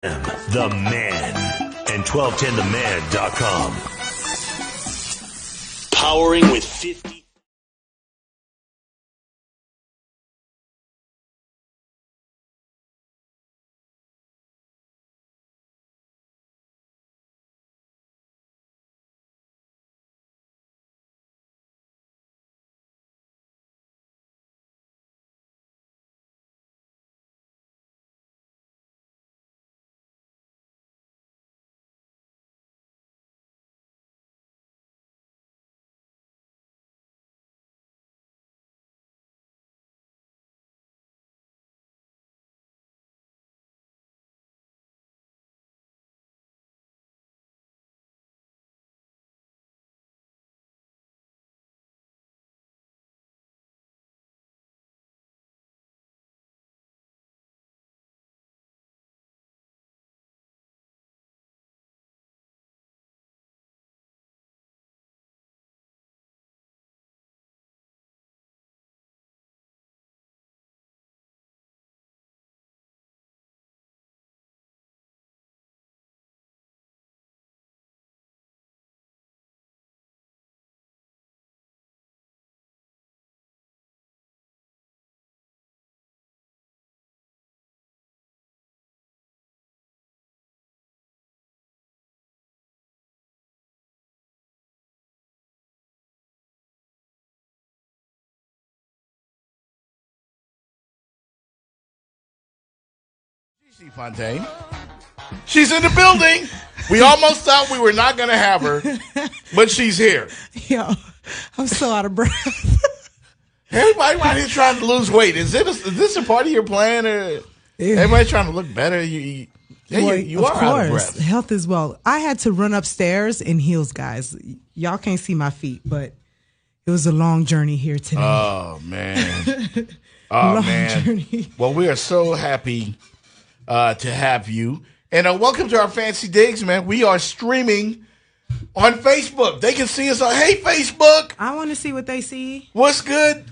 The Man and 1210theman.com. Powering with 50. GIGI Fontaine. She's in the building. We almost thought we were not going to have her, but she's here. Yo, I'm so out of breath. Everybody around here trying to lose weight. Is this a part of your plan? Or everybody trying to look better? You are out of breath. Health is wealth. I had to run upstairs in heels, guys. Y'all can't see my feet, but it was a long journey here today. Oh, man. Oh, man. Journey. Well, we are so happy to have you. And welcome to our Fancy Digs, man. We are streaming on Facebook. They can see us on, hey, Facebook. I want to see what they see. What's good?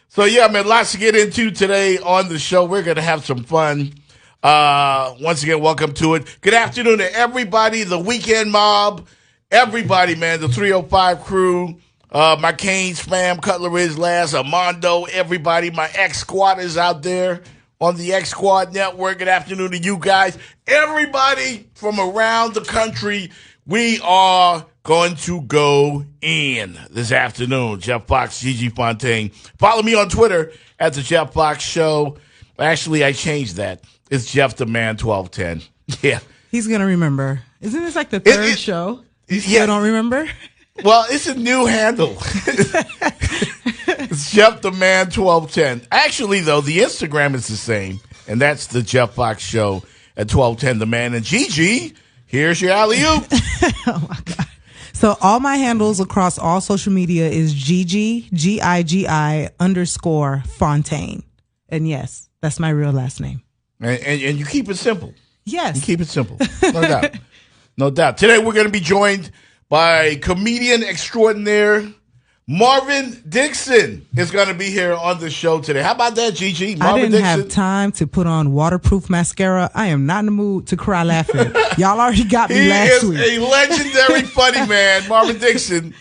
So, yeah, man, lots to get into today on the show. We're going to have some fun. Once again, welcome to it. Good afternoon to everybody, the Weekend Mob, everybody, man, the 305 crew, my Canes fam, Cutler Ridge Last, Armando, everybody, my X-Squad is out there on the X-Squad Network. Good afternoon to you guys. Everybody from around the country, we are going to go in this afternoon. Jeff Fox, GIGI Fontaine. Follow me on Twitter at The Jeff Fox Show. Actually, I changed that. It's Jeff the Man 1210. Yeah. He's going to remember. Isn't this like the third show? You still don't remember? Well, it's a new handle. It's Jeff the Man 1210. Actually, though, the Instagram is the same, and that's the Jeff Fox Show at 1210 The Man. And GIGI, here's your alley-oop. Oh, my God. So all my handles across all social media is GIGI, GIGI _Fontaine. And yes, that's my real last name. And you keep it simple. Yes. You keep it simple. No doubt. No doubt. Today we're going to be joined by comedian extraordinaire Marvin Dixon is going to be here on the show today. How about that, GIGI? I didn't have time to put on waterproof mascara. I am not in the mood to cry laughing. Y'all already got me last week. He is a legendary funny man. Marvin Dixon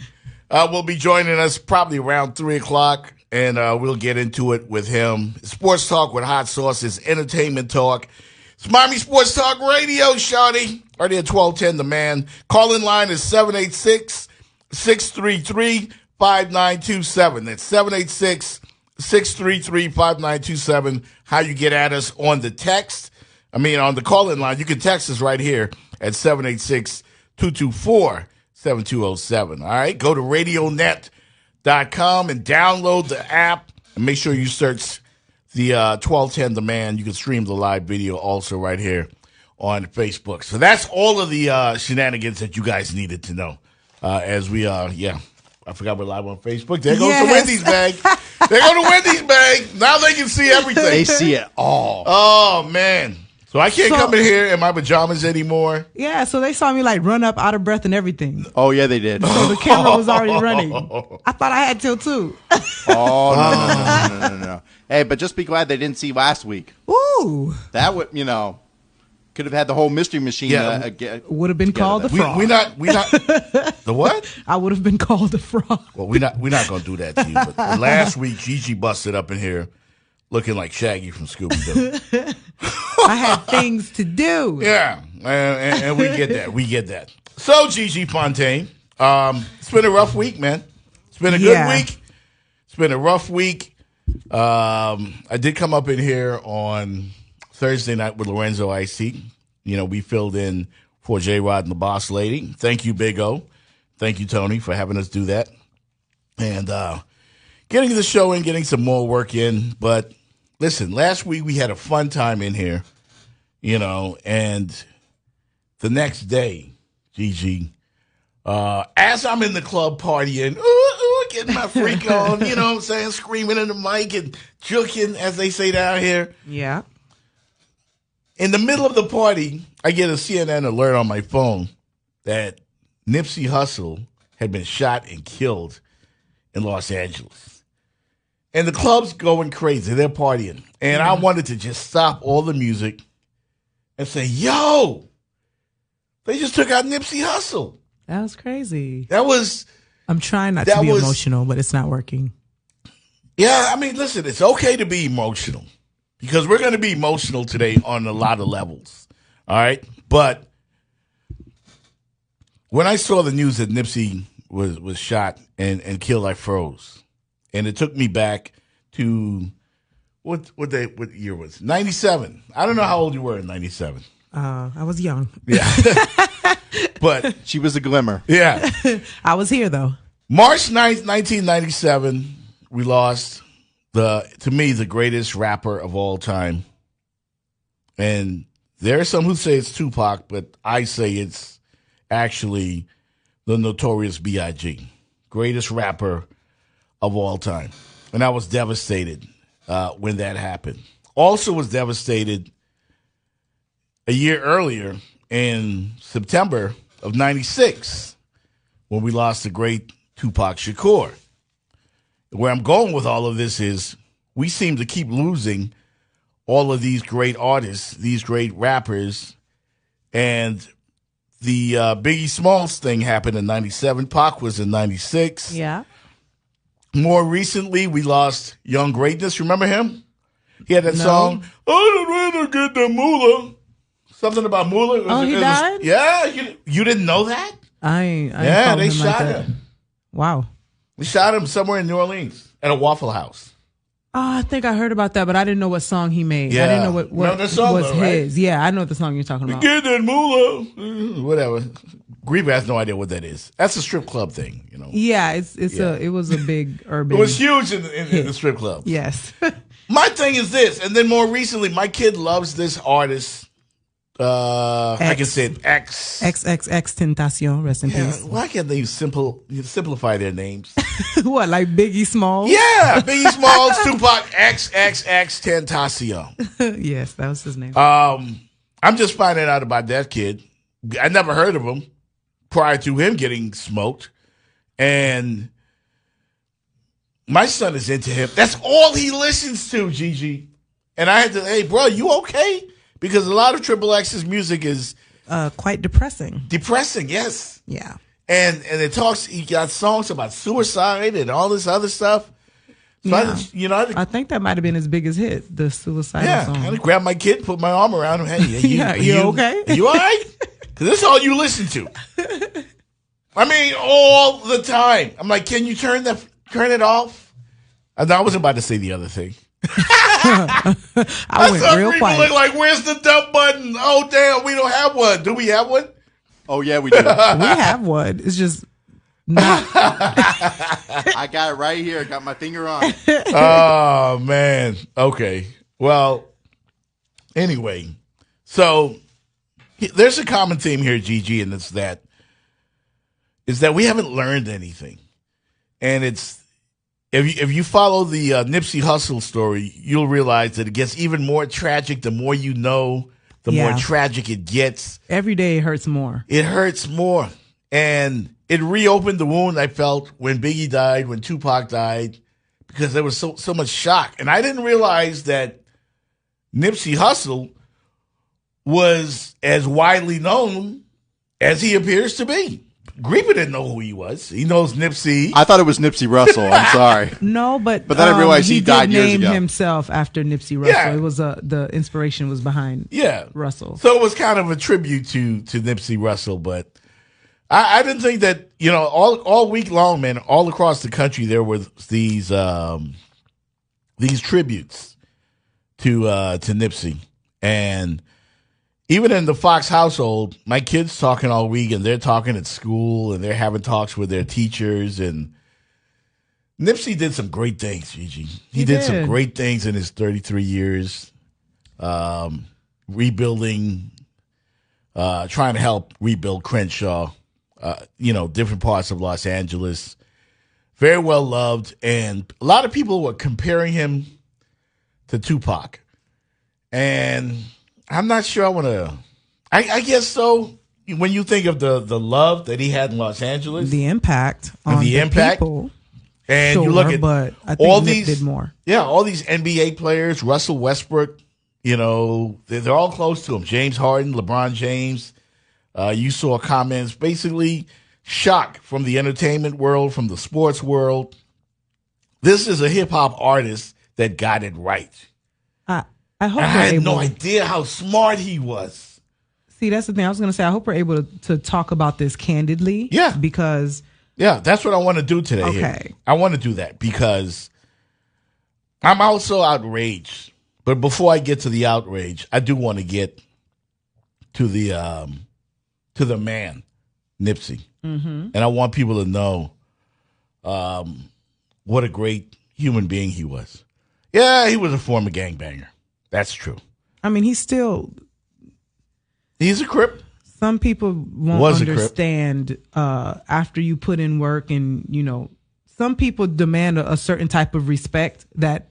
will be joining us probably around 3 o'clock, and we'll get into it with him. Sports talk with hot sauce is entertainment talk. It's Miami Sports Talk Radio, shawty. Right here at 1210 The Man. Call-in line is 786-633-5927. That's 786-633-5927. How you get at us on the text. On the call-in line. You can text us right here at 786-224-7207. All right? Go to radionet.com and download the app. And make sure you search the 1210 The Man. You can stream the live video also right here on Facebook. So that's all of the shenanigans that you guys needed to know. As we I forgot we're live on Facebook. There goes the Wendy's bag. There goes the Wendy's bag. Now they can see everything. They see it all. Oh, man. So I can't come in here in my pajamas anymore. Yeah, so they saw me like run up out of breath and everything. Oh, yeah, they did. So the camera was already running. I thought I had till 2. Oh, no. Hey, but just be glad they didn't see last week. Ooh. That would, could have had the whole Mystery Machine. Would have been called the frog. We not the what? I would have been called the frog. Well, we're not gonna do that to you. But last week, Gigi busted up in here looking like Shaggy from Scooby-Doo. I had things to do. Yeah, and we get that. We get that. So, Gigi Fontaine, it's been a rough week, man. It's been a good week. It's been a rough week. I did come up in here on Thursday night with Lorenzo Icy. We filled in for J-Rod and the Boss Lady. Thank you, Big O. Thank you, Tony, for having us do that. And getting the show in, getting some more work in. But listen, last week we had a fun time in here, and the next day, Gigi, as I'm in the club partying, getting my freak on, you know what I'm saying, screaming in the mic and juking, as they say down here. Yeah. In the middle of the party, I get a CNN alert on my phone that Nipsey Hussle had been shot and killed in Los Angeles. And the club's going crazy. They're partying. And I wanted to just stop all the music and say, yo, they just took out Nipsey Hussle. That was crazy. I'm trying not to be emotional, but it's not working. Yeah, I mean, listen, it's okay to be emotional because we're going to be emotional today on a lot of levels. All right? But when I saw the news that Nipsey was shot and killed, I froze. And it took me back to what year was it? 97. I don't know how old you were in 97. I was young. Yeah. But she was a glimmer. Yeah. I was here, though. March 9th, 1997, we lost, to me, the greatest rapper of all time. And there are some who say it's Tupac, but I say it's actually the Notorious B.I.G., greatest rapper of all time. And I was devastated when that happened. Also was devastated a year earlier in September of 96 when we lost the great Tupac Shakur. Where I'm going with all of this is we seem to keep losing all of these great artists, these great rappers, and the Biggie Smalls thing happened in 97. Pac was in 96. Yeah. More recently, we lost Young Greatness. Remember him? He had that song, I don't get the moolah. Something about moolah. He died? Yeah. You didn't know that? I they shot him. Wow. We shot him somewhere in New Orleans at a Waffle House. Oh, I think I heard about that, but I didn't know what song he made. Yeah. I didn't know what the song, was though, right? his. Yeah, I know the song you're talking about. Get that moolah. Whatever. Griever has no idea what that is. That's a strip club thing, Yeah, it was a big urban. It was huge in the strip club. Yes. My thing is this, and then more recently, my kid loves this artist. I can say it, X. XXX Tentacion, rest in peace. Why can't they simplify their names? What, like Biggie Smalls? Yeah, Biggie Smalls, Tupac, XXX Tentacion. Yes, that was his name. I'm just finding out about that kid. I never heard of him prior to him getting smoked. And my son is into him. That's all he listens to, Gigi. And I had to, hey, bro, you okay? Because a lot of Triple X's music is quite depressing. Depressing, yes. Yeah. And he got songs about suicide and all this other stuff. So I think that might have been his biggest hit, the suicidal song. I had to grab my kid, put my arm around him. Hey, are you okay? Are you all right? Because this is all you listen to. I mean, all the time. I'm like, can you turn it off? And I wasn't about to say the other thing. I went real quiet. Look like, where's the dump button? Oh, damn, we don't have one. Do we have one? Oh, yeah, we do. We have one. It's just not. I got it right here. Got my finger on it. Oh, man. Okay. Well, anyway, so there's a common theme here, Gigi, and it's that we haven't learned anything. And it's, if you follow the Nipsey Hussle story, you'll realize that it gets even more tragic the more you know the more tragic it gets. Every day it hurts more. It hurts more. And it reopened the wound I felt when Biggie died, when Tupac died, because there was so much shock. And I didn't realize that Nipsey Hussle was as widely known as he appears to be. Grieper didn't know who he was. He knows Nipsey. I thought it was Nipsey Russell. I'm sorry. No, but then I realized he died years named ago. himself after Nipsey Russell. Yeah. It was the inspiration was behind Russell. So it was kind of a tribute to Nipsey Russell, but I didn't think that, all week long, man, all across the country there were these tributes to Nipsey. And even in the Fox household, my kids talking all week, and they're talking at school, and they're having talks with their teachers. And Nipsey did some great things, Gigi. He did some great things in his 33 years, rebuilding, trying to help rebuild Crenshaw, different parts of Los Angeles. Very well loved, and a lot of people were comparing him to Tupac. And I'm not sure I want to. I guess so. When you think of the love that he had in Los Angeles, the impact on the people, and you look at but I think all Nip these did more. Yeah, all these NBA players, Russell Westbrook, they're all close to him. James Harden, LeBron James. You saw comments, basically shock from the entertainment world, from the sports world. This is a hip hop artist that got it right. I hope I had no idea how smart he was. See, that's the thing. I was going to say, I hope we're able to talk about this candidly. Yeah. Because. Yeah, that's what I want to do today. Okay. Here. I want to do that because I'm also outraged. But before I get to the outrage, I do want to get to the man, Nipsey. Mm-hmm. And I want people to know what a great human being he was. Yeah, he was a former gangbanger. That's true. I mean, he's a Crip. Some people won't understand after you put in work, and some people demand a certain type of respect that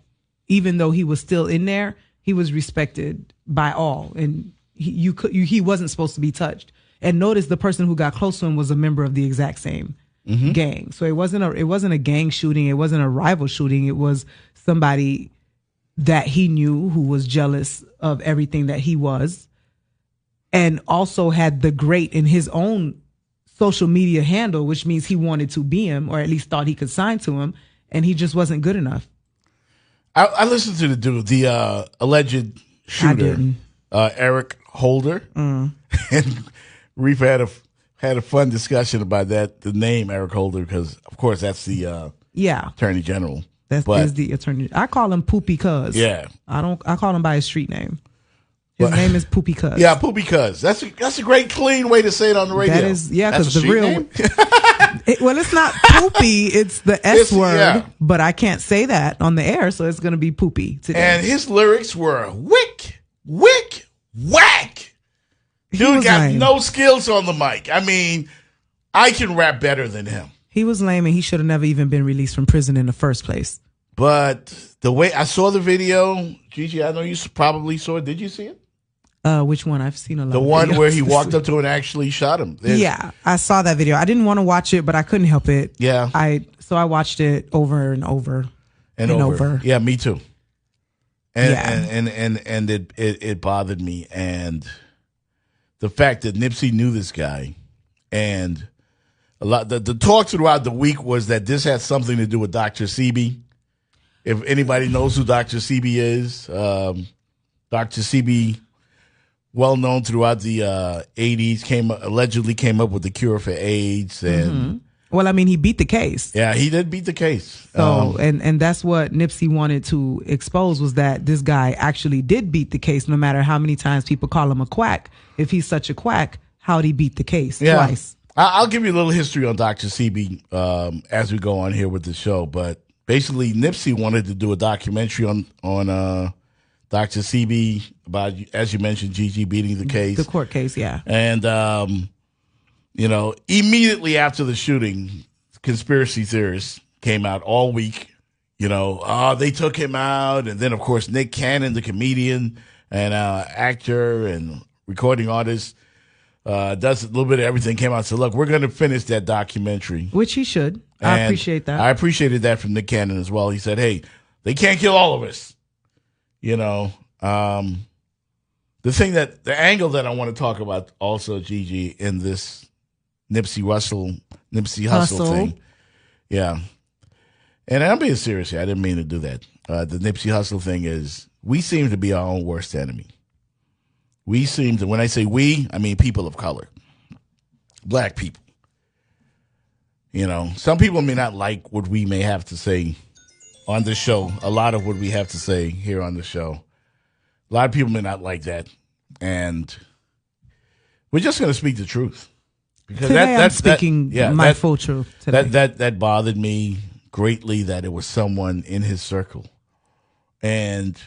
even though he was still in there, he was respected by all, and he wasn't supposed to be touched. And notice the person who got close to him was a member of the exact same gang. So it wasn't a gang shooting. It wasn't a rival shooting. It was somebody that he knew who was jealous of everything that he was, and also had the great in his own social media handle, which means he wanted to be him, or at least thought he could sign to him, and he just wasn't good enough. I listened to the dude, the alleged shooter, Eric Holder, and Reef had a fun discussion about that, the name Eric Holder, because of course that's the Attorney General. Is the attorney. I call him Poopy Cuz. Yeah. I call him by his street name. His name is Poopy Cuz. Yeah, Poopy Cuz. That's a great clean way to say it on the radio. That is, because the real name? It's not Poopy, it's the S word, but I can't say that on the air, so it's going to be Poopy today. And his lyrics were wick, whack. Dude got no skills on the mic. I mean, I can rap better than him. He was lame, and he should have never even been released from prison in the first place. But the way I saw the video, Gigi, I know you probably saw it. Did you see it? Which one? I've seen a lot. The of one videos. where he walked up to him and actually shot him. Yeah, I saw that video. I didn't want to watch it, but I couldn't help it. Yeah. So I watched it over and over and over. Yeah, me too. And it bothered me, and the fact that Nipsey knew this guy, and a lot the talk throughout the week was that this had something to do with Dr. Sebi. If anybody knows who Dr. Sebi is, Dr. Sebi, well known throughout the 80s, allegedly came up with the cure for AIDS, and well, I mean, he beat the case. Yeah, he did beat the case. So, and that's what Nipsey wanted to expose, was that this guy actually did beat the case, no matter how many times people call him a quack. If he's such a quack, how'd he beat the case twice? I'll give you a little history on Dr. Sebi as we go on here with the show. But basically, Nipsey wanted to do a documentary on Dr. Sebi about, as you mentioned, Gigi beating the case. The court case, yeah. And, immediately after the shooting, conspiracy theorists came out all week. They took him out. And then, of course, Nick Cannon, the comedian, and actor and recording artist. Does a little bit of everything. Came out and said, look, we're going to finish that documentary. Which he should. I appreciate that. I appreciated that from Nick Cannon as well. He said, hey, they can't kill all of us. You know, the angle that I want to talk about also, Gigi, in this Nipsey Hussle thing. Yeah. And I'm being serious here. I didn't mean to do that. The Nipsey Hussle thing is we seem to be our own worst enemy. We seem to, when I say we, I mean people of color, black people. You know, some people may not like what we may have to say on the show. A lot of what we have to say here on the show. A lot of people may not like that. And we're just going to speak the truth. Because today I'm speaking my full truth today. That bothered me greatly, that it was someone in his circle. And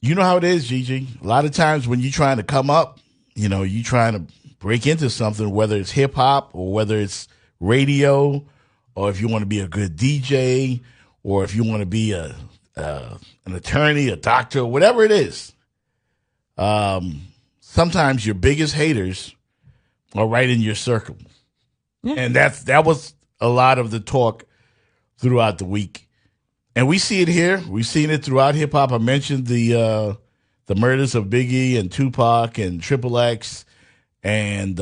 you know how it is, Gigi. A lot of times when you're trying to come up, you know, you're trying to break into something, whether it's hip hop or whether it's radio, or if you want to be a good DJ, or if you want to be an attorney, a doctor, whatever it is. Sometimes your biggest haters are right in your circle. Yeah. And that was a lot of the talk throughout the week. And we see it here. We've seen it throughout hip hop. I mentioned the murders of Biggie and Tupac and Triple X and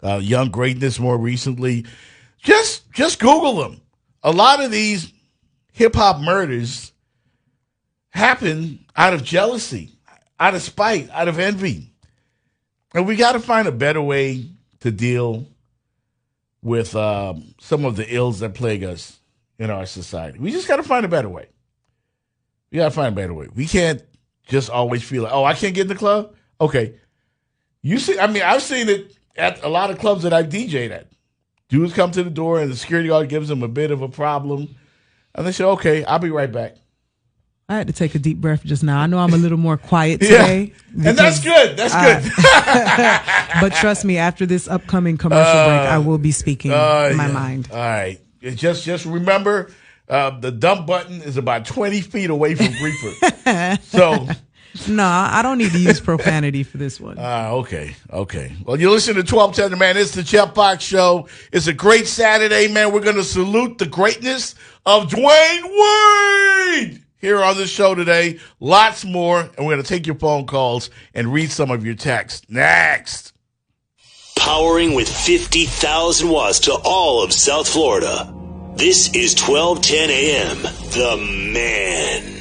Young Greatness more recently. Just Google them. A lot of these hip hop murders happen out of jealousy, out of spite, out of envy. And we got to find a better way to deal with some of the ills that plague us in our society. We just got to find a better way. We got to find a better way. We can't just always feel like, oh, I can't get in the club? Okay. You see, I mean, I've seen it at a lot of clubs that I've DJ'd at. Dudes come to the door and the security guard gives them a bit of a problem. And they say, okay, I'll be right back. I had to take a deep breath just now. I know I'm a little more quiet today. Yeah. And that's good. That's good. But trust me, after this upcoming commercial break, I will be speaking my mind. All right. Just remember, the dump button is about 20 feet away from Reaper. So, no, I don't need to use profanity for this one. Okay. Well, you listen to 1210 The Man. It's the Jeff Box Show. It's a great Saturday, man. We're going to salute the greatness of Dwayne Wade here on the show today. Lots more, and we're going to take your phone calls and read some of your texts. Next. Powering with 50,000 watts to all of South Florida. This is 1210 AM, The Man.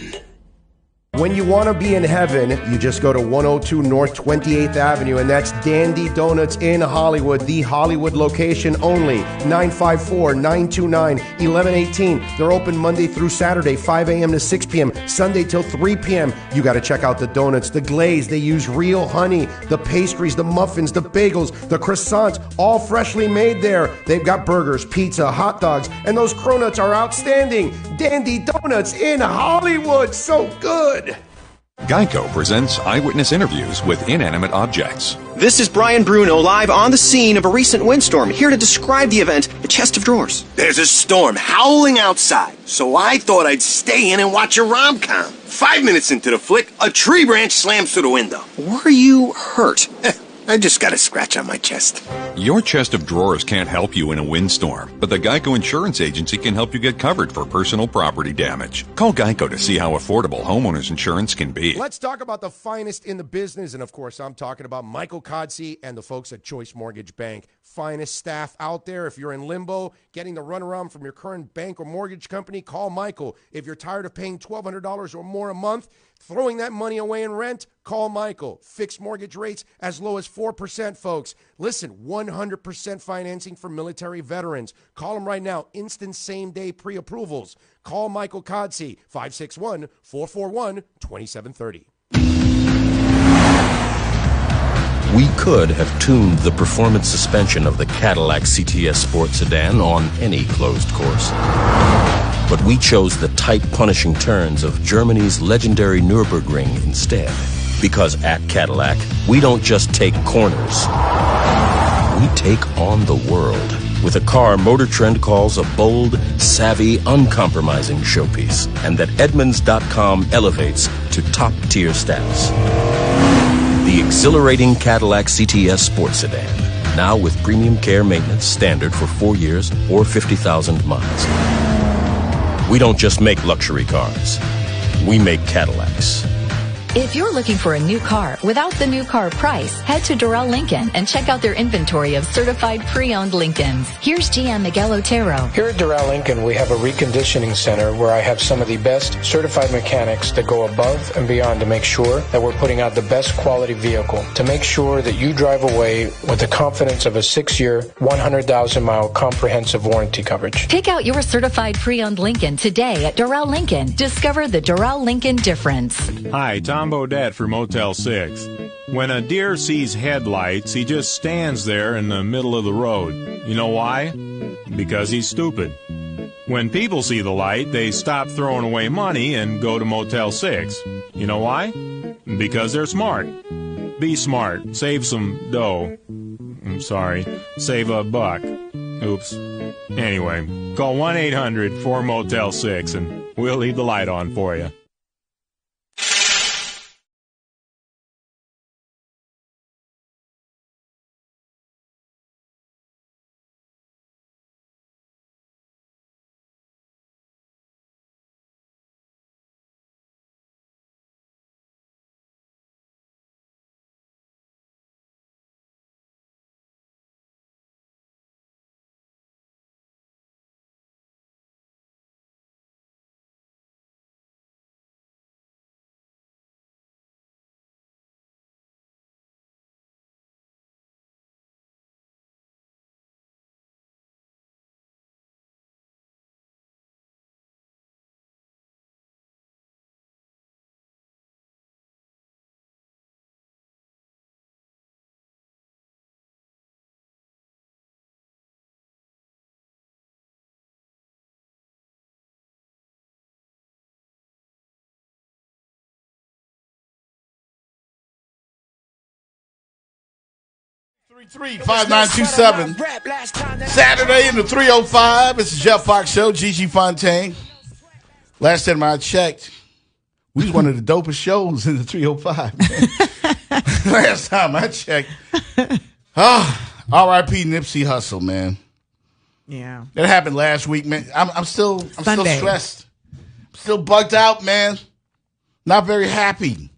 When you want to be in heaven, you just go to 102 North 28th Avenue, and that's Dandy Donuts in Hollywood, the Hollywood location only. 954-929-1118. They're open Monday through Saturday, 5 a.m. to 6 p.m., Sunday till 3 p.m. You got to check out the donuts, the glaze. They use real honey, the pastries, the muffins, the bagels, the croissants, all freshly made there. They've got burgers, pizza, hot dogs, and those cronuts are outstanding. Dandy Donuts in Hollywood, so good. Geico presents eyewitness interviews with inanimate objects. This is Brian Bruno live on the scene of a recent windstorm, here to describe the event, The Chest of Drawers. There's a storm howling outside, so I thought I'd stay in and watch a rom-com. 5 minutes into the flick, a tree branch slams through the window. Were you hurt? I just got a scratch on my chest. Your chest of drawers can't help you in a windstorm, but the Geico Insurance Agency can help you get covered for personal property damage. Call Geico to see how affordable homeowners insurance can be. Let's talk about the finest in the business, and of course, I'm talking about Michael Codsey and the folks at Choice Mortgage Bank. Finest staff out there. If you're in limbo, getting the runaround from your current bank or mortgage company, call Michael. If you're tired of paying $1,200 or more a month, throwing that money away in rent, call Michael. Fixed mortgage rates as low as 4%, folks. Listen, 100% financing for military veterans. Call them right now. Instant same-day pre-approvals. Call Michael Codsey, 561-441-2730. We could have tuned the performance suspension of the Cadillac CTS Sport Sedan on any closed course. But we chose the tight, punishing turns of Germany's legendary Nürburgring instead. Because at Cadillac, we don't just take corners. We take on the world with a car Motor Trend calls a bold, savvy, uncompromising showpiece, and that Edmunds.com elevates to top-tier status. The exhilarating Cadillac CTS Sports Sedan, now with premium care maintenance standard for 4 years or 50,000 miles. We don't just make luxury cars. We make Cadillacs. If you're looking for a new car without the new car price, head to Doral Lincoln and check out their inventory of certified pre-owned Lincolns. Here's GM Miguel Otero. Here at Doral Lincoln, we have a reconditioning center where I have some of the best certified mechanics that go above and beyond to make sure that we're putting out the best quality vehicle, to make sure that you drive away with the confidence of a 6-year, 100,000-mile comprehensive warranty coverage. Pick out your certified pre-owned Lincoln today at Doral Lincoln. Discover the Doral Lincoln difference. Hi, Tom Bodette for Motel 6. When a deer sees headlights, he just stands there in the middle of the road. You know why? Because he's stupid. When people see the light, they stop throwing away money and go to Motel 6. You know why? Because they're smart. Be smart. Save some dough. I'm sorry. Save a buck. Oops. Anyway, call 1-800-4-MOTEL-6 and we'll leave the light on for you. Three 5927 Saturday in the 305. It's the Jeff Fox Show. GIGI Fontaine. Last time I checked, we was one of the dopest shows in the 305. Last time I checked. R.I.P. Nipsey Hussle, man. Yeah, that happened last week, man. I'm still stressed. I'm still bugged out, man. Not very happy.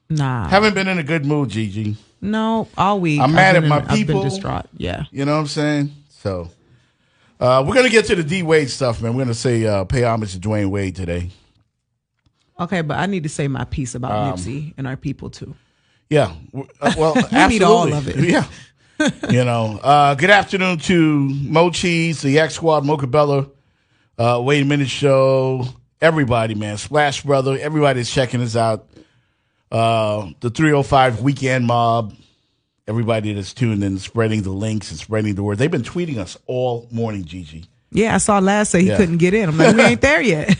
Nah, haven't been in a good mood, Gigi. No, all week. I'm mad at my people. I've been distraught. Yeah. You know what I'm saying? So, we're going to get to the D. Wade stuff, man. We're going to say pay homage to Dwayne Wade today. Okay, but I need to say my piece about Nipsey and our people, too. Yeah. Well, you absolutely. need all of it. Yeah. You know, good afternoon to Mo Cheese, the X Squad, Mocha Bella, Wait a Minute Show, everybody, man. Splash Brother, everybody's checking us out. The 305 Weekend Mob, everybody that's tuned in, spreading the links and spreading the word. They've been tweeting us all morning, Gigi. Yeah, I saw Laz say he couldn't get in. I'm like, we ain't there yet.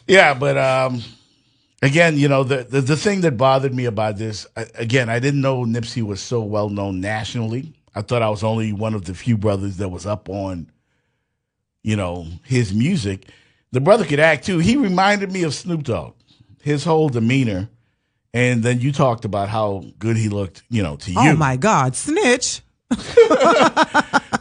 Yeah, but again, you know, the thing that bothered me about this, again, I didn't know Nipsey was so well known nationally. I thought I was only one of the few brothers that was up on, you know, his music. The brother could act too. He reminded me of Snoop Dogg. His whole demeanor, and then you talked about how good he looked, you know, to you. Oh my God, snitch!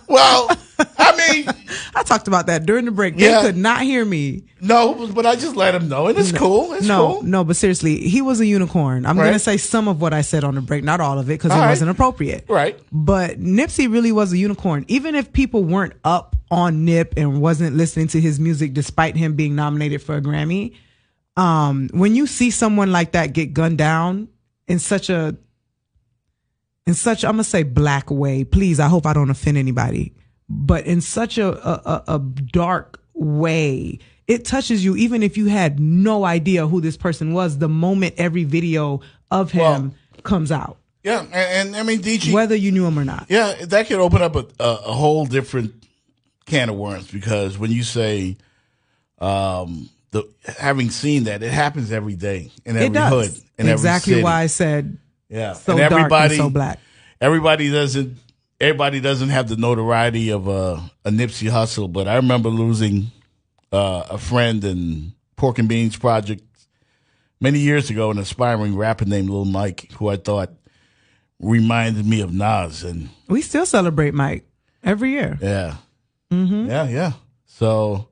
Well, I mean, I talked about that during the break. They could not hear me. No, but I just let him know, and it's cool. It's cool. No, but seriously, he was a unicorn. I'm going to say some of what I said on the break, not all of it, because it wasn't appropriate. Right. But Nipsey really was a unicorn. Even if people weren't up on Nip and wasn't listening to his music, despite him being nominated for a Grammy. When you see someone like that get gunned down in such I'm gonna say black way, please, I hope I don't offend anybody, but in such a dark way, it touches you even if you had no idea who this person was the moment every video of him comes out. Yeah, and I mean, DG, whether you knew him or not. Yeah, that could open up a whole different can of worms, because when you say having seen that, it happens every day in every hood, in exactly every city. Why I said so and everybody, dark and so black. Everybody doesn't, everybody doesn't have the notoriety of a Nipsey Hussle, but I remember losing a friend in Pork and Beans Project many years ago, an aspiring rapper named Lil Mike, who I thought reminded me of Nas. And we still celebrate Mike every year. Yeah. Mm-hmm. Yeah. So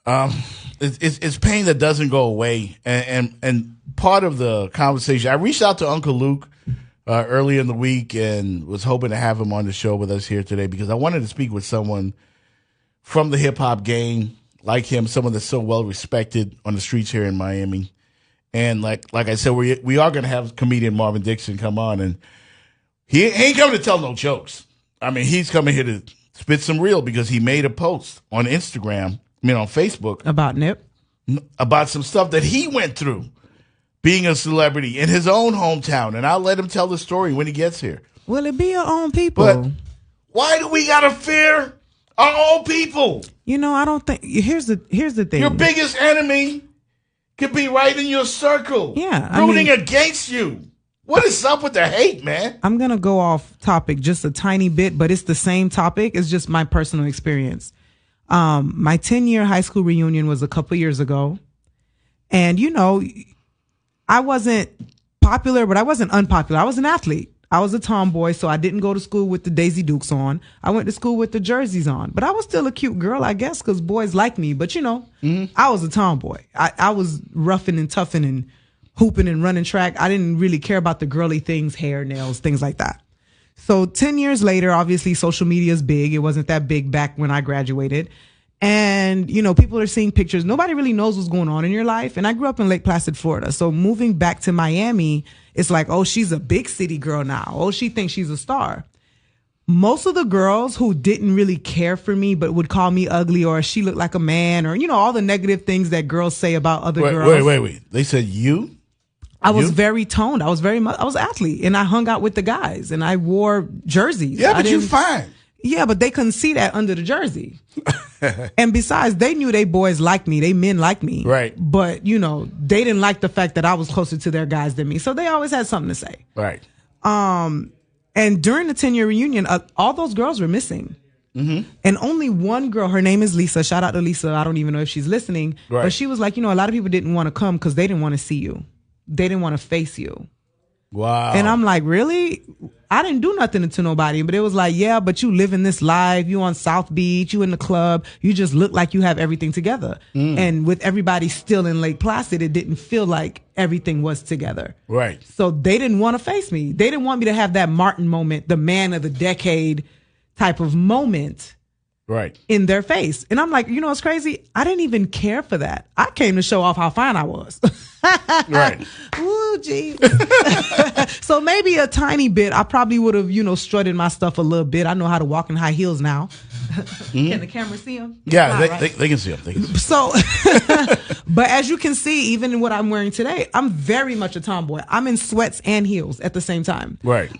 it's pain that doesn't go away. And part of the conversation, I reached out to Uncle Luke early in the week and was hoping to have him on the show with us here today because I wanted to speak with someone from the hip-hop game like him, someone that's so well-respected on the streets here in Miami. And like I said, we are going to have comedian Marvin Dixon come on, and he ain't coming to tell no jokes. I mean, he's coming here to spit some real because he made a post on Instagram, on Facebook. About Nip? About some stuff that he went through being a celebrity in his own hometown. And I'll let him tell the story when he gets here. Will it be your own people? But why do we got to fear our own people? I don't think. Here's the thing. Your biggest enemy could be right in your circle. Yeah. Rooting against you. What is up with the hate, man? I'm going to go off topic just a tiny bit, but it's the same topic. It's just my personal experience. My 10-year high school reunion was a couple years ago. And, I wasn't popular, but I wasn't unpopular. I was an athlete. I was a tomboy, so I didn't go to school with the Daisy Dukes on. I went to school with the jerseys on. But I was still a cute girl, I guess, because boys like me. But, I was a tomboy. I was roughing and toughing and hooping and running track. I didn't really care about the girly things, hair, nails, things like that. So 10 years later, obviously, social media is big. It wasn't that big back when I graduated. And, people are seeing pictures. Nobody really knows what's going on in your life. And I grew up in Lake Placid, Florida. So moving back to Miami, it's like, oh, she's a big city girl now. Oh, she thinks she's a star. Most of the girls who didn't really care for me but would call me ugly or she looked like a man or, all the negative things that girls say about other girls. Wait. They said you? I was very toned. I was an athlete and I hung out with the guys and I wore jerseys. Yeah, but you fine. Yeah, but they couldn't see that under the jersey. And besides, they knew they boys liked me. They men liked me. Right. But, they didn't like the fact that I was closer to their guys than me. So they always had something to say. Right. And during the 10-year reunion, all those girls were missing. Mm-hmm. And only one girl, her name is Lisa. Shout out to Lisa. I don't even know if she's listening. Right. But she was like, a lot of people didn't want to come because they didn't want to see you. They didn't want to face you. Wow. And I'm like, really? I didn't do nothing to nobody. But it was like, yeah, but you live in this life. You on South Beach. You in the club. You just look like you have everything together. And with everybody still in Lake Placid, it didn't feel like everything was together. Right. So they didn't want to face me. They didn't want me to have that Martin moment, the man of the decade type of moment. Right. In their face. And I'm like, what's crazy? I didn't even care for that. I came to show off how fine I was. Right. Ooh, gee. So maybe a tiny bit. I probably would have, strutted my stuff a little bit. I know how to walk in high heels now. Can the camera see them? Yeah, they can see them. So, but as you can see, even in what I'm wearing today, I'm very much a tomboy. I'm in sweats and heels at the same time. Right.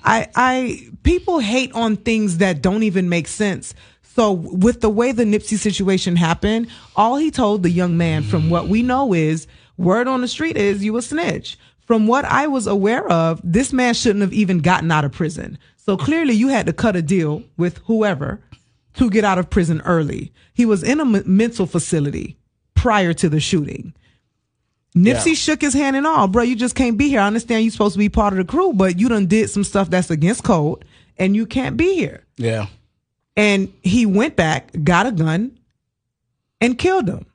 People hate on things that don't even make sense. So with the way the Nipsey situation happened, all he told the young man from what we know is, word on the street is you a snitch. From what I was aware of, this man shouldn't have even gotten out of prison. So clearly you had to cut a deal with whoever to get out of prison early. He was in a mental facility prior to the shooting. Nipsey shook his hand and all, bro, you just can't be here. I understand you're supposed to be part of the crew, but you done did some stuff that's against code and you can't be here. Yeah. And he went back, got a gun, and killed him.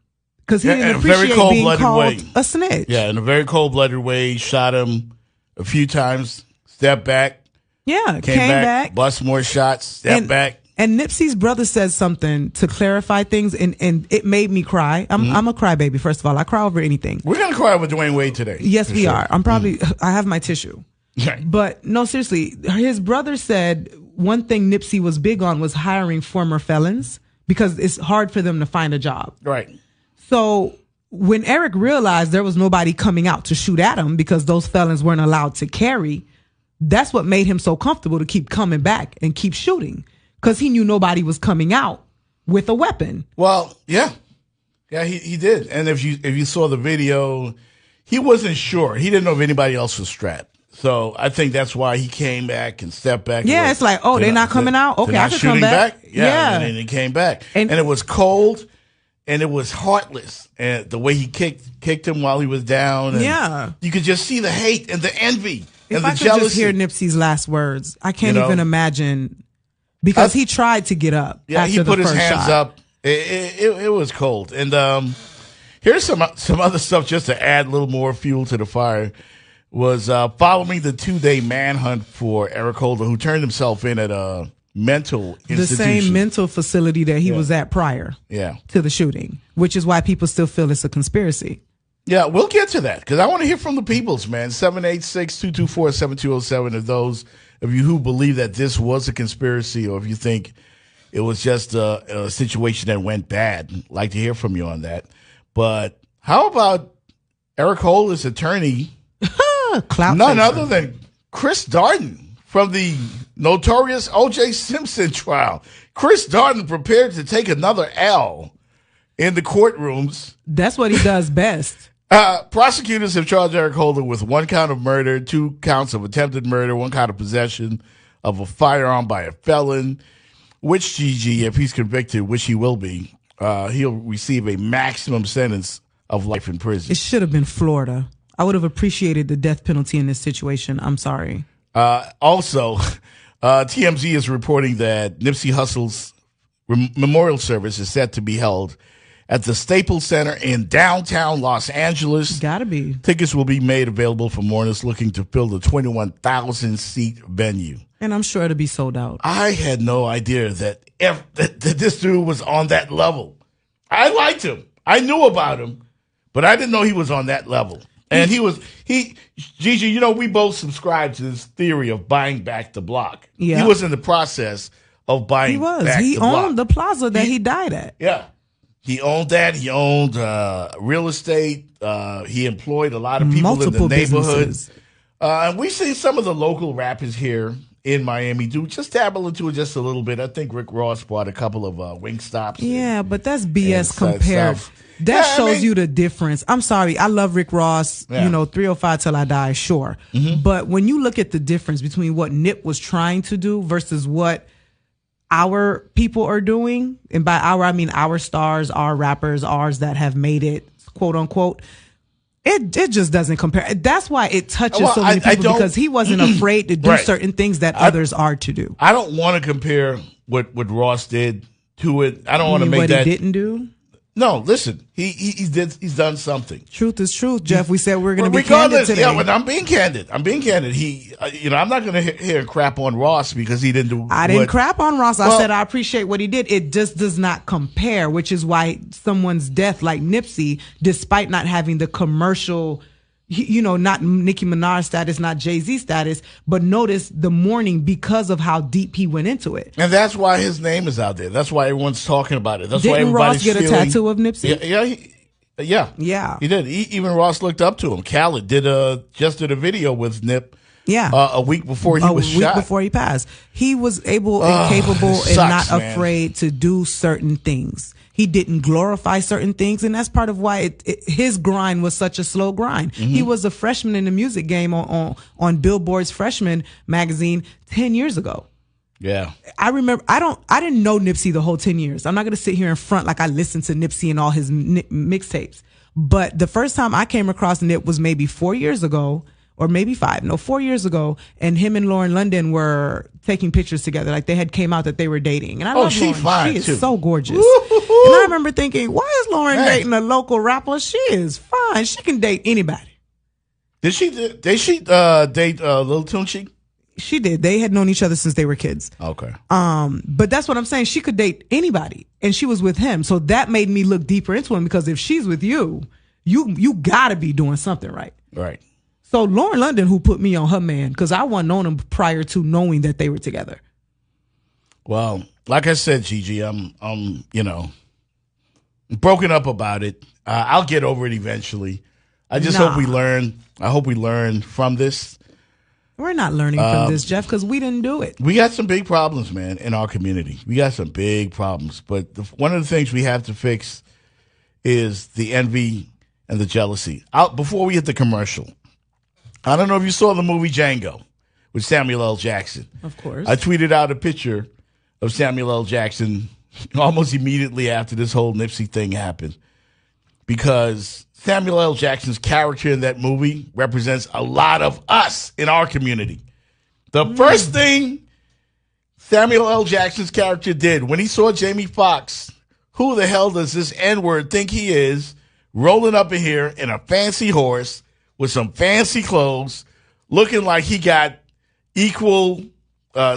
Because he didn't appreciate being called a snitch. Yeah, in a very cold-blooded way. Shot him a few times, stepped back. Yeah, came back. Bust more shots, stepped back. And Nipsey's brother said something to clarify things, and it made me cry. I'm a crybaby, first of all. I cry over anything. We're going to cry with Dwayne Wade today. Yes, we are. I have my tissue. Right. But no, seriously, his brother said one thing Nipsey was big on was hiring former felons because it's hard for them to find a job. Right. So when Eric realized there was nobody coming out to shoot at him because those felons weren't allowed to carry, that's what made him so comfortable to keep coming back and keep shooting because he knew nobody was coming out with a weapon. Well, yeah. Yeah, he did. And if you saw the video, he wasn't sure. He didn't know if anybody else was strapped. So I think that's why he came back and stepped back. Yeah, it's like, they're not coming out? Okay, I could come back. Yeah. And he came back. And it was cold and it was heartless. And the way he kicked him while he was down. And you could just see the hate and the envy and the jealousy. If I could just hear Nipsey's last words, I can't even imagine, because he tried to get up. Yeah, after he put the his first hands shot. up. It was cold. And here's some other stuff just to add a little more fuel to the fire. Was following the 2-day manhunt for Eric Holder, who turned himself in at a mental institution. The same mental facility that he was at prior to the shooting, which is why people still feel it's a conspiracy. Yeah, we'll get to that, because I want to hear from the peoples, man. 786-224-7207 of those of you who believe that this was a conspiracy, or if you think it was just a situation that went bad. I'd like to hear from you on that. But how about Eric Holder's attorney? None other than Chris Darden from the notorious O.J. Simpson trial. Chris Darden prepared to take another L in the courtrooms. That's what he does best. Prosecutors have charged Eric Holder with 1 count of murder, 2 counts of attempted murder, 1 count of possession of a firearm by a felon, which GG, if he's convicted, which he will be, he'll receive a maximum sentence of life in prison. It should have been Florida. I would have appreciated the death penalty in this situation. I'm sorry. Also, TMZ is reporting that Nipsey Hussle's memorial service is set to be held at the Staples Center in downtown Los Angeles. Gotta be. Tickets will be made available for mourners looking to fill the 21,000-seat venue. And I'm sure it'll be sold out. I had no idea that this dude was on that level. I liked him. I knew about him, but I didn't know he was on that level. And Gigi, you know, we both subscribe to this theory of buying back the block. Yeah. He was in the process of buying back the block. He owned the plaza that he died at. Yeah. He owned that. He owned real estate. He employed a lot of people in the neighborhood. And we've seen some of the local rappers here in Miami do just dabble into it just a little bit. I think Rick Ross bought a couple of Wingstops. Yeah, but that's BS compared. That shows you the difference. I'm sorry. I love Rick Ross, 305 Till I Die, sure. Mm-hmm. But when you look at the difference between what Nip was trying to do versus what our people are doing, and by our, I mean our stars, our rappers, ours that have made it, quote unquote, it just doesn't compare. That's why it touches so many people, because he wasn't afraid to do certain things that others are to do. I don't want to compare what Ross did to it. I don't want to make what that. He didn't do? No, listen. He's done something. Truth is truth, Jeff. We said we're going to be candid today. Yeah, but I'm being candid. He, I'm not going to hear crap on Ross because he didn't do. I didn't crap on Ross. I said I appreciate what he did. It just does not compare, which is why someone's death, like Nipsey, despite not having the commercial, not Nicki Minaj status, not Jay-Z status, but notice the mourning because of how deep he went into it. And that's why his name is out there. That's why everyone's talking about it. That's Didn't why everybody's Ross get a tattoo of Nipsey? Yeah. He did. Even Ross looked up to him. Khaled just did a video with Nip. Yeah. A week before he was shot. A week before he passed. He was able and capable and not afraid to do certain things. He didn't glorify certain things, and that's part of why his grind was such a slow grind. Mm-hmm. He was a freshman in the music game on Billboard's freshman magazine 10 years ago. Yeah. I remember, I didn't know Nipsey the whole 10 years. I'm not going to sit here in front like I listened to Nipsey and all his mixtapes. But the first time I came across Nip was maybe 4 years ago, or maybe 4 years ago, and him and Lauren London were taking pictures together. Like they had came out that they were dating. And I love Lauren. Fine, she too. is so gorgeous. Woo-hoo-hoo. And I remember thinking, why is Lauren dating a local rapper? She is fine. She can date anybody. Did she date Lil Tunechi? She did. They had known each other since they were kids. Okay. But that's what I'm saying. She could date anybody, and she was with him. So that made me look deeper into him, because if she's with you, you gotta be doing something right. Right. So Lauren London, who put me on her man, because I wasn't on him prior to knowing that they were together. Well, like I said, Gigi, I'm broken up about it. I'll get over it eventually. I just hope we learn. I hope we learn from this. We're not learning from this, Jeff, because we didn't do it. We got some big problems, man, in our community. We got some big problems. But one of the things we have to fix is the envy and the jealousy. Before we hit the commercial, I don't know if you saw the movie Django with Samuel L. Jackson. Of course. I tweeted out a picture of Samuel L. Jackson almost immediately after this whole Nipsey thing happened, because Samuel L. Jackson's character in that movie represents a lot of us in our community. The first thing Samuel L. Jackson's character did when he saw Jamie Foxx, who the hell does this N-word think he is, rolling up in here in a fancy horse with some fancy clothes, looking like he got equal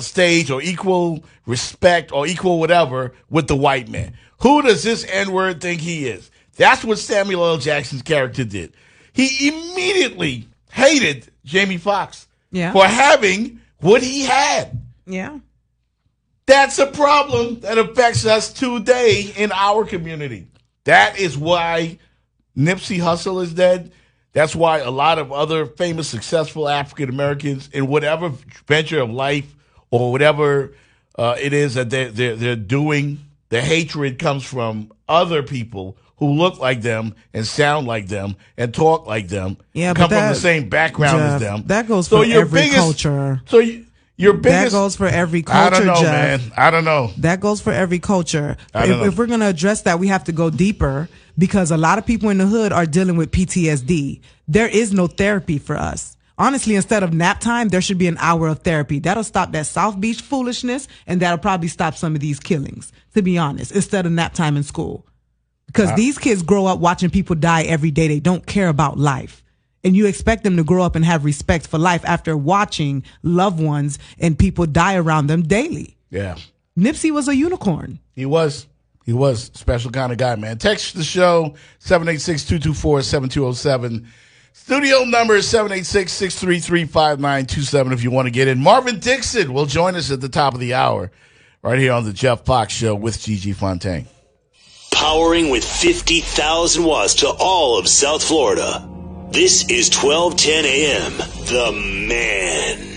stage or equal respect or equal whatever with the white man. Who does this N-word think he is? That's what Samuel L. Jackson's character did. He immediately hated Jamie Foxx for having what he had. Yeah. That's a problem that affects us today in our community. That is why Nipsey Hussle is dead. That's why a lot of other famous, successful African Americans in whatever venture of life or whatever it is that they're doing, the hatred comes from other people who look like them and sound like them and talk like them, come from the same background as them. That goes for every culture. So your biggest... That goes for every culture, I don't know, Jeff. man. I don't know. That goes for every culture. If we're going to address that, we have to go deeper, because a lot of people in the hood are dealing with PTSD. There is no therapy for us. Honestly, instead of nap time, there should be an hour of therapy. That'll stop that South Beach foolishness, and that'll probably stop some of these killings, to be honest, instead of nap time in school. Because these kids grow up watching people die every day. They don't care about life. And you expect them to grow up and have respect for life after watching loved ones and people die around them daily. Yeah. Nipsey was a unicorn. He was. He was a special kind of guy, man. Text the show, 786-224-7207. Studio number is 786-633-5927 if you want to get in. Marvin Dixon will join us at the top of the hour right here on the Jeff Fox Show with GIGI Fontaine. Powering with 50,000 watts to all of South Florida. This is 1210 AM, The Man.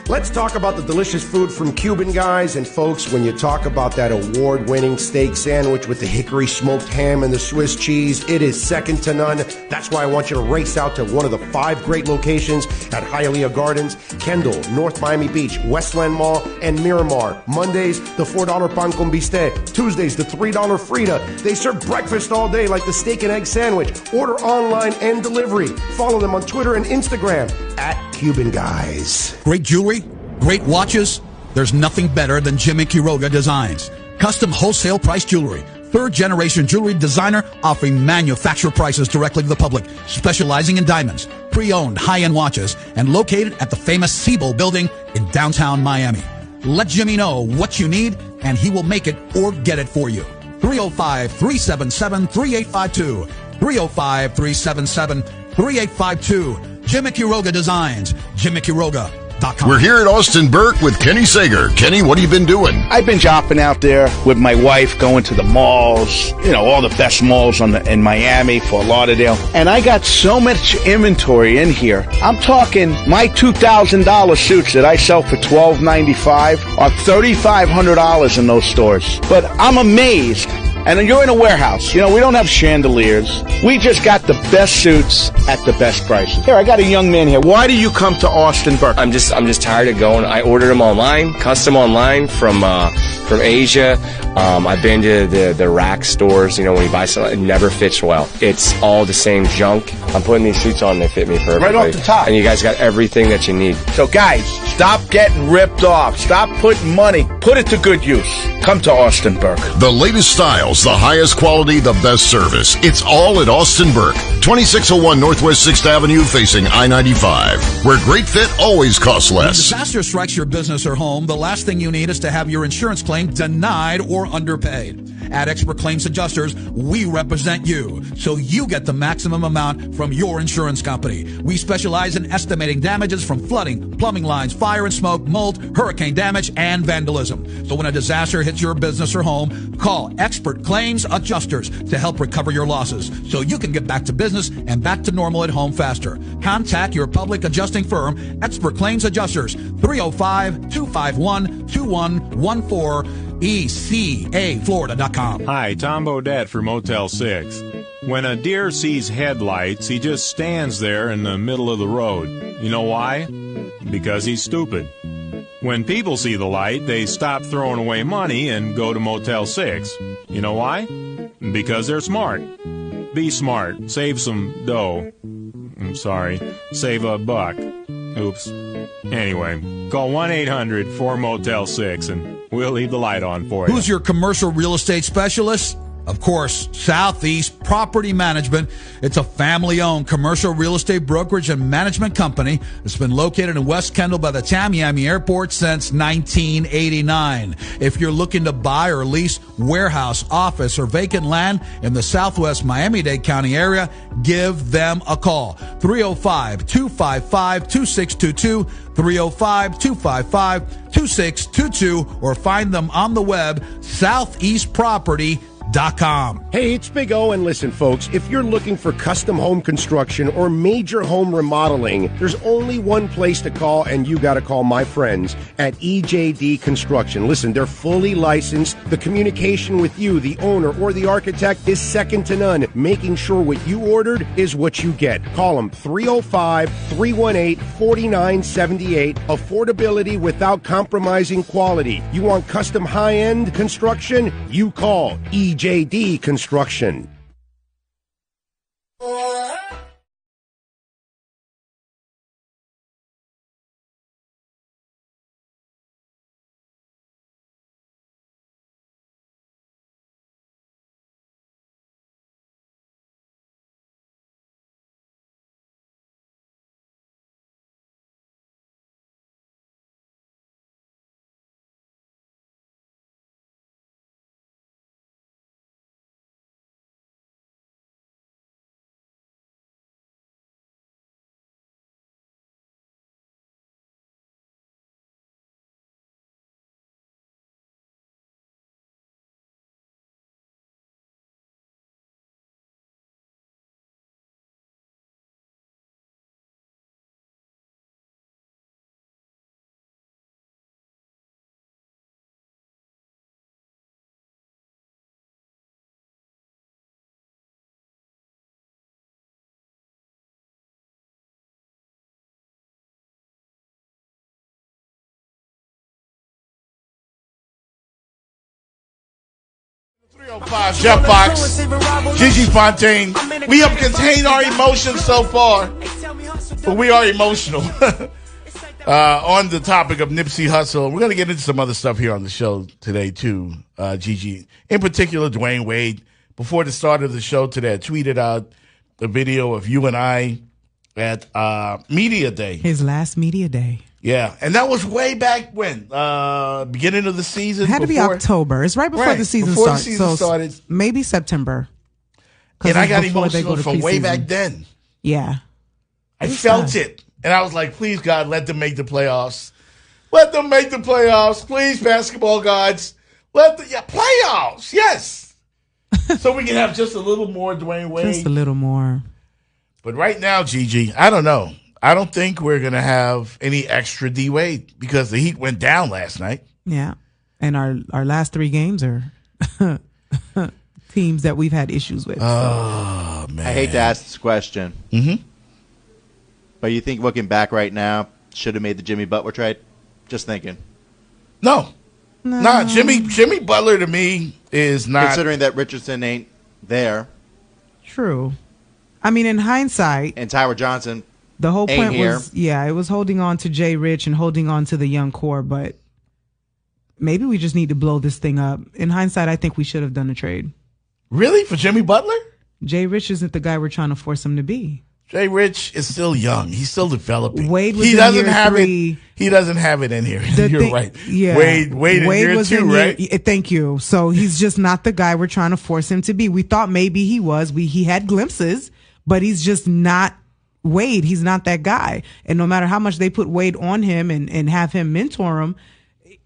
Let's talk about the delicious food from Cuban Guys. And folks, when you talk about that award-winning steak sandwich with the hickory smoked ham and the Swiss cheese, it is second to none. That's why I want you to race out to one of the 5 great locations at Hialeah Gardens, Kendall, North Miami Beach, Westland Mall, and Miramar. Mondays, the $4 pan con bistec. Tuesdays, the $3 Frita. They serve breakfast all day like the steak and egg sandwich. Order online and delivery. Follow them on Twitter and Instagram at Cuban Guys. Great jewelry, great watches. There's nothing better than Jimmy Quiroga Designs. Custom wholesale price jewelry. 3rd generation jewelry designer offering manufacturer prices directly to the public, specializing in diamonds, pre-owned high-end watches, and located at the famous Siebel building in downtown Miami. Let Jimmy know what you need, and he will make it or get it for you. 305-377-3852. 305-377-3852. Jimmy Quiroga Designs. JimmyQuiroga.com. We're here at Austin Burke with Kenny Sager. Kenny, what have you been doing? I've been shopping out there with my wife, going to the malls, all the best malls in Miami, Fort Lauderdale. And I got so much inventory in here. I'm talking my $2,000 suits that I sell for $1,295 are $3,500 in those stores. But I'm amazed. And you're in a warehouse. We don't have chandeliers. We just got the best suits at the best prices. Here, I got a young man here. Why do you come to Austin Burke? I'm just tired of going. I ordered them online, custom online from Asia. I've been to the rack stores. When you buy something, it never fits well. It's all the same junk. I'm putting these suits on, they fit me perfectly. Right off the top. And you guys got everything that you need. So guys, stop getting ripped off. Stop putting money. Put it to good use. Come to Austin Burke. The latest styles, the highest quality, the best service. It's all at Austin Burke. 2601 Northwest 6th Avenue facing I-95, where great fit always costs less. When disaster strikes your business or home, the last thing you need is to have your insurance claim denied or underpaid. At Expert Claims Adjusters, we represent you, so you get the maximum amount from your insurance company. We specialize in estimating damages from flooding, plumbing lines, fire and smoke, mold, hurricane damage, and vandalism. So when a disaster hits your business or home, call Expert Claims Adjusters to help recover your losses, so you can get back to business and back to normal at home faster. Contact your public adjusting firm, Expert Claims Adjusters, 305-251-2114, ECAFlorida.com. Hi, Tom Bodette for Motel 6. When a deer sees headlights, he just stands there in the middle of the road. You know why? Because he's stupid. When people see the light, they stop throwing away money and go to Motel 6. You know why? Because they're smart. Be smart. Save some dough. I'm sorry. Save a buck. Oops. Anyway, call 1-800-4-MOTEL-6 and we'll leave the light on for you. Who's your commercial real estate specialist? Of course, Southeast Property Management. It's a family-owned commercial real estate brokerage and management company that's been located in West Kendall by the Tamiami Airport since 1989. If you're looking to buy or lease warehouse, office, or vacant land in the Southwest Miami-Dade County area, give them a call. 305-255-2622, 305-255-2622, or find them on the web, southeastproperty.com. Hey, it's Big O, and listen, folks, if you're looking for custom home construction or major home remodeling, there's only one place to call, and you got to call my friends at EJD Construction. Listen, they're fully licensed. The communication with you, the owner or the architect, is second to none, making sure what you ordered is what you get. Call them 305-318-4978. Affordability without compromising quality. You want custom high-end construction? You call EJD Construction. Jeff Fox, GIGI Fontaine. We have contained our emotions so far, but we are emotional on the topic of Nipsey Hussle. We're going to get into some other stuff here on the show today, too, GG. In particular, Dwayne Wade. Before the start of the show today, I tweeted out a video of you and I at Media Day. His last Media Day. Yeah, and that was way back when? Beginning of the season? It had to be October. It's right before the season started. The season started. Maybe September. And I got emotional from way back then. Yeah. I felt it. And I was like, please, God, let them make the playoffs. Let them make the playoffs. Please, basketball gods. Playoffs. Yes. So we can have just a little more Dwayne Wade. Just a little more. But right now, Gigi, I don't know. I don't think we're going to have any extra D Wade because the Heat went down last night. Yeah. And our last three games are teams that we've had issues with. Oh, man. I hate to ask this question. Mm-hmm. But you think looking back right now, should have made the Jimmy Butler trade? Just thinking. No. Nah, Jimmy Butler to me is not. Considering that Richardson ain't there. True. I mean, in hindsight. And Tyler Johnson. The whole point was, it was holding on to Jay Rich and holding on to the young core, but maybe we just need to blow this thing up. In hindsight, I think we should have done a trade. Really? For Jimmy Butler? Jay Rich isn't the guy we're trying to force him to be. Jay Rich is still young. He's still developing. Wade was in year 3. He doesn't have it in here. You're right. Yeah. Wade in year was 2, right? Thank you. So he's just not the guy we're trying to force him to be. We thought maybe he was. He had glimpses, but he's just not Wade. He's not that guy. And no matter how much they put Wade on him and have him mentor him,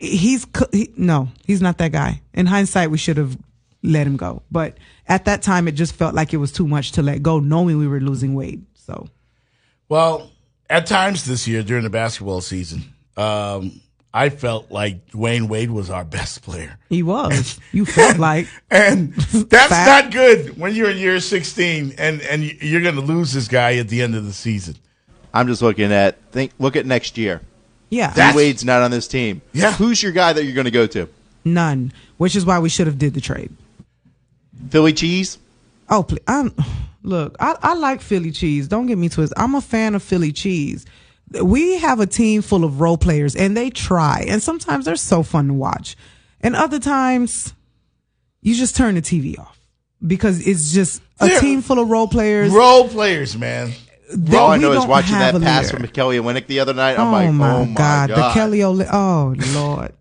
he's not that guy. In hindsight, we should have let him go. But at that time, it just felt like it was too much to let go, knowing we were losing Wade. So, well, at times this year during the basketball season, I I felt like Dwayne Wade was our best player. He was. You felt like. And that's not good when you're in year 16 and you're going to lose this guy at the end of the season. I'm just looking at look at next year. Yeah. D-Wade's not on this team. Yeah. Who's your guy that you're going to go to? None, which is why we should have did the trade. Philly cheese? Oh, please. Look, I like Philly cheese. Don't get me twisted. I'm a fan of Philly cheese. We have a team full of role players, and they try. And sometimes they're so fun to watch. And other times, you just turn the TV off because it's just a team full of role players. Role players, man. All I know is watching that pass from Kelly Olynyk the other night. I'm like, oh my God. The Kelly Olynyk. Oh, Lord.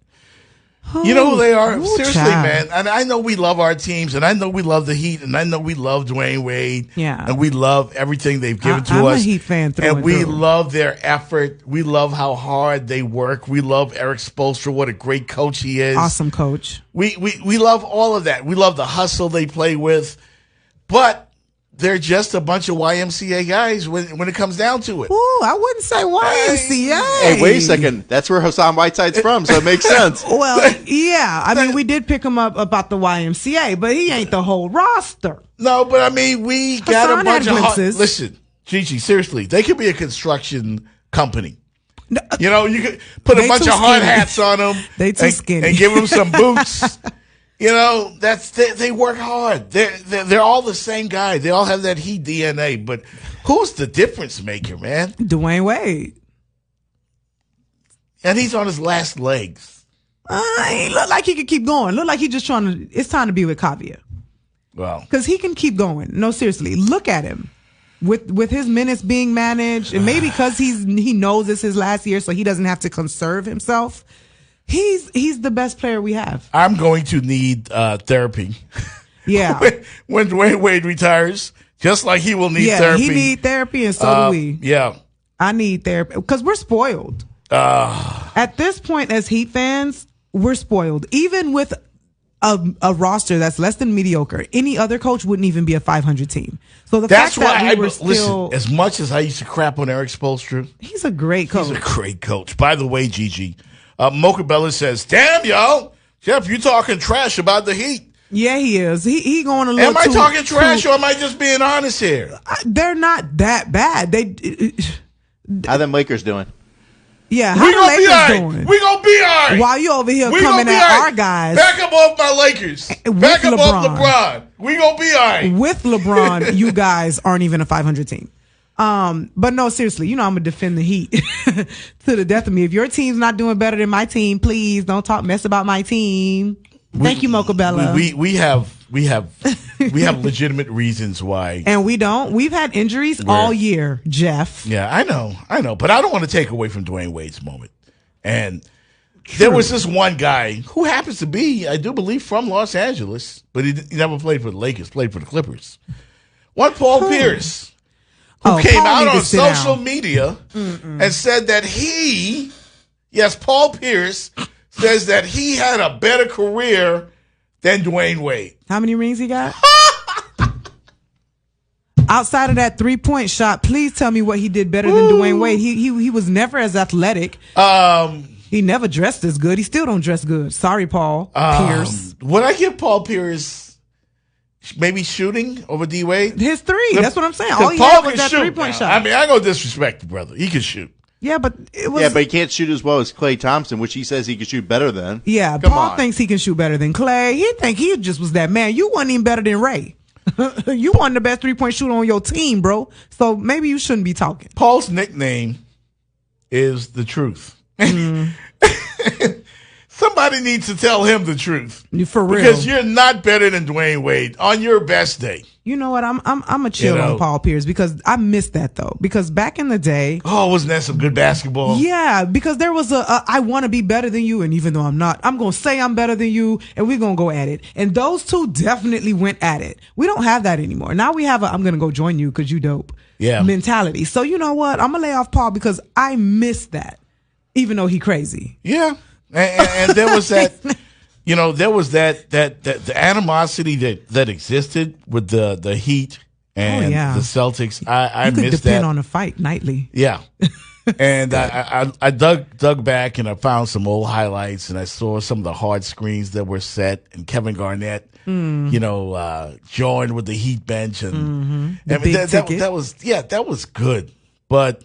You know who they are? Ooh, Seriously, child. man. And I know we love our teams, and I know we love the Heat, and I know we love Dwayne Wade. Yeah. And we love everything they've given to I'm us. a Heat fan through and and we through. love their effort. We love how hard they work. We love Eric Spoelstra. What a great coach he is. Awesome coach. We love all of that. We love the hustle they play with. But they're just a bunch of YMCA guys when it comes down to it. Ooh, I wouldn't say YMCA. Hey, wait a second. That's where Hassan Whiteside's from, so it makes sense. Well, yeah. I mean, we did pick him up about the YMCA, but he ain't the whole roster. No, but I mean, we got Hassan a bunch had of glimpses. Listen, Gigi, seriously, they could be a construction company. You know, you could put a They bunch too of hard skinny. hats on them. They too skinny. And give them some boots. You know, they work hard. They're all the same guy. They all have that Heat DNA. But who's the difference maker, man? Dwayne Wade. And he's on his last legs. He look like he could keep going. Look like he's just trying to. It's time to be with Kavia. Well, because he can keep going. No, seriously, look at him with his minutes being managed, and maybe because he knows it's his last year, so he doesn't have to conserve himself. He's the best player we have. I'm going to need therapy. Yeah. when Dwayne Wade retires, just like he will need yeah, therapy. he need therapy, and so do we. Yeah. I need therapy because we're spoiled. At this point, as Heat fans, we're spoiled. Even with a roster that's less than mediocre, any other coach wouldn't even be a 500 team. So that's fact why that we were still, listen. As much as I used to crap on Eric Spoelstra, he's a great coach. He's a great coach. By the way, Gigi, Mocha Bella says, "Damn y'all, Jeff, you talking trash about the Heat." Yeah, he is. He going a little. Am I talking trash or am I just being honest here? They're not that bad. How them Lakers doing? Yeah, how the Lakers doing? We gonna be all right. While you over here coming at our guys. Back up off my Lakers. Back up off LeBron. We gonna be all right. With LeBron, you guys aren't even a 500 team. But no, seriously, you know I'm gonna defend the Heat to the death of me. If your team's not doing better than my team, please don't talk mess about my team. Thank you, Mocha Bella. We have legitimate reasons why. And we don't. We've had injuries all year, Jeff. Yeah, I know. But I don't want to take away from Dwayne Wade's moment. And there was this one guy who happens to be, I do believe, from Los Angeles, but he never played for the Lakers, played for the Clippers. One Paul Pierce, who came out on social media and said that Paul Pierce says that he had a better career than Dwayne Wade. How many rings he got? Outside of that 3-point shot, please tell me what he did better than Dwayne Wade. He was never as athletic. He never dressed as good. He still don't dress good. Sorry, Paul Pierce. Would I give Paul Pierce maybe shooting over D Wade? His three. That's what I'm saying. All he Paul had was can that shoot. 3-point shot. I mean, I don't disrespect the brother. He can shoot. Yeah, but it was. Yeah, but he can't shoot as well as Klay Thompson, which he says he can shoot better than. Yeah, Paul thinks he can shoot better than Klay. He think he just was that man. You wasn't even better than Ray. You weren't the best 3-point shooter on your team, bro. So maybe you shouldn't be talking. Paul's nickname is the truth. Somebody needs to tell him the truth. For real. Because you're not better than Dwayne Wade on your best day. You know what? I'm a chill on Paul Pierce because I missed that though. Because back in the day, wasn't that some good basketball? Yeah, because there was I want to be better than you, and even though I'm not, I'm gonna say I'm better than you, and we're gonna go at it. And those two definitely went at it. We don't have that anymore. Now we have I'm gonna go join you because you dope. Yeah. Mentality. So you know what? I'm gonna lay off Paul because I missed that, even though he crazy. Yeah, and there was that. You know, there was that the animosity that existed with the Heat and the Celtics. I you could missed depend that. on a fight nightly. Yeah, And I dug back and I found some old highlights and I saw some of the hard screens that were set and Kevin Garnett, joined with the Heat bench and that was good. But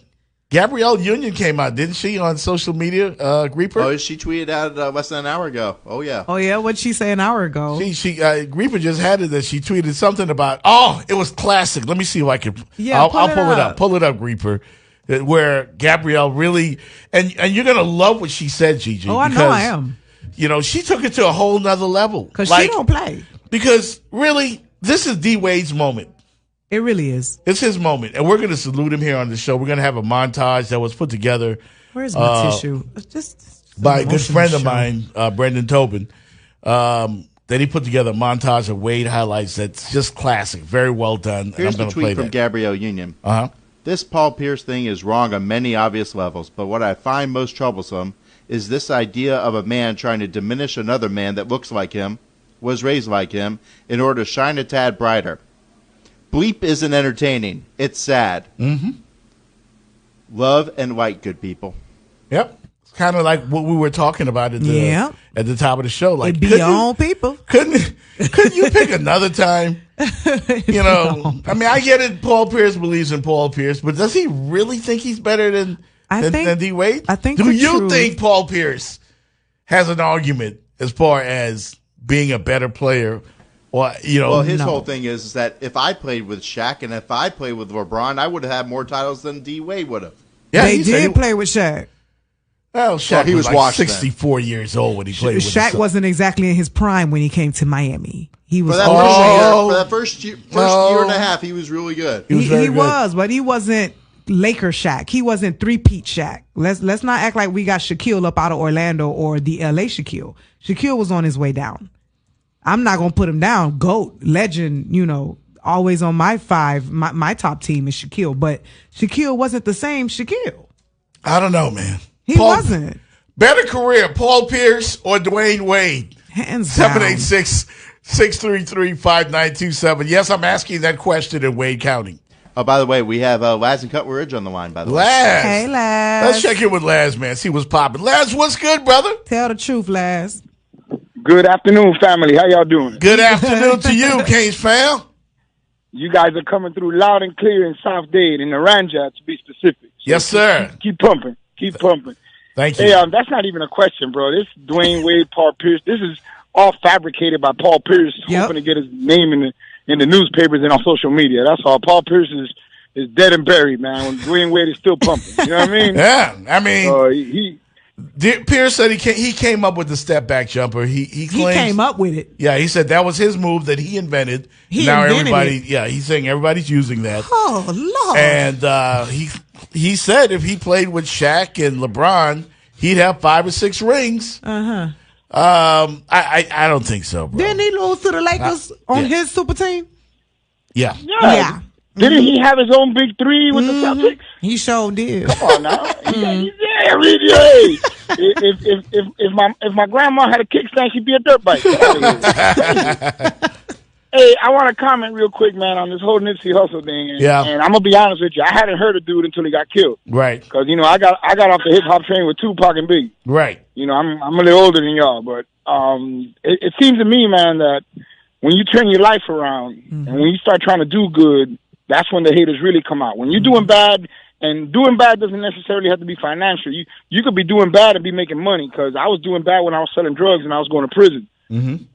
Gabrielle Union came out, didn't she, on social media, Grieper? Oh, she tweeted out less than an hour ago. Oh, yeah. Oh, yeah? What'd she say an hour ago? Grieper just had it that she tweeted something about, it was classic. Let me see if I can. Yeah, I'll pull it up. Pull it up, Grieper. Where Gabrielle really, and you're going to love what she said, Gigi. Oh, I know I am. She took it to a whole nother level. Because she don't play. Because really, this is D. Wade's moment. It really is. It's his moment. And we're going to salute him here on the show. We're going to have a montage that was put together. Where's my tissue? Just by a good friend of mine, Brendan Tobin, that he put together a montage of Wade highlights that's just classic. Very well done. Here's and I'm the tweet from Gabrielle Union. This Paul Pierce thing is wrong on many obvious levels, but what I find most troublesome is this idea of a man trying to diminish another man that looks like him, was raised like him, in order to shine a tad brighter. Bleep isn't entertaining. It's sad. Mm-hmm. Love and light, good people. Yep. It's kind of like what we were talking about at the top of the show. Like, it be your own people. Couldn't you pick another time? I mean, I get it. Paul Pierce believes in Paul Pierce, but does he really think he's better than D. Wade? I think. Do you think Paul Pierce has an argument as far as being a better player? Well, his whole thing is that if I played with Shaq and if I played with LeBron, I would have had more titles than D. Wade would have. Yeah, they did play with Shaq. Well, Shaq he was like 64 years old when he played with Shaq wasn't exactly in his prime when he came to Miami. He was for that first year and a half, he was really good. He was, but he wasn't Laker Shaq. He wasn't three-peat Shaq. Let's not act like we got Shaquille up out of Orlando or the LA Shaquille. Shaquille was on his way down. I'm not gonna put him down. GOAT, legend, always on my five. My top team is Shaquille, but Shaquille wasn't the same Shaquille. I don't know, man. He wasn't. Better career, Paul Pierce or Dwayne Wade? Hands down. 786-633-5927. Yes, I'm asking that question in Wade County. Oh, by the way, we have Laz and Cutler Ridge on the line, by the way. Laz. Hey, Laz. Let's check in with Laz, man. See what's popping. Laz, what's good, brother? Tell the truth, Laz. Good afternoon, family. How y'all doing? Good afternoon to you, Kings fam. You guys are coming through loud and clear in South Dade, in Naranja, to be specific. So yes, sir. Keep pumping. Keep pumping. Thank you. Hey, that's not even a question, bro. This Dwayne Wade, Paul Pierce, this is all fabricated by Paul Pierce, hoping to get his name in the newspapers and on social media. That's all. Paul Pierce is dead and buried, man. When Dwayne Wade is still pumping. You know what I mean? Yeah. I mean, Pierce said he came up with the step back jumper. He claims, came up with it. Yeah, he said that was his move that he invented. He's saying everybody's using that. Oh Lord! And he said if he played with Shaq and LeBron, he'd have 5 or 6 rings. I don't think so, bro. Didn't he lose to the Lakers on his super team? Yeah. Didn't he have his own big three with the Celtics? He sure did. Come on now. If my grandma had a kickstand, she'd be a dirt bike. Hey, I want to comment real quick, man, on this whole Nipsey Hussle thing. And I'm gonna be honest with you, I hadn't heard a dude until he got killed. Right. Because I got off the hip hop train with Tupac and Biggie. Right. I'm a little older than y'all, but it seems to me, man, that when you turn your life around and when you start trying to do good, that's when the haters really come out. When you're doing bad, and doing bad doesn't necessarily have to be financial. You could be doing bad and be making money, because I was doing bad when I was selling drugs and I was going to prison.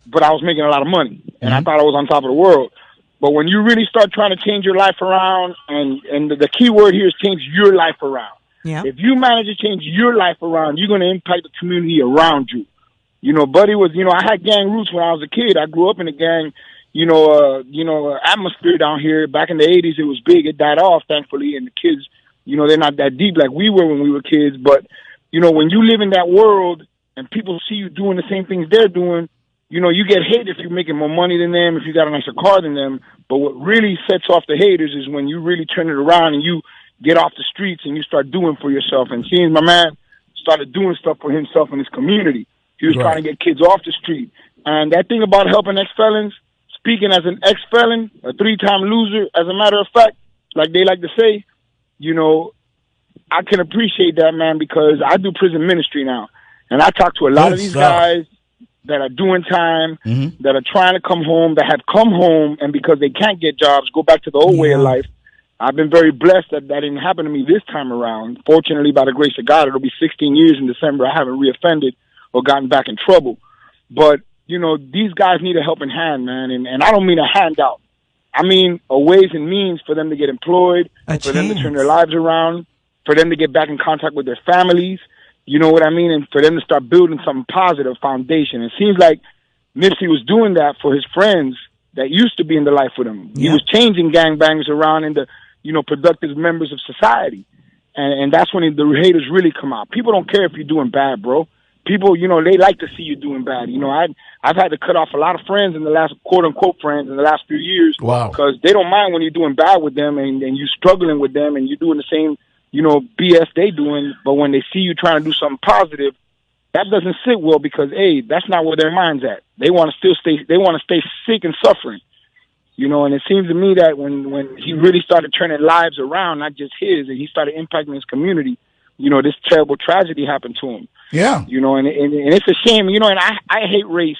But I was making a lot of money, and I thought I was on top of the world. But when you really start trying to change your life around, and the key word here is change your life around. Yeah. If you manage to change your life around, you're going to impact the community around you. Buddy was, I had gang roots when I was a kid. I grew up in a gang, atmosphere down here. Back in the 80s, it was big. It died off, thankfully, and the kids, they're not that deep like we were when we were kids. But, when you live in that world and people see you doing the same things they're doing, you get hate if you're making more money than them, if you got a nicer car than them. But what really sets off the haters is when you really turn it around and you get off the streets and you start doing for yourself. And seeing my man started doing stuff for himself and his community. He was trying to get kids off the street. And that thing about helping ex-felons, speaking as an ex-felon, a 3-time loser, as a matter of fact, like they like to say, I can appreciate that, man, because I do prison ministry now. And I talk to a lot of these guys that are doing time, that are trying to come home, that have come home, and because they can't get jobs, go back to the old way of life. I've been very blessed that didn't happen to me this time around. Fortunately, by the grace of God, it'll be 16 years in December. I haven't reoffended or gotten back in trouble. But, you know, these guys need a helping hand, man. And I don't mean a handout. I mean a ways and means for them to get employed, for them to turn their lives around, for them to get back in contact with their families. You know what I mean? And for them to start building some positive foundation. It seems like Nipsey was doing that for his friends that used to be in the life with him. He was changing gangbangers around into, you know, productive members of society. And that's when the haters really come out. People don't care if you're doing bad, bro. People, you know, they like to see you doing bad. You know, I've had to cut off a lot of friends in the last, quote-unquote friends, in the last few years. Wow. Because they don't mind when you're doing bad with them and you're struggling with them and you're doing the same, you know, BS they doing. But when they see you trying to do something positive, that doesn't sit well because, hey, that's not where their mind's at. They want to stay sick and suffering. You know, and it seems to me that when he really started turning lives around, not just his, and he started impacting his community, you know, this terrible tragedy happened to him. Yeah. You know, and it's a shame, you know, and I hate race.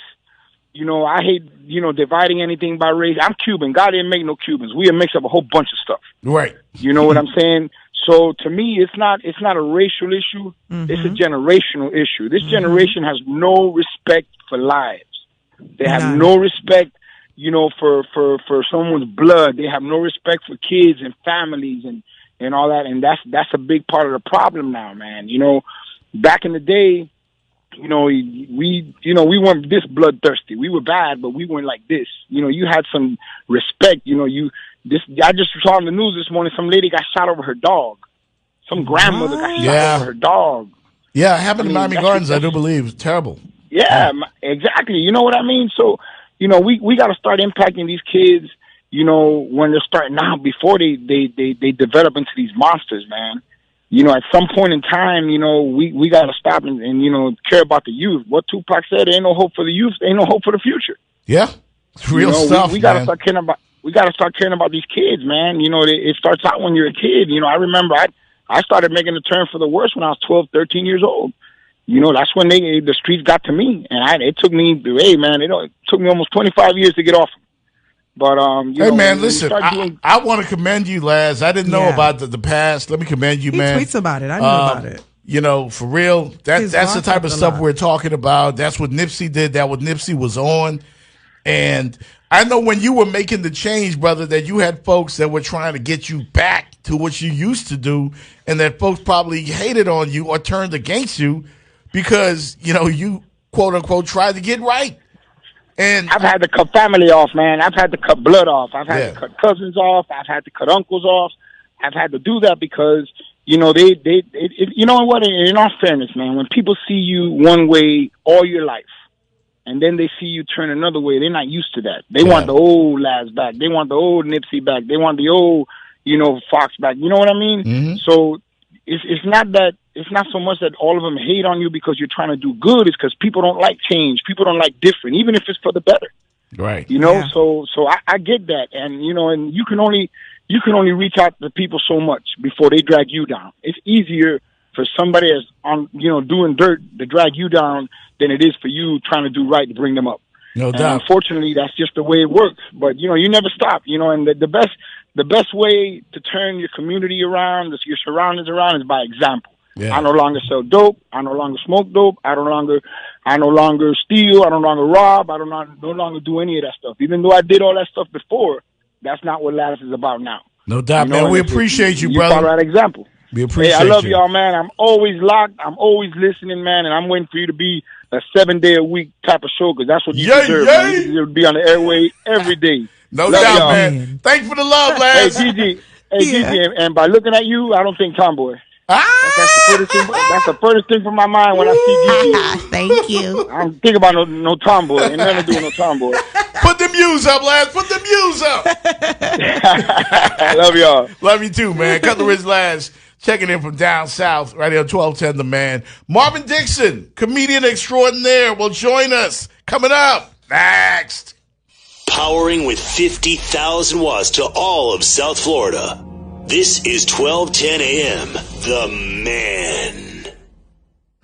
You know, I hate, you know, dividing anything by race. I'm Cuban. God didn't make no Cubans. We mix up a whole bunch of stuff. Right. You know what I'm saying? So to me, it's not a racial issue. It's a generational issue. This generation has no respect for lives. They have no respect, you know, for someone's blood. They have no respect for kids and families and all that. And that's a big part of the problem now, man. You know, back in the day, you know, we weren't this bloodthirsty. We were bad, but we weren't like this. You know, you had some respect. You know, I just saw on the news this morning, some lady got shot over her dog. Some grandmother got shot over her dog. Yeah, it happened in Miami Gardens, I do believe. It's terrible. Yeah, exactly. You know what I mean? So, you know, we got to start impacting these kids, you know, when they're starting out before they develop into these monsters, man. You know, at some point in time, you know, we got to stop and, you know, care about the youth. What Tupac said, there ain't no hope for the youth. There ain't no hope for the future. Yeah. It's real stuff, we got to start caring about. We got to start caring about these kids, man. You know, it starts out when you're a kid. You know, I remember I started making a turn for the worse when I was 12, 13 years old. You know, that's when the streets got to me, and it took me. Hey, man, it took me almost 25 years to get off. But hey, man, listen, I want to commend you, Laz. I didn't know about the past. Let me commend you, man. He tweets about it. I knew about it. You know, for real, that's the type of stuff we're talking about. That's what Nipsey did. That's what Nipsey was on. And I know when you were making the change, brother, that you had folks that were trying to get you back to what you used to do, and that folks probably hated on you or turned against you because, you know, you, quote unquote, tried to get right. And I've had to cut family off, man. I've had to cut blood off. I've had to cut cousins off. I've had to cut uncles off. I've had to do that because, you know, you know what? In all fairness, man, when people see you one way all your life, and then they see you turn another way, they're not used to that. They want the old Laz back. They want the old Nipsey back. They want the old, you know, Fox back. You know what I mean? So it's not so much that all of them hate on you because you're trying to do good. It's because people don't like change. People don't like different, even if it's for the better. Right. You know, so I get that. And, you know, and you can only reach out to people so much before they drag you down. It's easier for somebody that's on, you know, doing dirt to drag you down than it is for you trying to do right to bring them up. No doubt. And unfortunately, that's just the way it works. But, you know, you never stop, you know, and the best way to turn your community around, your surroundings around, is by example. Yeah. I no longer sell dope. I no longer smoke dope. I no longer steal. I no longer rob. I no longer do any of that stuff. Even though I did all that stuff before, that's not what Lattice is about now. No doubt, man. We appreciate you, brother. You follow that example. We appreciate you. I love y'all, man. I'm always locked. I'm always listening, man, and I'm waiting for you to be a 7-day-a-week type of show because that's what you deserve. Man. You deserve to be on the airway every day. No doubt, man. Thanks for the love, Laz. Hey, Gigi, and by looking at you, I don't think tomboy. That's the furthest thing from my mind when I see Gigi. Thank you. I'm thinking about no tomboy. Ain't nothing to do with no tomboy. Put the muse up, Laz. Put the muse up. I love y'all. Love you too, man. Cutler's Laz checking in from down south, right here on 1210 The Man. Marvin Dixon, comedian extraordinaire, will join us. Coming up next. Powering with 50,000 watts to all of South Florida. This is 1210 AM, The Man.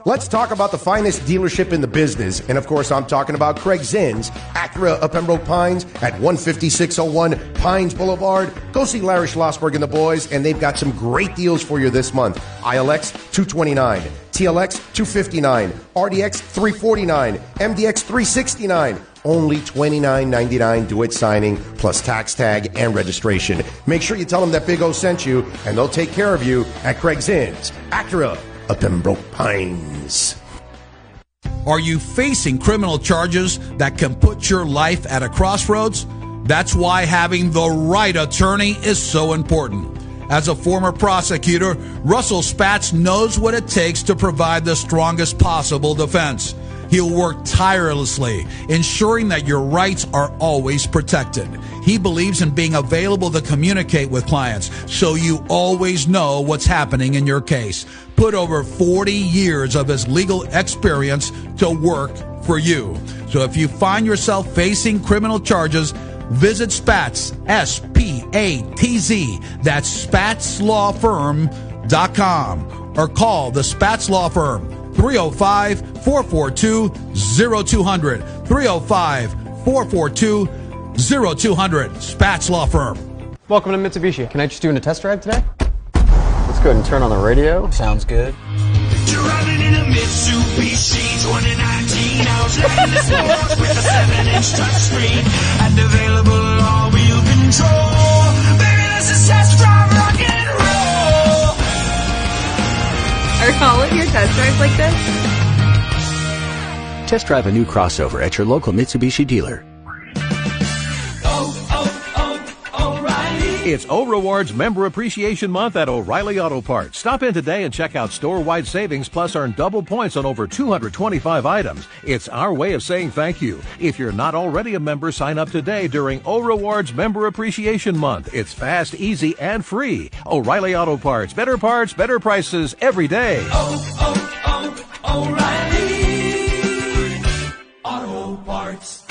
Let's talk about the finest dealership in the business. And of course, I'm talking about Craig Zinn's Acura of Pembroke Pines at 15601 Pines Boulevard. Go see Larry Schlossberg and the boys, and they've got some great deals for you this month. ILX $229, TLX $259, RDX $349, MDX $369. Only $29.99 do-it signing plus tax tag and registration. Make sure you tell them that Big O sent you, and they'll take care of you at Craig Zinn's Acura of Pembroke Pines. Are you facing criminal charges that can put your life at a crossroads? That's why having the right attorney is so important. As a former prosecutor, Russell Spatz knows what it takes to provide the strongest possible defense. He'll work tirelessly, ensuring that your rights are always protected. He believes in being available to communicate with clients, so you always know what's happening in your case. Put over 40 years of his legal experience to work for you. So if you find yourself facing criminal charges, visit Spatz, S-P-A-T-Z, that's SpatzLawFirm.com, or call the Spatz Law Firm, 305-442-0200, 305-442-0200, Spatz Law Firm. Welcome to Mitsubishi. Can I just do a test drive today? Let's go ahead and turn on the radio. Sounds good. Driving in a Mitsubishi 2019. I was riding the sports with a 7-inch touchscreen and available all-wheel control. Baby, this is test drive rock and roll. Are all of your test drives like this? Test drive a new crossover at your local Mitsubishi dealer. It's O-Rewards Member Appreciation Month at O'Reilly Auto Parts. Stop in today and check out store-wide savings plus earn double points on over 225 items. It's our way of saying thank you. If you're not already a member, sign up today during O-Rewards Member Appreciation Month. It's fast, easy, and free. O'Reilly Auto Parts. Better prices every day. O'Reilly Auto Parts.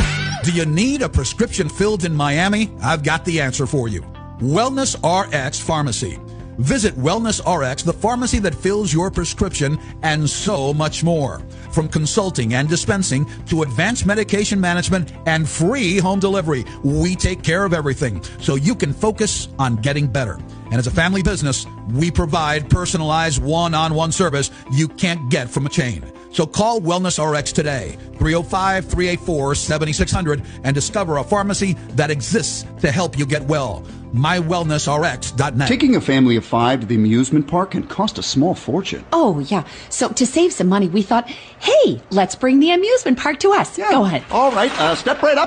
Do you need a prescription filled in Miami? I've got the answer for you. Wellness RX Pharmacy. Visit Wellness RX, the pharmacy that fills your prescription, and so much more. From consulting and dispensing to advanced medication management and free home delivery, we take care of everything so you can focus on getting better. And as a family business, we provide personalized one-on-one service you can't get from a chain. So call Wellness RX today, 305-384-7600, and discover a pharmacy that exists to help you get well. MyWellnessRx.net. Taking a family of 5 to the amusement park can cost a small fortune. Oh, yeah. So to save some money, we thought, hey, let's bring the amusement park to us. Yeah. Go ahead. All right. Step right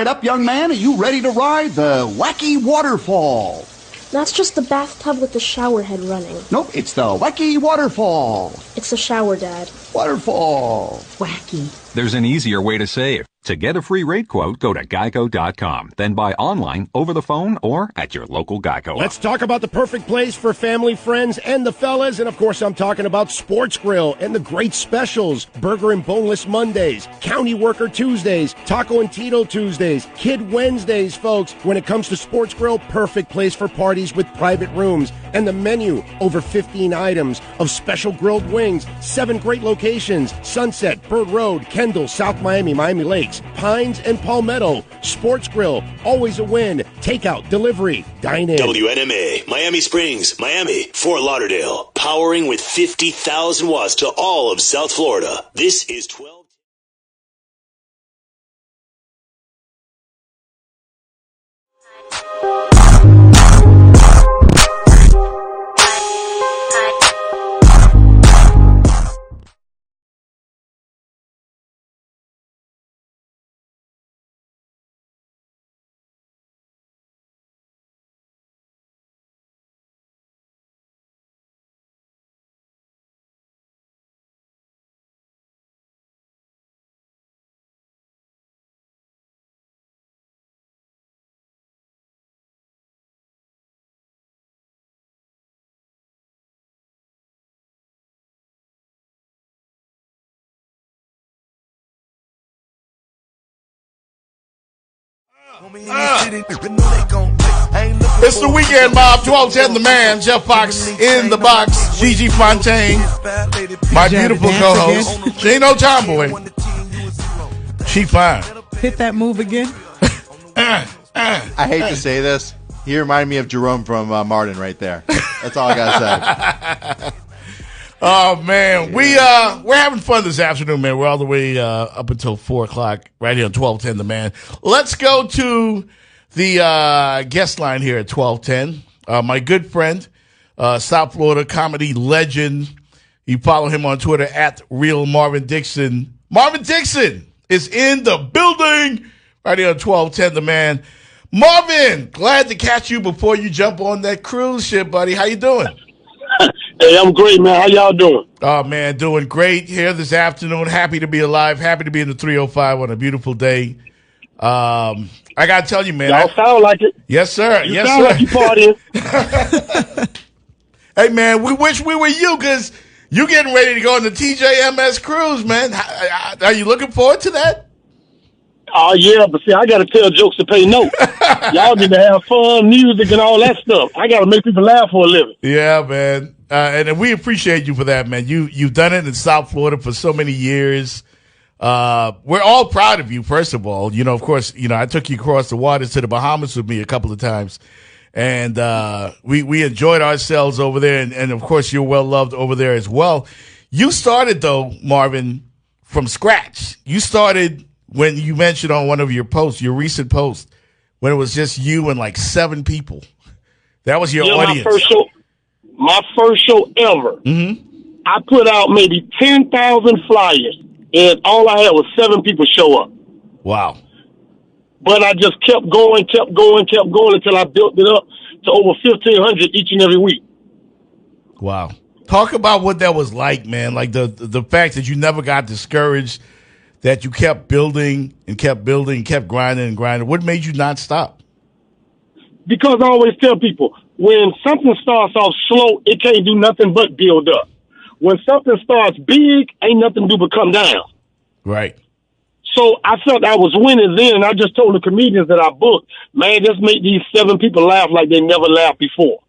up, young man. Are you ready to ride the Wacky Waterfall? That's just the bathtub with the shower head running. Nope, it's the Wacky Waterfall. It's the shower, Dad. Waterfall. Wacky. There's an easier way to save. To get a free rate quote, go to geico.com. Then buy online, over the phone, or at your local Geico. Let's talk about the perfect place for family, friends, and the fellas. And of course, I'm talking about Sports Grill and the great specials. Burger and Boneless Mondays, County Worker Tuesdays, Taco and Tito Tuesdays, Kid Wednesdays, folks. When it comes to Sports Grill, perfect place for parties with private rooms. And the menu, over 15 items of special grilled wings, 7 great locations: Sunset, Bird Road, Kendall, South Miami, Miami Lakes, Pines, and Palmetto. Sports Grill, always a win. Takeout, delivery, dine in. WNMA, Miami Springs, Miami, Fort Lauderdale. Powering with 50,000 watts to all of South Florida. This is 12. It's the weekend, Mob. 1210 the man. Jeff Fox in the box. GIGI Fontaine, my beautiful co-host. She ain't no tomboy. She fine. Hit that move again. I hate to say this. He reminded me of Jerome from Martin right there. That's all I gotta say. Oh man, we're having fun this afternoon, man. We're all the way up until 4:00 right here on 1210 the man. Let's go to the guest line here at 1210. My good friend, South Florida comedy legend. You follow him on Twitter at Real Marvin Dixon. Marvin Dixon is in the building right here on 1210 the man. Marvin, glad to catch you before you jump on that cruise ship, buddy. How you doing? Hey, I'm great, man. How y'all doing? Oh, man, doing great here this afternoon. Happy to be alive. Happy to be in the 305 on a beautiful day. I got to tell you, man. Y'all sound like it. Yes, sir. You yes, sound sir. like you partying. Hey, man, we wish we were you because you're getting ready to go on the TJMS cruise, man. Are you looking forward to that? Oh, yeah, but see, I got to tell jokes to pay notes. Y'all need to have fun, music, and all that stuff. I got to make people laugh for a living. Yeah, man. And we appreciate you for that, man. You've done it in South Florida for so many years. We're all proud of you, first of all. You know, of course, you know, I took you across the waters to the Bahamas with me a couple of times. And we enjoyed ourselves over there. And, of course, you're well-loved over there as well. You started, though, Marvin, from scratch. You started when you mentioned on one of your posts, your recent post, when it was just you and like 7 people. That was your audience. My first show ever. Mm-hmm. I put out maybe 10,000 flyers, and all I had was 7 people show up. Wow. But I just kept going until I built it up to over 1,500 each and every week. Wow. Talk about what that was like, man. Like the fact that you never got discouraged, that you kept building and kept building, kept grinding and grinding. What made you not stop? Because I always tell people, when something starts off slow, it can't do nothing but build up. When something starts big, ain't nothing to do but come down. Right. So I felt I was winning then, and I just told the comedians that I booked, man, just make these 7 people laugh like they never laughed before.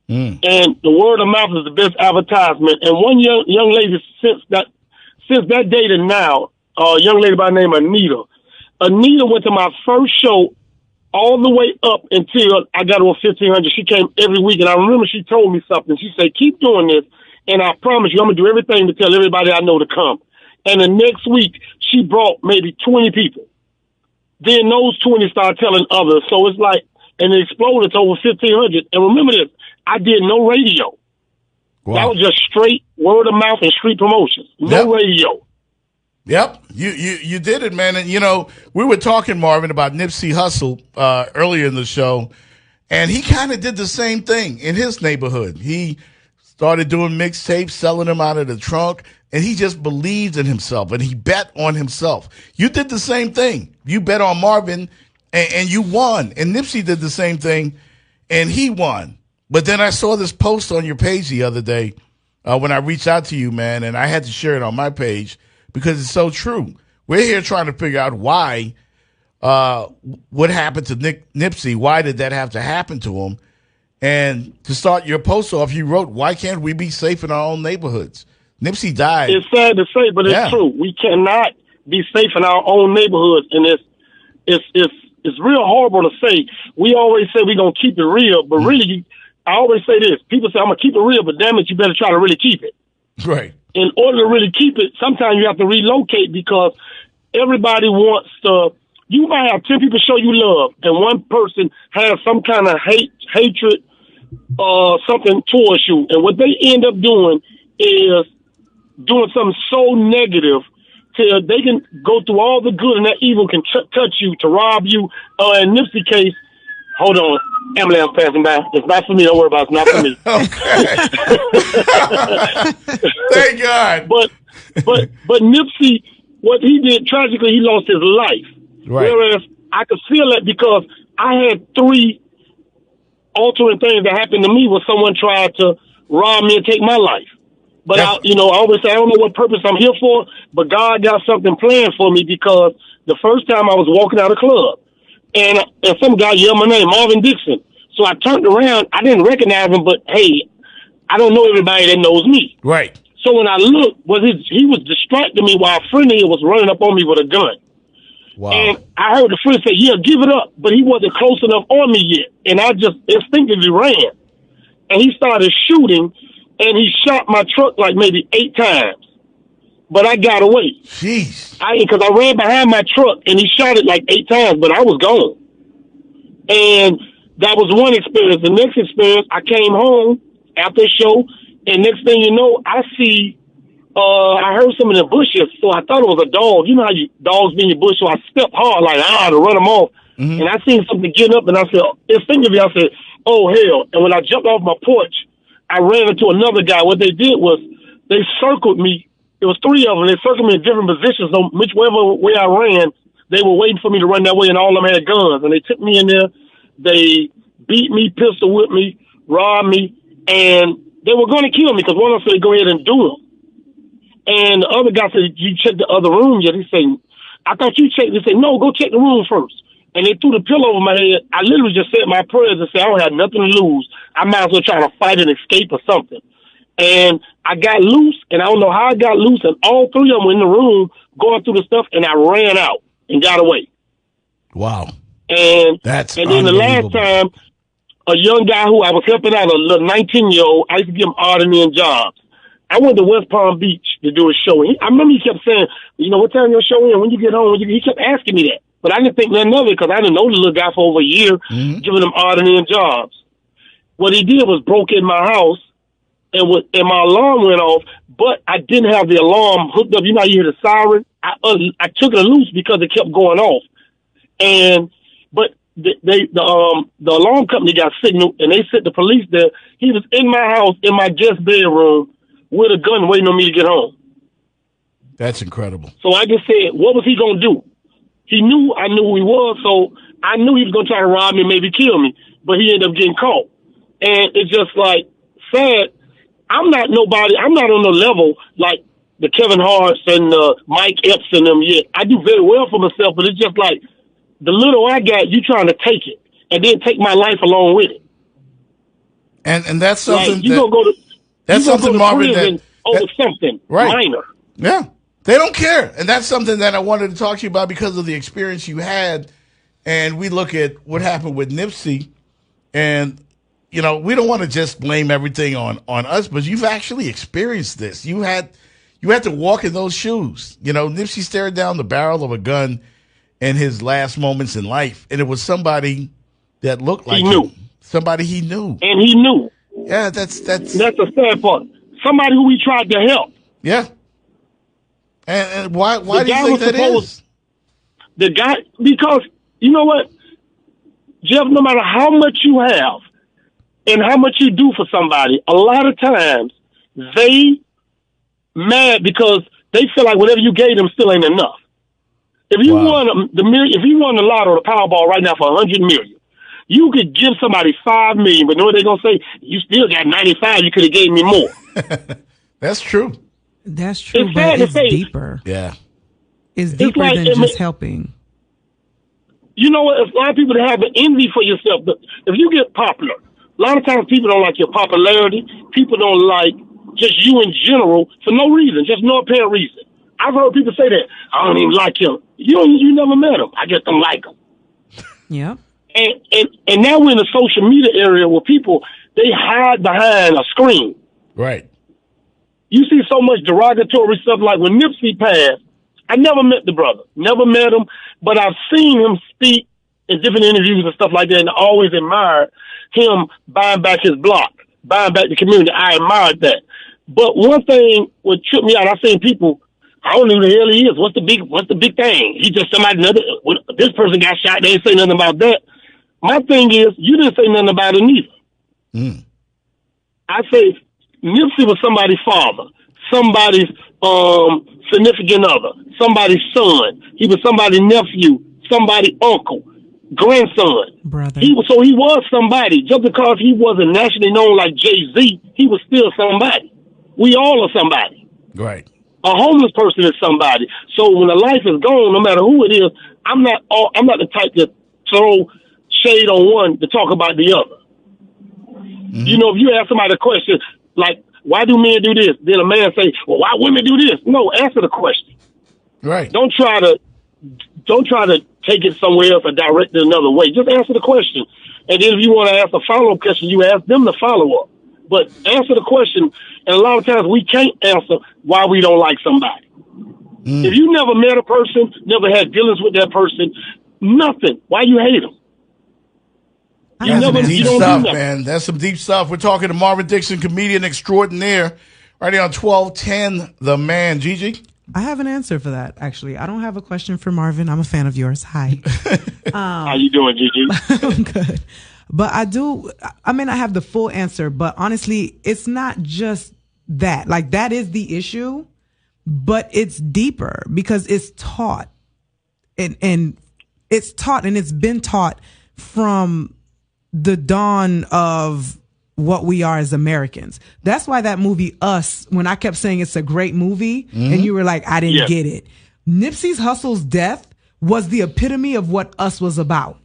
And the word of mouth is the best advertisement. And one young lady, since that day to now, a young lady by the name of Anita went to my first show all the way up until I got over 1,500. She came every week, and I remember she told me something. She said, keep doing this, and I promise you I'm going to do everything to tell everybody I know to come. And the next week, she brought maybe 20 people. Then those 20 started telling others. So it's like, and it exploded to over 1,500. And remember this, I did no radio. Wow. That was just straight word of mouth and street promotions. No radio. Yep, you did it, man. And, you know, we were talking, Marvin, about Nipsey Hussle earlier in the show, and he kind of did the same thing in his neighborhood. He started doing mixtapes, selling them out of the trunk, and he just believed in himself, and he bet on himself. You did the same thing. You bet on Marvin, and you won. And Nipsey did the same thing, and he won. But then I saw this post on your page the other day when I reached out to you, man, and I had to share it on my page, because it's so true. We're here trying to figure out why, what happened to Nipsey. Why did that have to happen to him? And to start your post off, you wrote, why can't we be safe in our own neighborhoods? Nipsey died. It's sad to say, but it's true. We cannot be safe in our own neighborhoods. And it's real horrible to say. We always say we're going to keep it real, but really, I always say this. People say, I'm going to keep it real, but damn it, you better try to really keep it. Right. In order to really keep it, sometimes you have to relocate because everybody wants to. You might have 10 people show you love, and one person has some kind of hatred, something towards you. And what they end up doing is doing something so negative till they can go through all the good and that evil can touch you to rob you. In Nipsey case, hold on. Ambulance passing by. It's not for me. Don't worry about it. It's not for me. Okay. Thank God. But Nipsey, what he did, tragically, he lost his life. Right. Whereas I could feel that because I had 3 altering things that happened to me when someone tried to rob me and take my life. But I always say, I don't know what purpose I'm here for, but God got something planned for me because the first time I was walking out of the club, and some guy yelled my name, Marvin Dixon. So I turned around. I didn't recognize him, but hey, I don't know everybody that knows me. Right. So when I looked, he was distracting me while a friend of his was running up on me with a gun. Wow. And I heard the friend say, yeah, give it up. But he wasn't close enough on me yet. And I just instinctively ran. And he started shooting, and he shot my truck like maybe 8 times. But I got away. Jeez. Because I ran behind my truck, and he shot it like 8 times, but I was gone. And that was one experience. The next experience, I came home after the show, and next thing you know, I heard some in the bushes, so I thought it was a dog. You know how dogs be in your bush, so I stepped hard, like, to run them off. Mm-hmm. And I seen something getting up, and I said, instinctively, I said, oh, hell. And when I jumped off my porch, I ran into another guy. What they did was they circled me. There was 3 of them. They circled me in different positions. So whichever way I ran, they were waiting for me to run that way, and all of them had guns. And they took me in there. They beat me, pistol whipped me, robbed me, and they were going to kill me because one of them said, go ahead and do them. And the other guy said, you checked the other room yet? He said, I thought you checked. He said, no, go check the room first. And they threw the pillow over my head. I literally just said my prayers and said, I don't have nothing to lose. I might as well try to fight and escape or something. And I got loose, and I don't know how I got loose, and all 3 of them were in the room going through the stuff, and I ran out and got away. Wow. And then the last time, a young guy who I was helping out, a little 19-year-old, I used to give him odd and end jobs. I went to West Palm Beach to do a show. I remember he kept saying, what time your show in? When you get home? He kept asking me that. But I didn't think nothing of it because I didn't know the little guy for over a year, giving him odd and end jobs. What he did was broke in my house, and my alarm went off, but I didn't have the alarm hooked up. You know how you hear the siren? I took it loose because it kept going off. But the alarm company got signaled, and they sent the police there. He was in my house, in my guest bedroom, with a gun waiting on me to get home. That's incredible. So I just said, what was he going to do? He knew I knew who he was, so I knew he was going to try to rob me and maybe kill me, but he ended up getting caught. And it's just like, sad, I'm not nobody, I'm not on the level like the Kevin Harts and Mike Epps and them yet. I do very well for myself, but it's just like, the little I got, you trying to take it, and then take my life along with it. And that's something like, that's something, Marvin, over something minor. Yeah, they don't care, and that's something that I wanted to talk to you about because of the experience you had. And we look at what happened with Nipsey, and we don't want to just blame everything on us, but you've actually experienced this. You had to walk in those shoes. Nipsey stared down the barrel of a gun in his last moments in life, and it was somebody that looked like him. Somebody he knew. And he knew. Yeah, that's the sad part. Somebody who we tried to help. Yeah. And why do you think that is? The guy, because, you know what, Jeff, no matter how much you have and how much you do for somebody, a lot of times they mad because they feel like whatever you gave them still ain't enough. If you won if you won the lotto, the Powerball right now for $100 million, you could give somebody $5 million, but know what they're gonna say? You still got 95. You could have gave me more. That's true. That's true, but it's deeper. Yeah, it's deeper than just helping. You know what? A lot of people that have an envy for yourself. But if you get popular, a lot of times people don't like your popularity. People don't like just you in general for no reason, just no apparent reason. I've heard people say that. I don't even like him. You never met him. I just don't like him. Yeah. And now we're in the social media area where people, they hide behind a screen. Right. You see so much derogatory stuff like when Nipsey passed. I never met the brother. Never met him. But I've seen him speak in different interviews and stuff like that, and I always admired him buying back his block, buying back the community. I admired that. But one thing would trip me out, I've seen people, I don't know who the hell he is. What's the big thing? He just somebody, this person got shot. They didn't say nothing about that. My thing is, you didn't say nothing about it neither. I say Nipsey was somebody's father, somebody's significant other, somebody's son. He was somebody's nephew, somebody's uncle, grandson. Brother. He was somebody. Just because he wasn't nationally known like Jay-Z, he was still somebody. We all are somebody. Right. A homeless person is somebody. So when a life is gone, no matter who it is, I'm not the type to throw shade on one to talk about the other. Mm-hmm. You know, if you ask somebody a question like, why do men do this? Then a man say, well, why women do this? No, answer the question. Right. Don't try to take it somewhere else or direct it another way. Just answer the question. And then if you want to ask a follow-up question, you ask them to follow up. But answer the question. And a lot of times we can't answer why we don't like somebody. Mm. If you never met a person, never had dealings with that person, nothing. Why you hate them? That's some deep stuff, man. That's some deep stuff. We're talking to Marvin Dixon, comedian extraordinaire, right here on 1210 The Man. Gigi? I have an answer for that, actually. I don't have a question for Marvin. I'm a fan of yours. Hi. How you doing, Gigi? I'm good. But I may not have the full answer, but honestly, it's not just that. Like, that is the issue, but it's deeper because it's taught. And it's taught, and it's been taught from the dawn of what we are as Americans. That's why that movie, Us, when I kept saying it's a great movie, and you were like, I didn't get it. Nipsey Hussle's death was the epitome of what Us was about.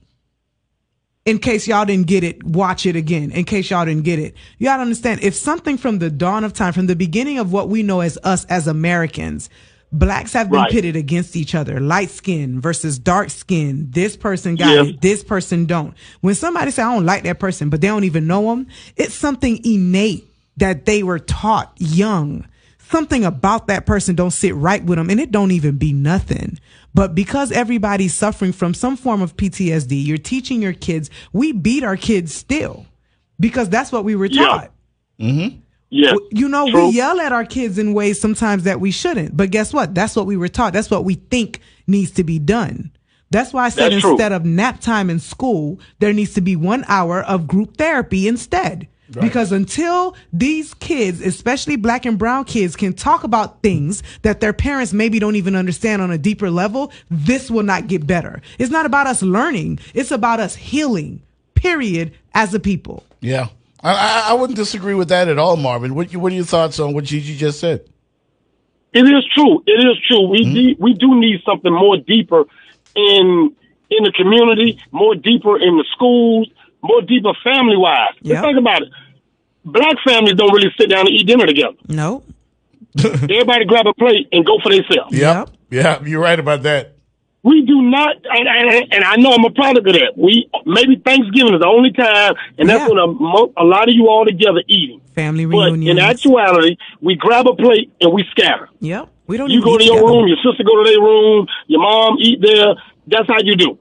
In case y'all didn't get it, watch it again. In case y'all didn't get it. You gotta understand, if something from the dawn of time, from the beginning of what we know as us as Americans, blacks have been pitted against each other. Light skin versus dark skin. This person got it. This person don't. When somebody say, I don't like that person, but they don't even know them, it's something innate that they were taught young. Something about that person don't sit right with them, and it don't even be nothing. But because everybody's suffering from some form of PTSD, you're teaching your kids. We beat our kids still because that's what we were taught. Mm-hmm. Yeah. You know, True. we yell at our kids in ways sometimes that we shouldn't. But guess what? That's what we were taught. That's what we think needs to be done. That's why I said instead of nap time in school, there needs to be 1 hour of group therapy instead. Right. Because until these kids, especially black and brown kids, can talk about things that their parents maybe don't even understand on a deeper level, this will not get better. It's not about us learning. It's about us healing, period, as a people. Yeah. I wouldn't disagree with that at all, Marvin. What are your thoughts on what Gigi just said? It is true. It is true. We do need something more deeper in the community, more deeper in the schools, more deeper family-wise. Just think about it. Black families don't really sit down and eat dinner together. No. Everybody grab a plate and go for themselves. Yep. Yeah, you're right about that. We do not, and I know I'm a product of that. Maybe Thanksgiving is the only time, and that's when a lot of you all together eating. Family reunions. But in actuality, we grab a plate and we scatter. Yep. We don't. You go to your room, your sister go to their room, your mom eat there. That's how you do.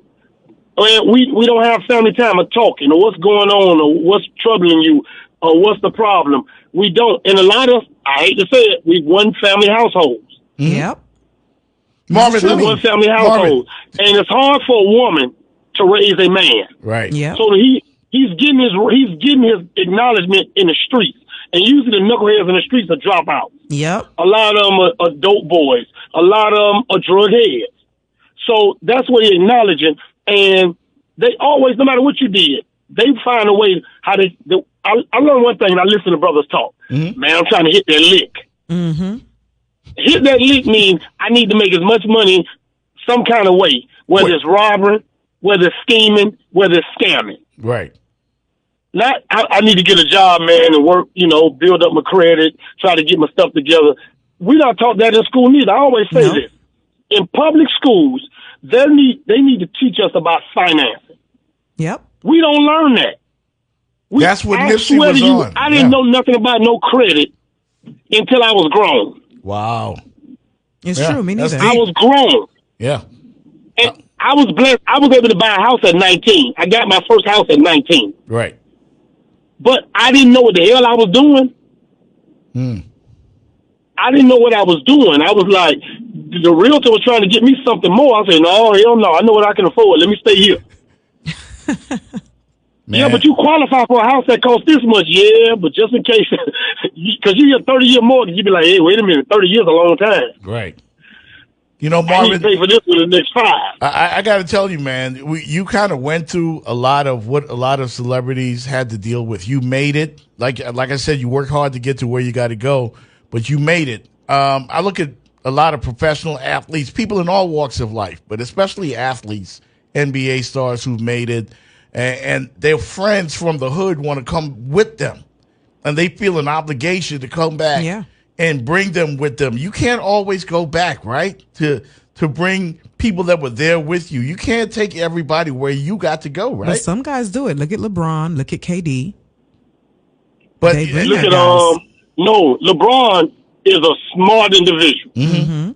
We don't have family time of talking or what's going on or what's troubling you or what's the problem. We don't. And a lot of, I hate to say it, we one family households. Yep. Marvin, one family household, and it's hard for a woman to raise a man. Right. Yeah. So he's getting his acknowledgement in the streets, and usually the knuckleheads in the streets are dropouts. Yep. A lot of them are dope boys. A lot of them are drug heads. So that's what he's acknowledging, and they always, no matter what you did, they find a way how they. I learned one thing, and I listen to brothers talk. Mm-hmm. Man, I'm trying to hit that lick. Mm-hmm. Hit that lick means I need to make as much money some kind of way, whether it's robbing, whether it's scheming, whether it's scamming. Right. Not, I need to get a job, man, and work, build up my credit, try to get my stuff together. We not taught that in school neither. I always say this. In public schools, they need to teach us about financing. Yep. We don't learn that. That's what Nipsey was on. I didn't know nothing about no credit until I was grown. Wow. It's true. Me neither. I was grown. Yeah. And I was blessed. I was able to buy a house at 19. I got my first house at 19. Right. But I didn't know what the hell I was doing. I didn't know what I was doing. I was like, the realtor was trying to get me something more. I said, no, hell no. I know what I can afford. Let me stay here. Yeah, but you qualify for a house that costs this much. Yeah, but just in case, because you get 30-year mortgage, you be like, hey, wait a minute, 30 years is a long time. Right. Marvin, I need to pay for this for the next 5. I got to tell you, man, you kind of went through a lot of what a lot of celebrities had to deal with. You made it. Like I said, you work hard to get to where you got to go, but you made it. I look at a lot of professional athletes, people in all walks of life, but especially athletes NBA stars who've made it, and their friends from the hood want to come with them, and they feel an obligation to come back and bring them with them. You can't always go back, right, to bring people that were there with you. You can't take everybody where you got to go, right? But some guys do it. Look at LeBron. Look at KD. But look at no, LeBron is a smart individual. Mm-hmm.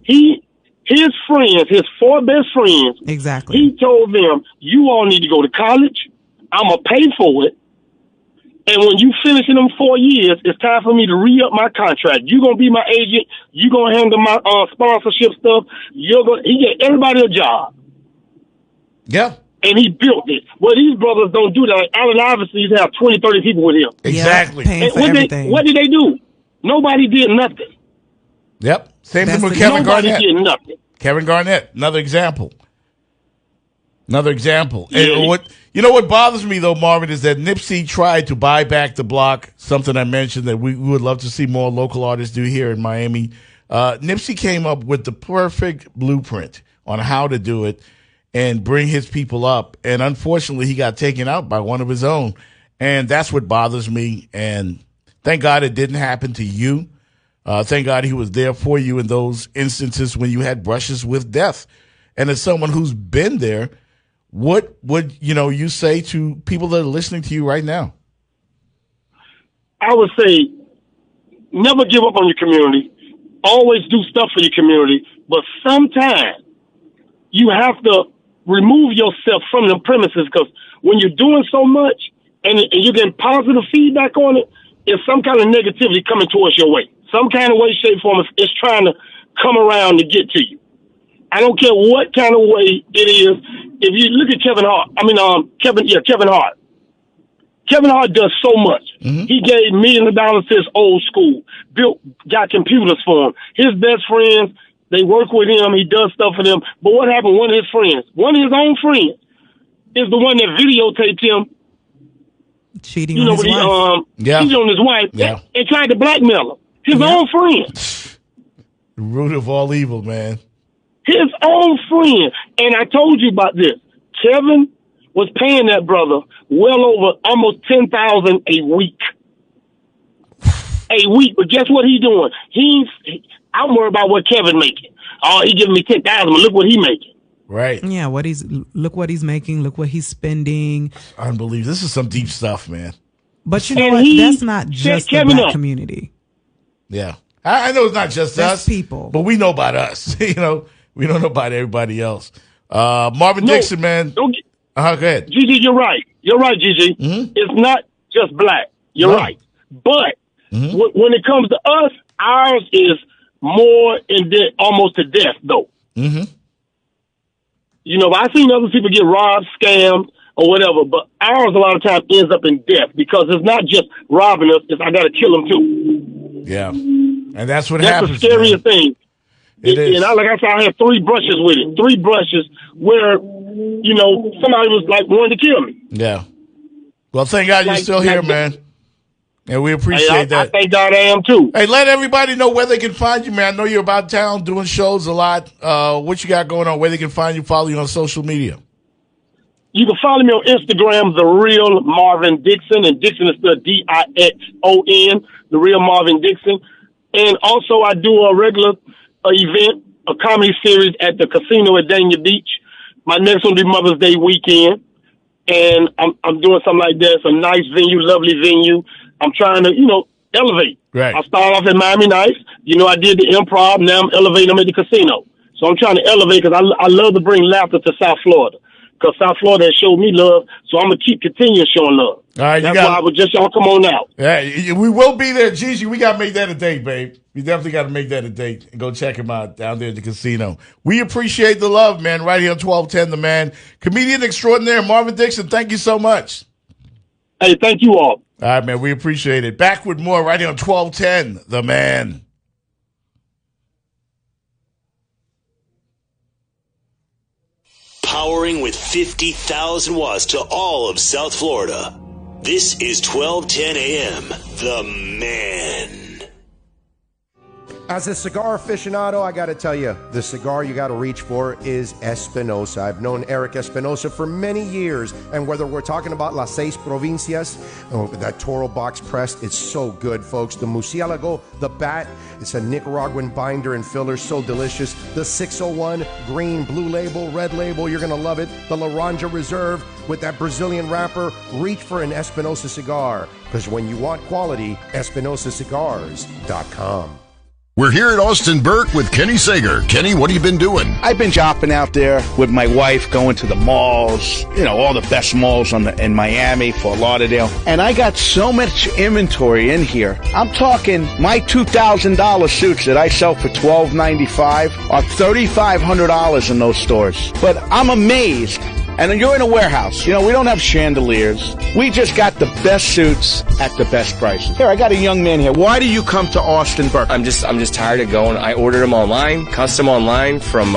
His friends, his 4 best friends, exactly. He told them, "You all need to go to college. I'm gonna pay for it, and when you finish in them 4 years, it's time for me to re-up my contract. You're gonna be my agent. You're gonna handle my sponsorship stuff. He gave everybody a job. Yeah." And he built it. Well, these brothers don't do that. Like Allen Iverson used to have 20, 30 people with him. Exactly. Paying for everything. What did they do? Nobody did nothing. Yep. Same thing with Kevin Garnett. Nobody did nothing. Kevin Garnett, another example. Another example. Yeah. And what bothers me, though, Marvin, is that Nipsey tried to buy back the block, something I mentioned that we would love to see more local artists do here in Miami. Nipsey came up with the perfect blueprint on how to do it and bring his people up. And unfortunately, he got taken out by one of his own. And that's what bothers me. And thank God it didn't happen to you. Thank God he was there for you in those instances when you had brushes with death. And as someone who's been there, what would you say to people that are listening to you right now? I would say never give up on your community. Always do stuff for your community. But sometimes you have to remove yourself from the premises, because when you're doing so much and you're getting positive feedback on it, it's some kind of negativity coming towards your way. Some kind of way, shape, form, it's trying to come around to get to you. I don't care what kind of way it is. If you look at Kevin Hart, Kevin Hart. Kevin Hart does so much. Mm-hmm. He gave millions of dollars to his old school, got computers for him. His best friends, they work with him. He does stuff for them. But what happened? One of his own friends, is the one that videotaped him cheating on his wife. Cheating on his wife and tried to blackmail him. His own friend. The root of all evil, man. His own friend. And I told you about this. Kevin was paying that brother well over almost $10,000 a week. A week. But guess what he's doing? I'm worried about what Kevin making. Oh, he giving me $10,000, but look what he making. Right. Yeah, look what he's making, look what he's spending. Unbelievable. This is some deep stuff, man. But you know what? That's not just the black community. Yeah. I know it's not just That's us. people. But we know about us. We don't know about everybody else. Marvin Dixon, man. Go ahead. Gigi, you're right. You're right, Gigi. Mm-hmm. It's not just black. You're right. But when it comes to us, ours is more almost to death, though. Mm-hmm. I've seen other people get robbed, scammed, or whatever, but ours a lot of times ends up in death, because it's not just robbing us, it's I got to kill them too. Yeah. And that's what happens. That's the scariest thing. It is. And like I said, I had 3 brushes with it. 3 brushes where, somebody was like wanting to kill me. Yeah. Well, thank God you're still here, man. And we appreciate that. I thank God I am too. Hey, let everybody know where they can find you, man. I know you're about town doing shows a lot. What you got going on, where they can find you, follow you on social media? You can follow me on Instagram, The Real Marvin Dixon, and Dixon is spelled Dixon, The Real Marvin Dixon. And also I do a regular event, a comedy series at the casino at Dania Beach. My next one will be Mother's Day weekend. And I'm doing something like that. It's a nice venue, lovely venue. I'm trying to, elevate. Right. I started off at Miami Nights. I did the Improv. Now I'm elevating them at the casino. So I'm trying to elevate, because I love to bring laughter to South Florida. Because South Florida has showed me love, so I'm going to continue showing love. All right, that's why I would just y'all come on out. Yeah, we will be there, Gigi. We got to make that a date, babe. We definitely got to make that a date and go check him out down there at the casino. We appreciate the love, man, right here on 1210 The Man. Comedian extraordinaire Marvin Dixon, thank you so much. Hey, thank you all. All right, man, we appreciate it. Back with more right here on 1210 The Man. Powering with 50,000 watts to all of South Florida. This is 1210 AM, The Man. As a cigar aficionado, I got to tell you, the cigar you got to reach for is Espinosa. I've known Eric Espinosa for many years, and whether we're talking about Las Seis Provincias, that Toro box press, it's so good, folks. The Murcielago, the bat, it's a Nicaraguan binder and filler, so delicious. The 601, green, blue label, red label, you're going to love it. The Laranja Reserve with that Brazilian wrapper, reach for an Espinosa cigar, because when you want quality, EspinosaCigars.com. We're here at Austin Burke with Kenny Sager. Kenny, what have you been doing? I've been shopping out there with my wife, going to the malls, all the best malls in Miami, Fort Lauderdale. And I got so much inventory in here. I'm talking my $2,000 suits that I sell for $1,295 are $3,500 in those stores. But I'm amazed. And you're in a warehouse. We don't have chandeliers. We just got the best suits at the best prices. Here, I got a young man here. Why do you come to Austin Burke? I'm just tired of going. I ordered them online, custom online from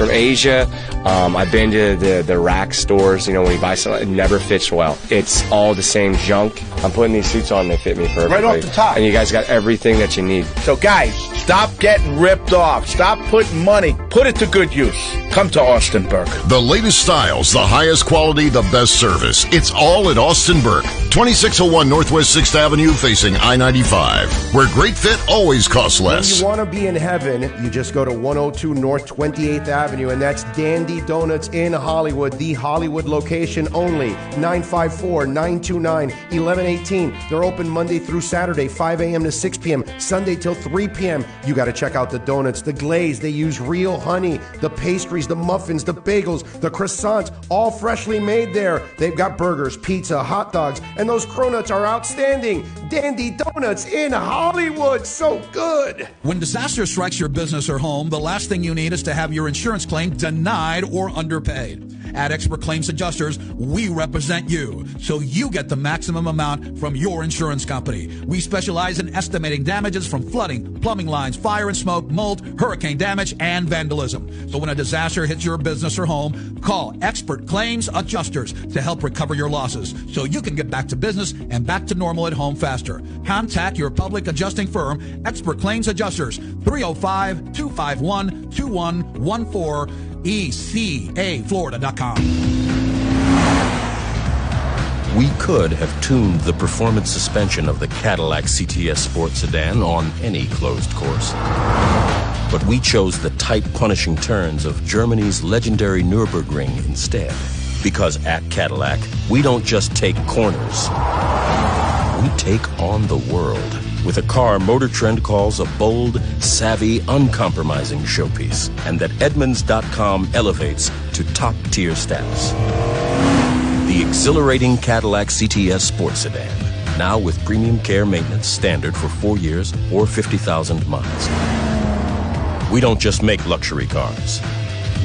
Asia. I've been to the rack stores. When you buy something, it never fits well. It's all the same junk. I'm putting these suits on, they fit me perfectly. Right off the top. And you guys got everything that you need. So guys, stop getting ripped off. Stop putting money. Put it to good use. Come to Austin Burke. The latest styles, the highest quality, the best service. It's all at Austin Burke. 2601 Northwest 6th Avenue facing I-95, where great fit always costs less. When you want to be in heaven, you just go to 102 North 28th Avenue, and that's Dandy Donuts in Hollywood, the Hollywood location only. 954-929-1118. They're open Monday through Saturday, 5 a.m. to 6 p.m., Sunday till 3 p.m. You got to check out the donuts, the glaze. They use real honey, the pastries, the muffins, the bagels, the croissants, all freshly made there. They've got burgers, pizza, hot dogs, and those cronuts are outstanding. Dandy Donuts in Hollywood, so good. When disaster strikes your business or home, the last thing you need is to have your insurance claim denied or underpaid. At Expert Claims Adjusters, we represent you, so you get the maximum amount from your insurance company. We specialize in estimating damages from flooding, plumbing lines, fire and smoke, mold, hurricane damage, and vandalism. So when a disaster hits your business or home, call Expert Claims Adjusters to help recover your losses, so you can get back to business and back to normal at home faster. Contact your public adjusting firm, Expert Claims Adjusters, 305-251-2114, ECAFlorida.com. We could have tuned the performance suspension of the Cadillac CTS Sport Sedan on any closed course. But we chose the tight, punishing turns of Germany's legendary Nürburgring instead. Because at Cadillac, we don't just take corners. We take on the world with a car Motor Trend calls a bold, savvy, uncompromising showpiece, and that Edmunds.com elevates to top-tier status. The exhilarating Cadillac CTS Sport Sedan, now with premium care maintenance standard for 4 years or 50,000 miles. We don't just make luxury cars.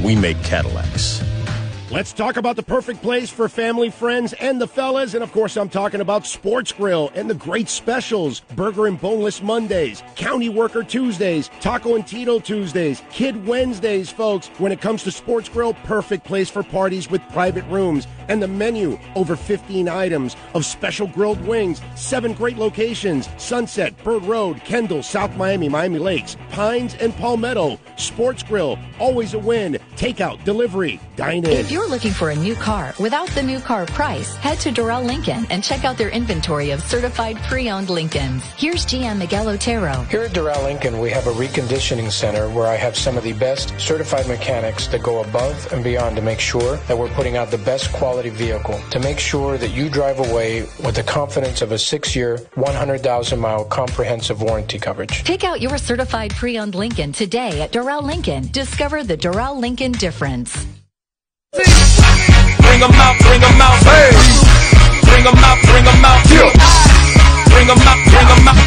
We make Cadillacs. Let's talk about the perfect place for family, friends, and the fellas. And, of course, I'm talking about Sports Grill and the great specials. Burger and Boneless Mondays, County Worker Tuesdays, Taco and Tito Tuesdays, Kid Wednesdays, folks. When it comes to Sports Grill, perfect place for parties with private rooms. And the menu, over 15 items of special grilled wings, 7 great locations, Sunset, Bird Road, Kendall, South Miami, Miami Lakes, Pines, and Palmetto. Sports Grill, always a win. Takeout, delivery, dine in. If you're looking for a new car without the new car price, head to Durrell Lincoln and check out their inventory of certified pre-owned Lincolns. Here's GM Miguel Otero. Here at Durrell Lincoln, we have a reconditioning center where I have some of the best certified mechanics that go above and beyond to make sure that we're putting out the best quality vehicle, to make sure that you drive away with the confidence of a 6-year, 100,000-mile comprehensive warranty coverage. Pick out your certified pre-owned Lincoln today at Durrell Lincoln. Discover the Durrell Lincoln difference. Bring 'em out, hey. Bring 'em out, yeah. Bring 'em out,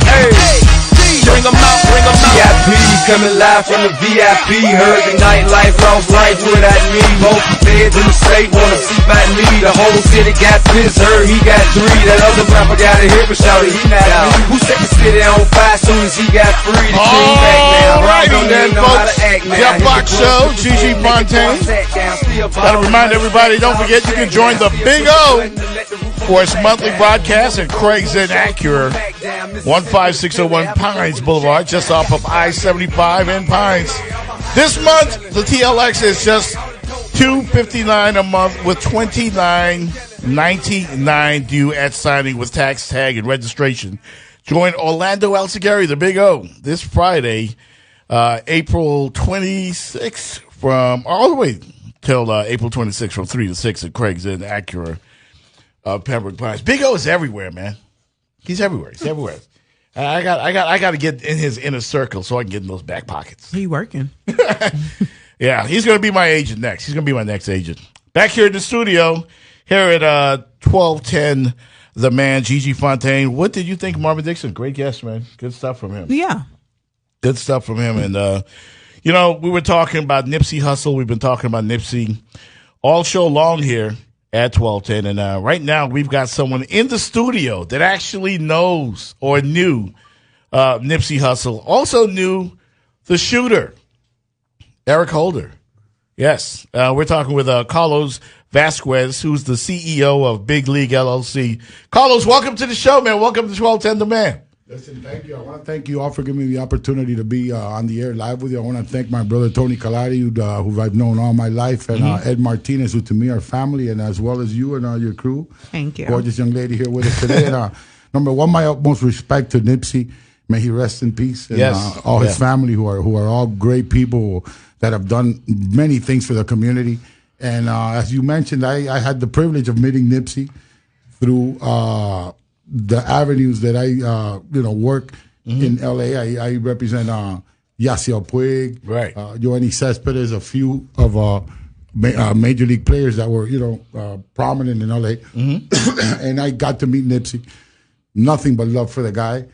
hey. Bring 'em out, VIP, coming live from the VIP. Heard the nightlife, lost life without me. Most feds in the state wanna see about me. The whole city got pissed, heard he got 3. That other rapper got a hit, but shouted he not out. Who set the city on fire soon as he got free? The king back now. Right, don't know how to act now. Jeff Fox Show, GIGI Fontaine. Gotta remind everybody, don't forget you can join the Big O Sports Monthly broadcast at Craig's Inn Acura, 15601 Pines Boulevard, just off of I-75 in Pines. This month, the TLX is just $259 a month with $29.99 due at signing with tax tag and registration. Join Orlando Alcigari, the Big O, this Friday, April 26th, from all the way till April 26th from 3 to 6 at Craig's Inn Acura, Pembroke Pines. Big O is everywhere, man. He's everywhere. He's everywhere. I got to get in his inner circle so I can get in those back pockets. He working. Yeah, he's going to be my agent next. He's going to be my next agent. Back here in the studio, here at 1210 The Man, GIGI Fontaine. What did you think of Marvin Dixon? Great guest, man. Good stuff from him. Yeah. Good stuff from him. And, you know, we were talking about Nipsey Hussle. We've been talking about Nipsey all show long here at 1210. And right now we've got someone in the studio that actually knows or knew Nipsey Hussle. Also knew the shooter, Eric Holder. Yes. We're talking with Carlos Vasquez, who's the CEO of Big League LLC. Carlos, welcome to the show, man. Welcome to 1210 The Man. Listen, thank you. I want to thank you all for giving me the opportunity to be on the air live with you. I want to thank my brother Tony Calari, who I've known all my life, and Ed Martinez, who to me are family, and as well as you and your crew. Thank you. Gorgeous young lady here with us today. And number one, my utmost respect to Nipsey. May he rest in peace. And all his family, who are all great people that have done many things for the community. And as you mentioned, I had the privilege of meeting Nipsey through the avenues that I work in LA. I represent Yasiel Puig, right? Yoenis Cespedes, a few of major league players that were prominent in LA, and I got to meet Nipsey. Nothing but love for the guy.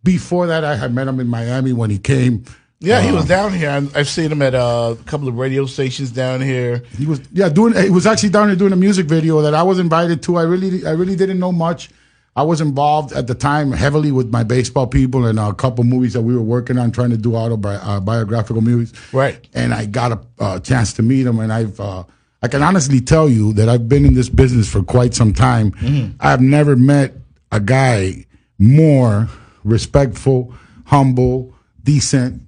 Before that, I had met him in Miami when he came. Yeah, he was down here. I've seen him at a couple of radio stations down here. He was he was actually down here doing a music video that I was invited to. I really didn't know much. I was involved at the time heavily with my baseball people and a couple movies that we were working on, trying to do biographical movies. Right. And I got a chance to meet him, and I can honestly tell you that I've been in this business for quite some time. I've never met a guy more respectful, humble, decent,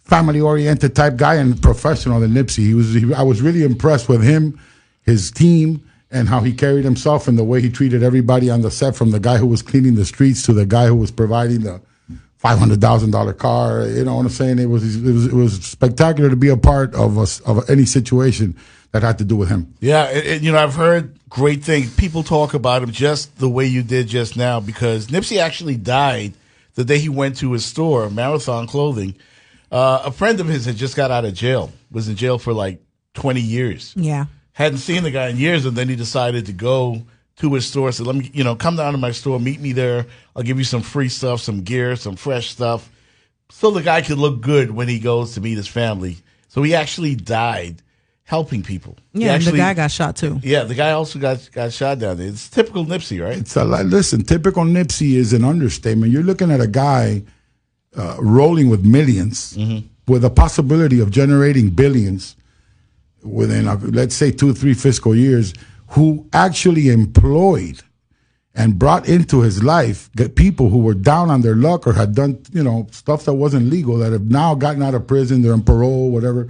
family-oriented type guy and professional than Nipsey. I was really impressed with him, his team, and how he carried himself and the way he treated everybody on the set, from the guy who was cleaning the streets to the guy who was providing the $500,000 car. You know what I'm saying? It was spectacular to be a part of any situation that had to do with him. Yeah, I've heard great things. People talk about him just the way you did just now, because Nipsey actually died the day he went to his store, Marathon Clothing. A friend of his had just got out of jail, was in jail for like 20 years. Yeah. Hadn't seen the guy in years, and then he decided to go to his store. Said, "Let me, come down to my store, meet me there. I'll give you some free stuff, some gear, some fresh stuff, so the guy could look good when he goes to meet his family." So he actually died helping people. Yeah, and the guy got shot too. Yeah, the guy also got shot down there. It's typical Nipsey, right? Listen, typical Nipsey is an understatement. You're looking at a guy rolling with millions, with a possibility of generating billions within, let's say, 2 or 3 fiscal years, who actually employed and brought into his life people who were down on their luck or had done, stuff that wasn't legal, that have now gotten out of prison, they're on parole, whatever,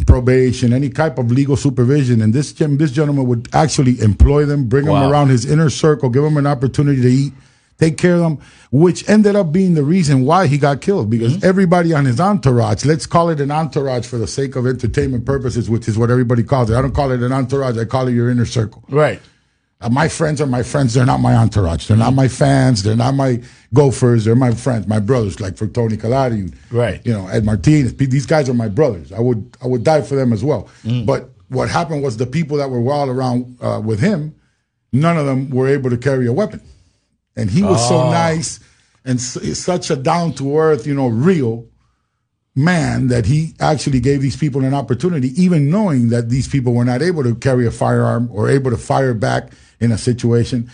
probation, any type of legal supervision. And this gentleman would actually employ them, bring them around his inner circle, give them an opportunity to eat, take care of them, which ended up being the reason why he got killed, because everybody on his entourage, let's call it an entourage for the sake of entertainment purposes, which is what everybody calls it. I don't call it an entourage. I call it your inner circle. Right. My friends are my friends. They're not my entourage. They're not my fans. They're not my gophers. They're my friends, my brothers, like for Tony Calari, right? Ed Martinez. These guys are my brothers. I would die for them as well. But what happened was the people that were all around with him, none of them were able to carry a weapon. And he was so nice and such a down-to-earth, real man, that he actually gave these people an opportunity, even knowing that these people were not able to carry a firearm or able to fire back in a situation,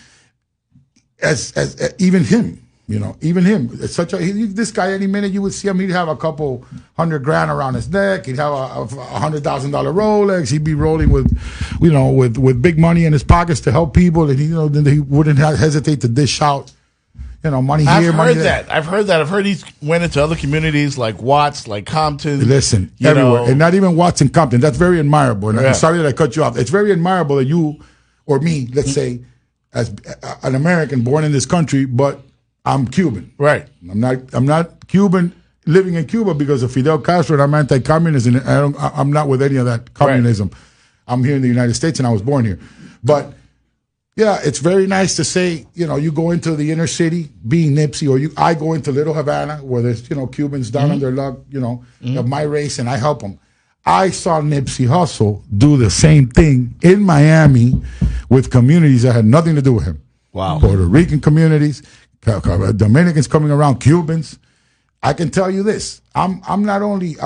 as even him. You know, even him. It's such this guy. Any minute you would see him, he'd have a couple $100,000 around his neck. He'd have a $100,000 Rolex. He'd be rolling with, you know, with big money in his pockets to help people. And then he wouldn't hesitate to dish out, you know, money here, money there. I've heard that. I've heard he went into other communities like Watts, like Compton. Listen, everywhere, and not even Watts and Compton. That's very admirable. And I'm sorry that I cut you off. It's very admirable that you or me, let's say, as an American born in this country, but I'm Cuban. Right. I'm not Cuban living in Cuba because of Fidel Castro, and I'm anti-communist, and I'm not with any of that communism. Right. I'm here in the United States, and I was born here. But, yeah, it's very nice to say, you know, you go into the inner city, being Nipsey, or I go into Little Havana, where there's, you know, Cubans down on their luck, you know, of my race, and I help them. I saw Nipsey Hussle do the same thing in Miami with communities that had nothing to do with him. Wow. Puerto Rican communities, Dominicans coming around, Cubans. I can tell you this: I'm not only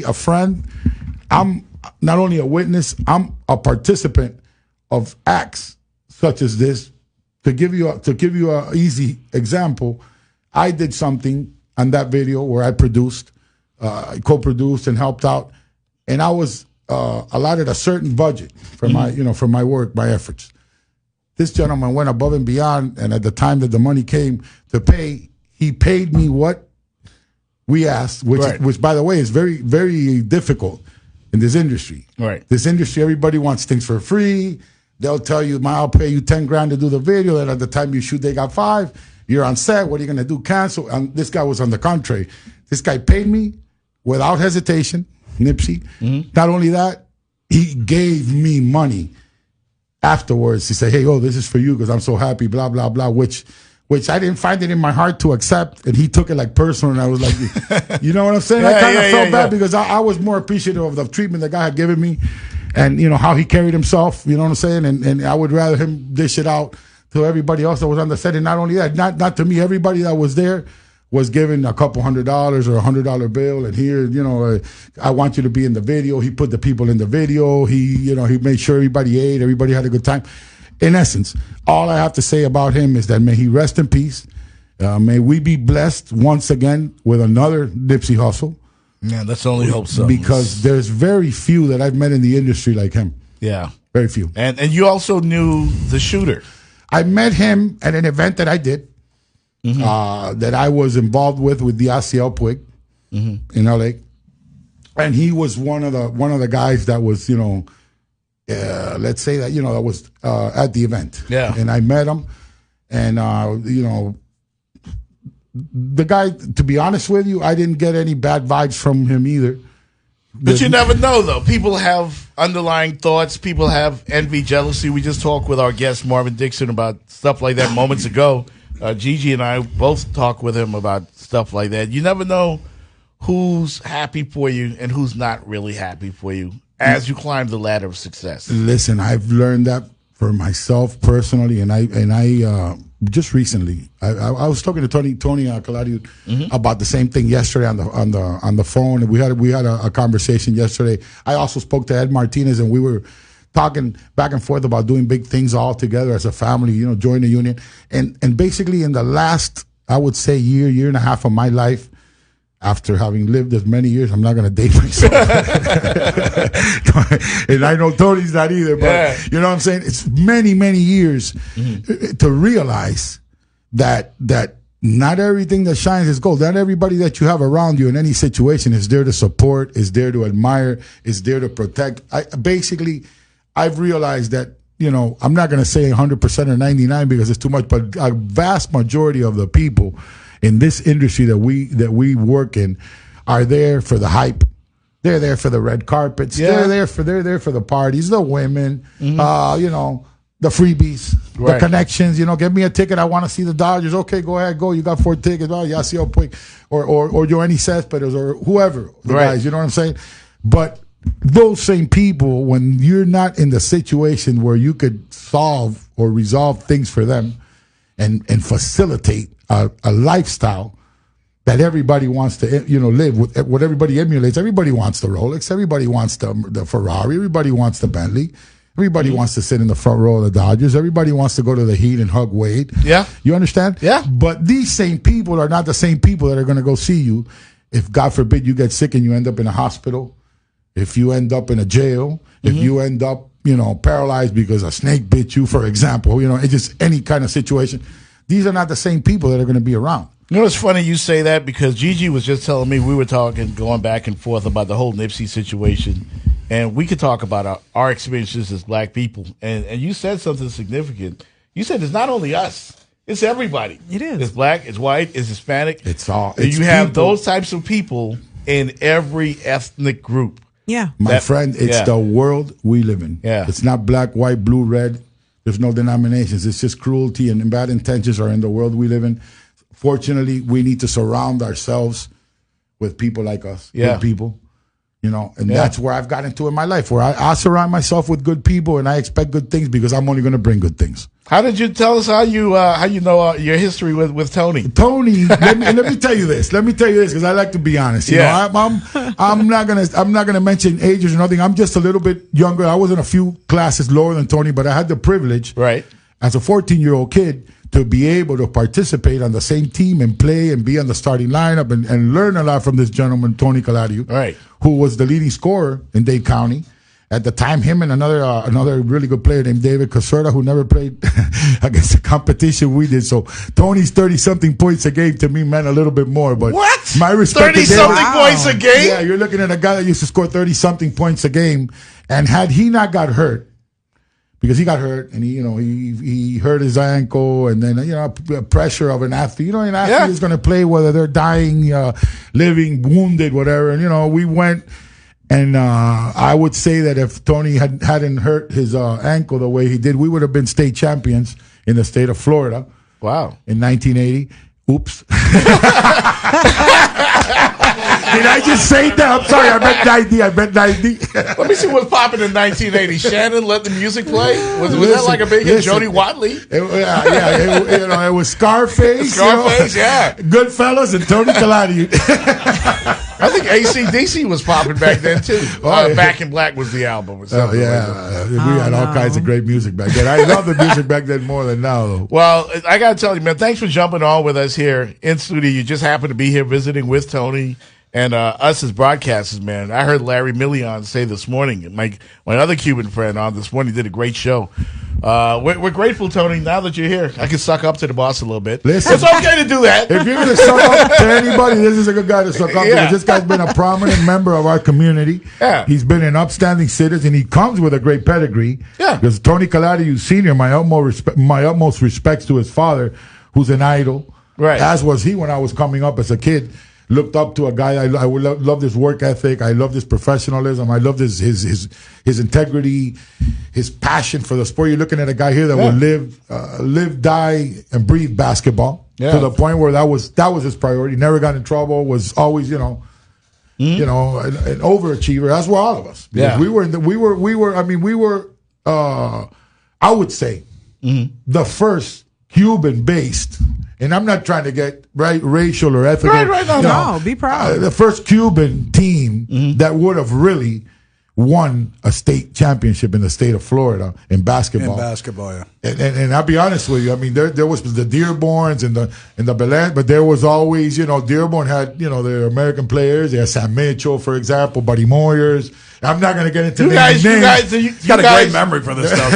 a friend, I'm not only a witness, I'm a participant of acts such as this. To give you a easy example, I did something on that video where I produced, co-produced, and helped out, and I was allotted a certain budget for my work, my efforts. This gentleman went above and beyond, and at the time that the money came to pay, he paid me what we asked, which by the way, is very, very difficult in this industry. Right. This industry, everybody wants things for free. They'll tell you, I'll pay you $10,000 to do the video, and at the time you shoot, they got $5,000. You're on set. What are you going to do? Cancel. And this guy was on the contrary. This guy paid me without hesitation, Nipsey. Not only that, he gave me money. Afterwards, he said, hey, this is for you because I'm so happy, blah, blah, blah, which I didn't find it in my heart to accept. And he took it like personal. And I was like, you know what I'm saying? I kind of felt bad because I was more appreciative of the treatment the guy had given me and, you know, how he carried himself. You know what I'm saying? And I would rather him dish it out to everybody else that was on the set. And not only that, not to me, everybody that was there was given a couple $100 or $100 bill, and here, you know, I want you to be in the video. He put the people in the video. He made sure everybody ate, everybody had a good time. In essence, all I have to say about him is that may he rest in peace. May we be blessed once again with another Nipsey Hussle. Yeah, let's only hope so. Because there's very few that I've met in the industry like him. Yeah, very few. And you also knew the shooter. I met him at an event that I did. That I was involved with the ACL Puig in LA, and he was one of the guys that was, you know, let's say that, you know, that was at the event. Yeah, and I met him, and you know, the guy. To be honest with you, I didn't get any bad vibes from him either. But you never know, though. People have underlying thoughts. People have envy, jealousy. We just talked with our guest Marvin Dixon about stuff like that moments ago. Gigi and I both talk with him about stuff like that. You never know who's happy for you and who's not really happy for you as you climb the ladder of success. Listen, I've learned that for myself personally, and I just recently I was talking to Tony Caladio about the same thing yesterday on the phone, and we had a conversation yesterday. I also spoke to Ed Martinez, and we were talking back and forth about doing big things all together as a family, you know, join the union. And basically in the last, I would say, year and a half of my life, after having lived as many years, I'm not going to date myself. And I know Tony's not either, but you know what I'm saying? It's many, many years to realize that not everything that shines is gold. Not everybody that you have around you in any situation is there to support, is there to admire, is there to protect. I've realized that, you know, I'm not going to say 100% or 99% because it's too much, but a vast majority of the people in this industry that we work in are there for the hype. They're there for the red carpets. Yeah. They're there for the parties, the women, you know, the freebies, the connections. You know, get me a ticket. I want to see the Dodgers. Okay, go ahead, go. You got 4 tickets. Oh, yeah, see how quick, or Joanny Cespedes or whoever the guys. You know what I'm saying? But those same people, when you're not in the situation where you could solve or resolve things for them and facilitate a lifestyle that everybody wants to, you know, live with, what everybody emulates. Everybody wants the Rolex. Everybody wants the Ferrari. Everybody wants the Bentley. Everybody wants to sit in the front row of the Dodgers. Everybody wants to go to the Heat and hug Wade. Yeah. You understand? Yeah. But these same people are not the same people that are going to go see you if, God forbid, you get sick and you end up in a hospital, if you end up in a jail, if you end up, paralyzed because a snake bit you, for example. It's just any kind of situation. These are not the same people that are going to be around. It's funny you say that because Gigi was just telling me, we were talking, going back and forth about the whole Nipsey situation. And we could talk about our experiences as black people. And you said something significant. You said it's not only us. It's everybody. It is. It's black, it's white, it's Hispanic. It's all. You have those types of people in every ethnic group. Yeah. My friend, it's the world we live in. Yeah. It's not black, white, blue, red. There's no denominations. It's just cruelty and bad intentions are in the world we live in. Fortunately, we need to surround ourselves with people like us, good people. That's where I've gotten to in my life, where I surround myself with good people and I expect good things because I'm only going to bring good things. How did you tell us how you know your history with Tony? Tony, let me tell you this. Let me tell you this because I like to be honest. I'm not gonna mention ages or nothing. I'm just a little bit younger. I was in a few classes lower than Tony, but I had the privilege, right, as a 14-year-old kid, to be able to participate on the same team and play and be on the starting lineup and learn a lot from this gentleman, Tony Caladio, right, who was the leading scorer in Dade County. At the time, him and another really good player named David Caserta, who never played against the competition we did. So Tony's 30-something points a game to me meant a little bit more. But what? My respect 30-something points a game? Yeah, you're looking at a guy that used to score 30-something points a game. And had he not got hurt, because he got hurt and he hurt his ankle, and then pressure of an athlete. An athlete is going to play whether they're dying, living, wounded, whatever. And we went, and I would say that if Tony hadn't hurt his ankle the way he did, we would have been state champions in the state of Florida. Wow! In 1980. Oops. Did I just say that? I'm sorry. I meant 90. Let me see what's popping in 1980. Shannon, let the music play. Was that like a big hit? Jody Watley? It was Scarface. Goodfellas and Tony Caladio. I think AC/DC was popping back then too. Back in Black was the album. We had all kinds of great music back then. I love the music back then more than now, though. Well, I got to tell you, man, thanks for jumping on with us here in studio. You just happened to be here visiting with Tony and us as broadcasters, man. I heard Larry Million say this morning, my other Cuban friend on this morning, did a great show. We're grateful, Tony. Now that you're here, I can suck up to the boss a little bit. Listen, it's okay to do that. If you're going to suck up to anybody, this is a good guy to suck up to. This guy's been a prominent member of our community. Yeah. He's been an upstanding citizen. He comes with a great pedigree. Yeah. Because Tony Caladio Sr., my utmost respects to his father, who's an idol. Right. As was he when I was coming up as a kid. Looked up to a guy. I love his work ethic. I love his professionalism. I love his integrity, his passion for the sport. You're looking at a guy here that will live, die, and breathe basketball to the point where that was his priority. Never got in trouble. Was always an overachiever. That's what all of us. Yeah. We were. I would say the first Cuban-based. And I'm not trying to get racial or ethnic. Right. No, be proud. The first Cuban team that would have really won a state championship in the state of Florida in basketball. Yeah. And I'll be honest with you. I mean, there was the Dearborns and the Belen, but there was always, Dearborn had, their American players. They had Sam Mitchell, for example, Buddy Moyers. I'm not going to get into names. He's got a great memory for this stuff.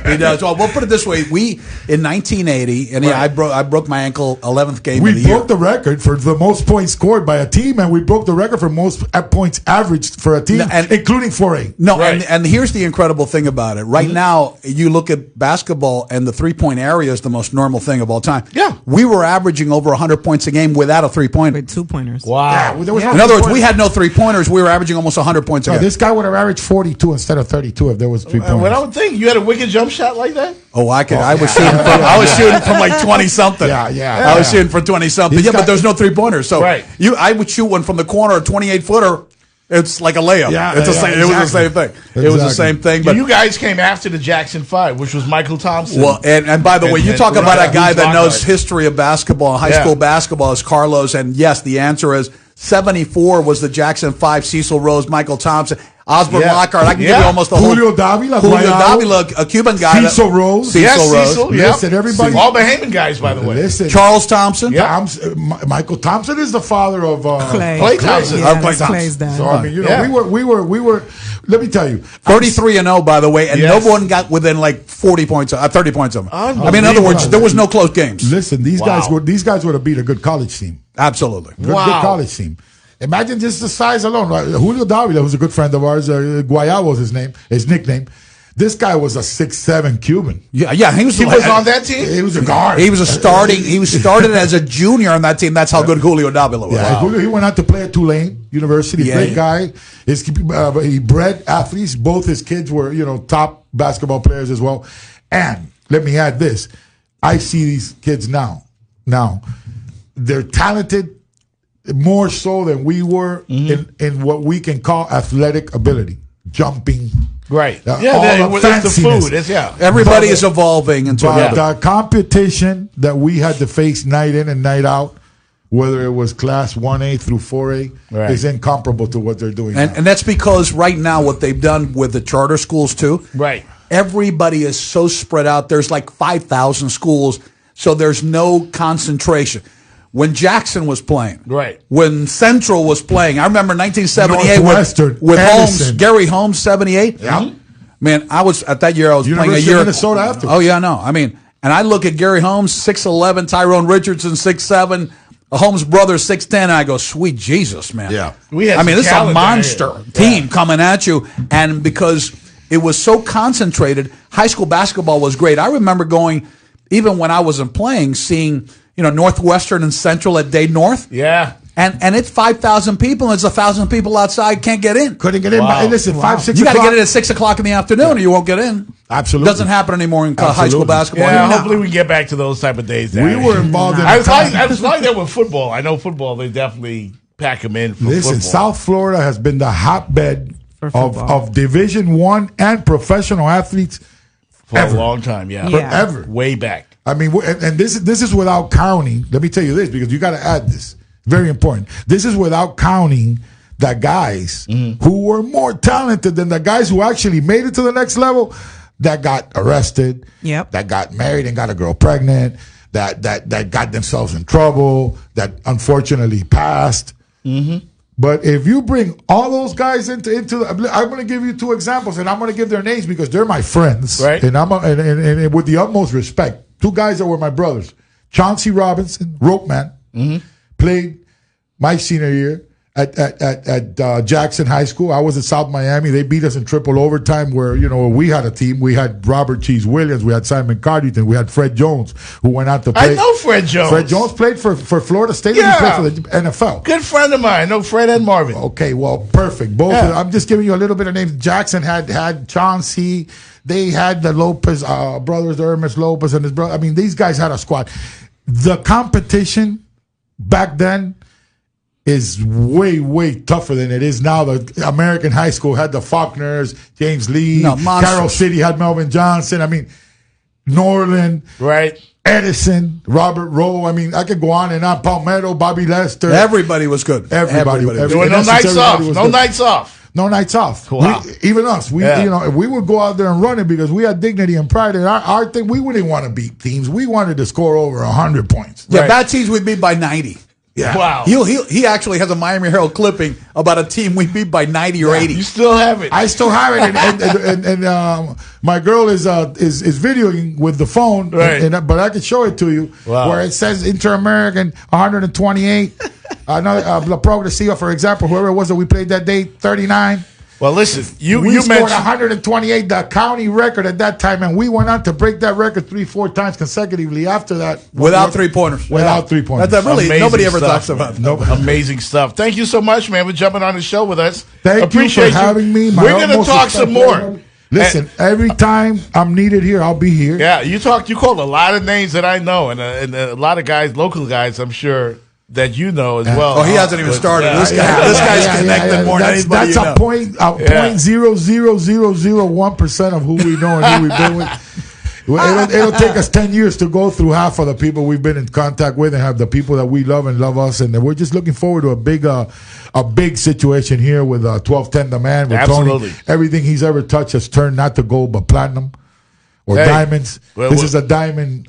He does. Well, we'll put it this way. We, in 1980, and I broke my ankle 11th game of the year. We broke the record for the most points scored by a team, and we broke the record for most points averaged for a team, including 4A. No, and here's the incredible thing about it. Right now, you look at basketball, and the three-point area is the most normal thing of all time. Yeah. We were averaging over 100 points a game without a three-pointer. With 2-pointers. Wow. Yeah, in other words, we had no three-pointers. We were averaging almost 100 points a game. This guy would have averaged 42 instead of 32 if there was 3 points. What I would think, you had a wicked jump shot like that? Oh, I was shooting from like 20-something. Yeah. I was shooting from 20-something. But there's no three-pointers. So I would shoot one from the corner, a 28-footer. It's like a layup. Yeah, it was the same thing. Exactly. It was the same thing. But you guys came after the Jackson 5, which was Michael Thompson. Well, and by the way, you talk about a guy that knows history of basketball, high school basketball, is Carlos. And yes, the answer is 74 was the Jackson 5, Cecil Rose, Michael Thompson, Osborne Lockhart. I can give you almost the Julio Davila, a Cuban guy. Cecil Rose. Cecil. Listen, everybody. All Bahamian guys, by the way. Listen. Charles Thompson. Michael Thompson is the father of Clay Thompson. Clay's dad. So, I mean, we were, let me tell you. 33-0, by the way, and no one got within like 40 points, 30 points of them. I mean, in other words, there was no close games. Listen, these guys would have beat a good college team. Absolutely. Good college team. Imagine just the size alone. Right? Julio Davila, who's a good friend of ours, Guayabo was his nickname. This guy was a 6'7" Cuban. Yeah, he was on that team. He was a guard. He was started as a junior on that team. That's how good Julio Davila was. Yeah, Julio, he went out to play at Tulane University. Great guy. He bred athletes. Both his kids were, top basketball players as well. And let me add this: I see these kids now. Now, they're talented. More so than we were in what we can call athletic ability, jumping. Right. It's the food. Everybody is evolving. The competition that we had to face night in and night out, whether it was class 1A through 4A, is incomparable to what they're doing now. And that's because right now what they've done with the charter schools too. Right. Everybody is so spread out. There's like 5,000 schools, so there's no concentration. When Jackson was playing, when Central was playing, I remember 1978 with Holmes, Gary Holmes, 78. Yeah. Man, I was at that year. I was playing a year. Minnesota after. Oh yeah, no. I mean, and I look at Gary Holmes, 6'11", Tyrone Richardson, 6'7", Holmes' brother, 6'10", and I go, sweet Jesus, man. Yeah. This is a monster team coming at you, and because it was so concentrated, high school basketball was great. I remember going, even when I wasn't playing, seeing. Northwestern and Central at Dade North. Yeah. And it's 5,000 people, and it's 1,000 people outside, can't get in. Couldn't get in. Wow. Listen, 5, 6 You got to o'clock. get in at 6 o'clock in the afternoon, or you won't get in. Absolutely. Doesn't happen anymore in high school basketball. Yeah, hopefully we can get back to those type of days. We were involved in I was like that with football. I know football, they definitely pack them in for football. South Florida has been the hotbed of Division I and professional athletes for a long time, forever. Way back. I mean, and this is without counting. Let me tell you this, because you got to add this. Very important. This is without counting the guys who were more talented than the guys who actually made it to the next level, that got arrested, that got married and got a girl pregnant, that got themselves in trouble, that unfortunately passed. But if you bring all those guys into I'm going to give you 2 examples, and I'm going to give their names because they're my friends, right? And and with the utmost respect. 2 guys that were my brothers. Chauncey Robinson, rope man, played my senior year at Jackson High School. I was at South Miami. They beat us in triple overtime where, we had a team. We had Robert Cheese Williams. We had Simon Cardington. We had Fred Jones, who went out to play. I know Fred Jones. Fred Jones played for Florida State. And he played for the NFL. Good friend of mine. I know Fred and Marvin. Okay, well, perfect. Both. I'm just giving you a little bit of names. Jackson had Chauncey. They had the Lopez brothers, Hermes Lopez and his brother. I mean, these guys had a squad. The competition back then is way, way tougher than it is now. The American high school had the Faulkners, James Lee, Carroll City had Melvin Johnson. I mean, Norland, Edison, Robert Rowe. I mean, I could go on and on. Palmetto, Bobby Lester. Everybody was good. Everybody was good. No nights off. No nights off. No nights off. Wow. Even us, we would go out there and run it because we had dignity and pride. And our thing, we wouldn't want to beat teams. We wanted to score over 100 points. Yeah, bad teams we beat by 90. Yeah. Wow. He actually has a Miami Herald clipping about a team we beat by 90 or 80. You still have it. I still have it, and my girl is videoing with the phone, but I can show it to you where it says Inter-American 128. La Progresiva, for example, whoever it was that we played that day, 39. Well, listen, you scored mentioned 128, the county record at that time, and we went on to break that record 3-4 times consecutively after that. Without 3-pointers. Without 3-pointers. That really amazing nobody ever stuff. talks about. Nope. Amazing stuff. Thank you so much, man, for jumping on the show with us. Thank you for having me. We're going to talk some more. Listen, every time I'm needed here, I'll be here. Yeah, you called a lot of names that I know, and a lot of guys, local guys, I'm sure, that you know as well. Oh, he hasn't even started. This guy's connected more than anybody. That's a 0.0001% of who we know and who we've been with. It'll take us 10 years to go through half of the people we've been in contact with and have the people that we love and love us. And we're just looking forward to a big situation here with 1210 the man. With Absolutely. Tony. Everything he's ever touched has turned not to gold but platinum or diamonds. This is a diamond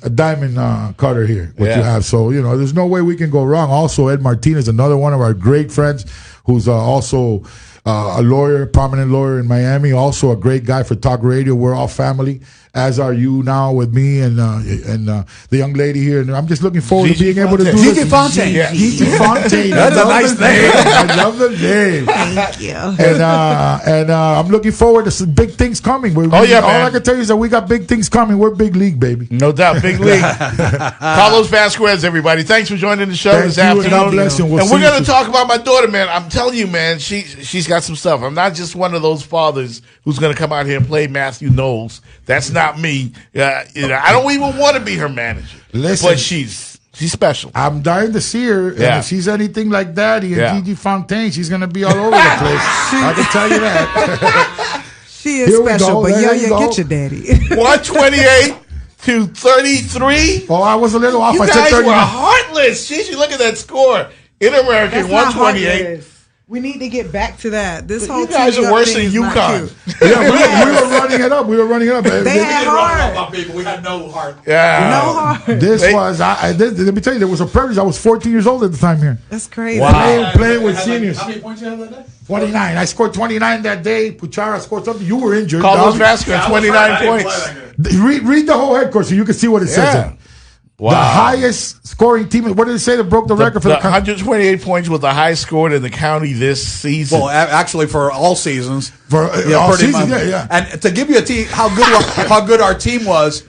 cutter here, what you have. So, there's no way we can go wrong. Also, Ed Martinez, another one of our great friends who's also a lawyer, prominent lawyer in Miami, also a great guy for talk radio. We're all family, as are you now with me and the young lady here. And I'm just looking forward to being able to do this. GIGI Fontaine. GIGI Fontaine. That's a nice name. I love the name. Thank you. And I'm looking forward to some big things coming. All I can tell you is that we got big things coming. We're big league, baby. No doubt, big league. Carlos Vasquez, everybody. Thanks for joining the show this afternoon. And we're going to talk about my daughter, man. I'm telling you, man, she's got some stuff. I'm not just one of those fathers who's going to come out here and play Matthew Knowles. That's not me. I don't even want to be her manager. Listen, but she's special. I'm dying to see her. And if she's anything like Daddy and GIGI Fontaine, she's going to be all over the place. I can tell you that. She is special, but get your daddy. 128 to 33. Oh, I was a little off. You I guys said 39. were heartless. Gigi, look at that score. In-American, 128. We need to get back to that. This whole you guys are worse than UConn. We were running it up. They had heart. We had no heart. Yeah. No heart. Let me tell you, there was a privilege. I was 14 years old at the time here. That's crazy. Wow. Playing with seniors. How many points you have that day? 29. I scored 29 that day. Puchara scored something. You were injured. Carlos Vasquez, 29 points. Read the whole head course so you can see what it says there. Wow. The highest scoring team. What did it say that broke the record for the country? 128 points was the highest scored in the county this season. Well, actually, for all seasons. All seasons, yeah. And to give you a team, how good our team was,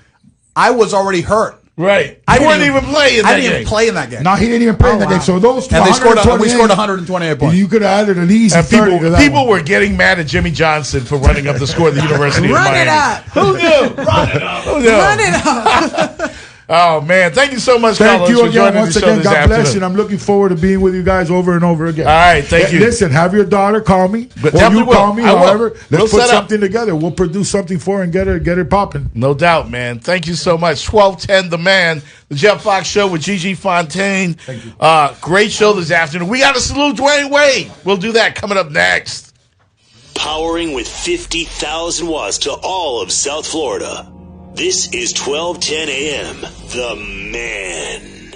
I was already hurt. Right. I didn't even play in that game. I didn't even play in that game. No, he didn't even play in that game. So those and we scored 128 points. You could have added an easy 30 to that people were getting mad at Jimmy Johnson for running up the score at the University of Miami. Run it up. Who knew? Run it up. Who knew? Run it up. Oh, man. Thank you so much, Thank Carlos, you for again. joining Once the show again, this God bless afternoon. you. And I'm looking forward to being with you guys over and over again. All right. Thank you. Listen, have your daughter call me. But or you call me, however. Let's put set something together. We'll produce something for her and get her popping. No doubt, man. Thank you so much. 1210 The Man, the Jeff Fox Show with Gigi Fontaine. Thank you. Great show this afternoon. We got to salute Dwayne Wade. We'll do that coming up next. Powering with 50,000 watts to all of South Florida. This is 1210 AM, The Man.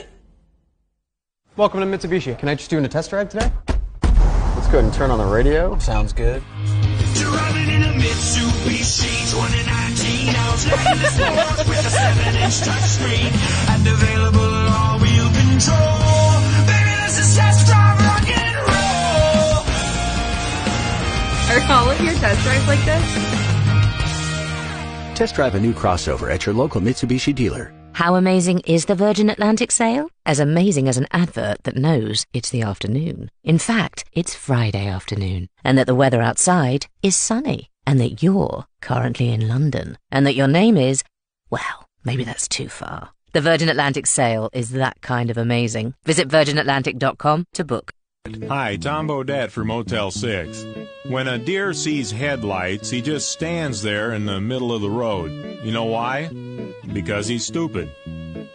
Welcome to Mitsubishi. Can I just do a test drive today? Let's go ahead and turn on the radio. Sounds good. Driving in a Mitsubishi 2019 Outlander Sport with a 7-inch touchscreen and available all-wheel control. Baby, this is test drive rock and roll. Are all of your test drives like this? Test drive a new crossover at your local Mitsubishi dealer. How amazing is the Virgin Atlantic sale? As amazing as an advert that knows it's the afternoon. In fact, it's Friday afternoon, and that the weather outside is sunny, and that you're currently in London, and that your name is, well, maybe that's too far. The Virgin Atlantic sale is that kind of amazing. Visit virginatlantic.com to book. Hi, Tom Bodette for Motel 6. When a deer sees headlights, he just stands there in the middle of the road. You know why? Because he's stupid.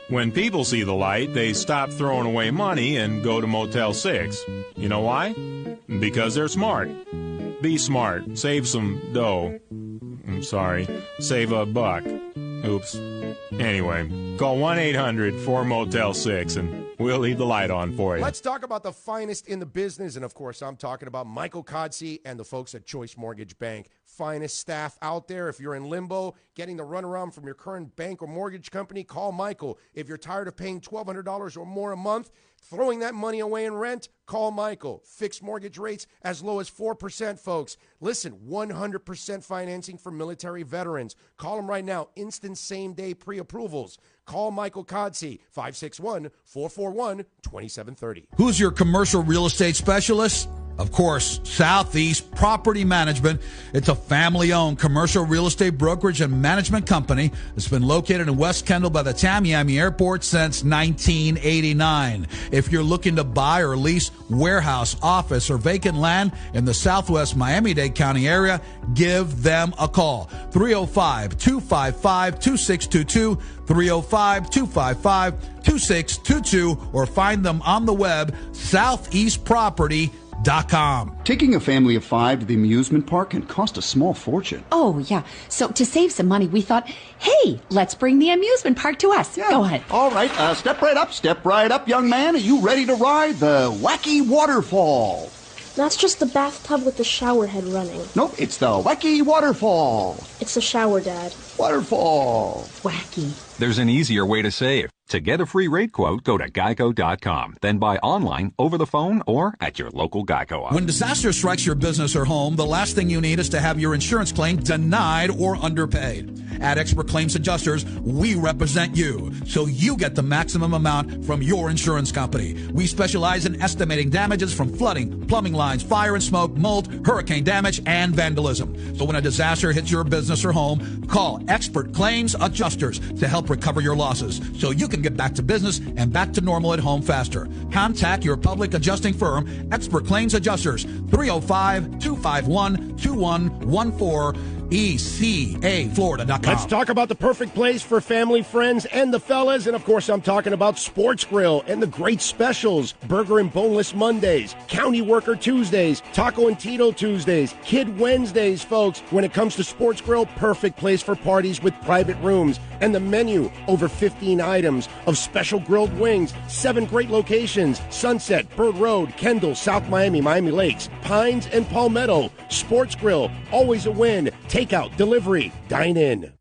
When people see the light, they stop throwing away money and go to Motel 6. You know why? Because they're smart. Be smart. Save some dough. I'm sorry. Save a buck. Oops. Anyway, call 1-800-4-MOTEL-6 and we'll leave the light on for you. Let's talk about the finest in the business. And, of course, I'm talking about Michael Codsey and the folks at Choice Mortgage Bank. Finest staff out there. If you're in limbo, getting the runaround from your current bank or mortgage company, call Michael. If you're tired of paying $1,200 or more a month, throwing that money away in rent, call Michael. Fixed mortgage rates as low as 4%, folks. Listen, 100% financing for military veterans. Call them right now. Instant same-day pre-approvals. Call Michael Codsey, 561-441-2730. Who's your commercial real estate specialist? Of course, Southeast Property Management. It's a family-owned commercial real estate brokerage and management company that's been located in West Kendall by the Tamiami Airport since 1989. If you're looking to buy or lease warehouse, office, or vacant land in the Southwest Miami-Dade County area, give them a call. 305-255-2622, 305-255-2622, or find them on the web, southeastproperty.com. Taking a family of 5 to the amusement park can cost a small fortune. Oh, yeah. So to save some money, we thought, hey, let's bring the amusement park to us. Yeah. Go ahead. All right, step right up, young man. Are you ready to ride the wacky waterfall? That's just the bathtub with the shower head running. Nope, it's the wacky waterfall. It's the shower, Dad. Waterfall. Wacky. There's an easier way to save. To get a free rate quote, go to geico.com. Then buy online, over the phone, or at your local Geico office. When disaster strikes your business or home, the last thing you need is to have your insurance claim denied or underpaid. At Expert Claims Adjusters, we represent you, so you get the maximum amount from your insurance company. We specialize in estimating damages from flooding, plumbing lines, fire and smoke, mold, hurricane damage, and vandalism. So when a disaster hits your business or home, call Expert Claims Adjusters to help recover your losses, so you can get back to business and back to normal at home faster. Contact your public adjusting firm, Expert Claims Adjusters, 305-251-2114, ECAFlorida.com. Let's talk about the perfect place for family, friends, and the fellas. And, of course, I'm talking about Sports Grill and the great specials. Burger and Boneless Mondays, County Worker Tuesdays, Taco and Tito Tuesdays, Kid Wednesdays, folks. When it comes to Sports Grill, perfect place for parties with private rooms. And the menu, over 15 items of special grilled wings, 7 great locations: Sunset, Bird Road, Kendall, South Miami, Miami Lakes, Pines, and Palmetto. Sports Grill, always a win. Takeout, delivery, dine in.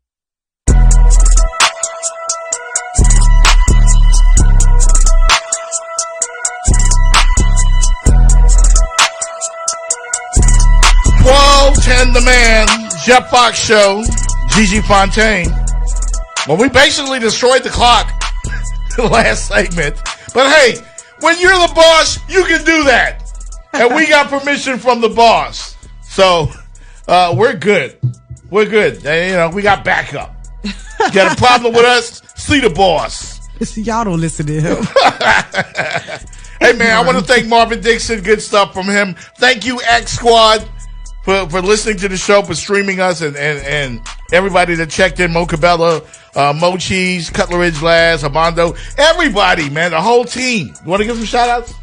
The Man, Jeff Fox Show, GIGI Fontaine. Well, we basically destroyed the clock last segment. But hey, when you're the boss, you can do that. And we got permission from the boss. So we're good. We're good. We got backup. Got a problem with us? See the boss. Y'all don't listen to him. Hey, man, I want to thank Marvin Dixon. Good stuff from him. Thank you, X Squad, for listening to the show, for streaming us, and everybody that checked in. Mo Cabela, Mo Cheese, Cutler Ridge Laz, Armando, everybody, man, the whole team. You want to give some shout outs?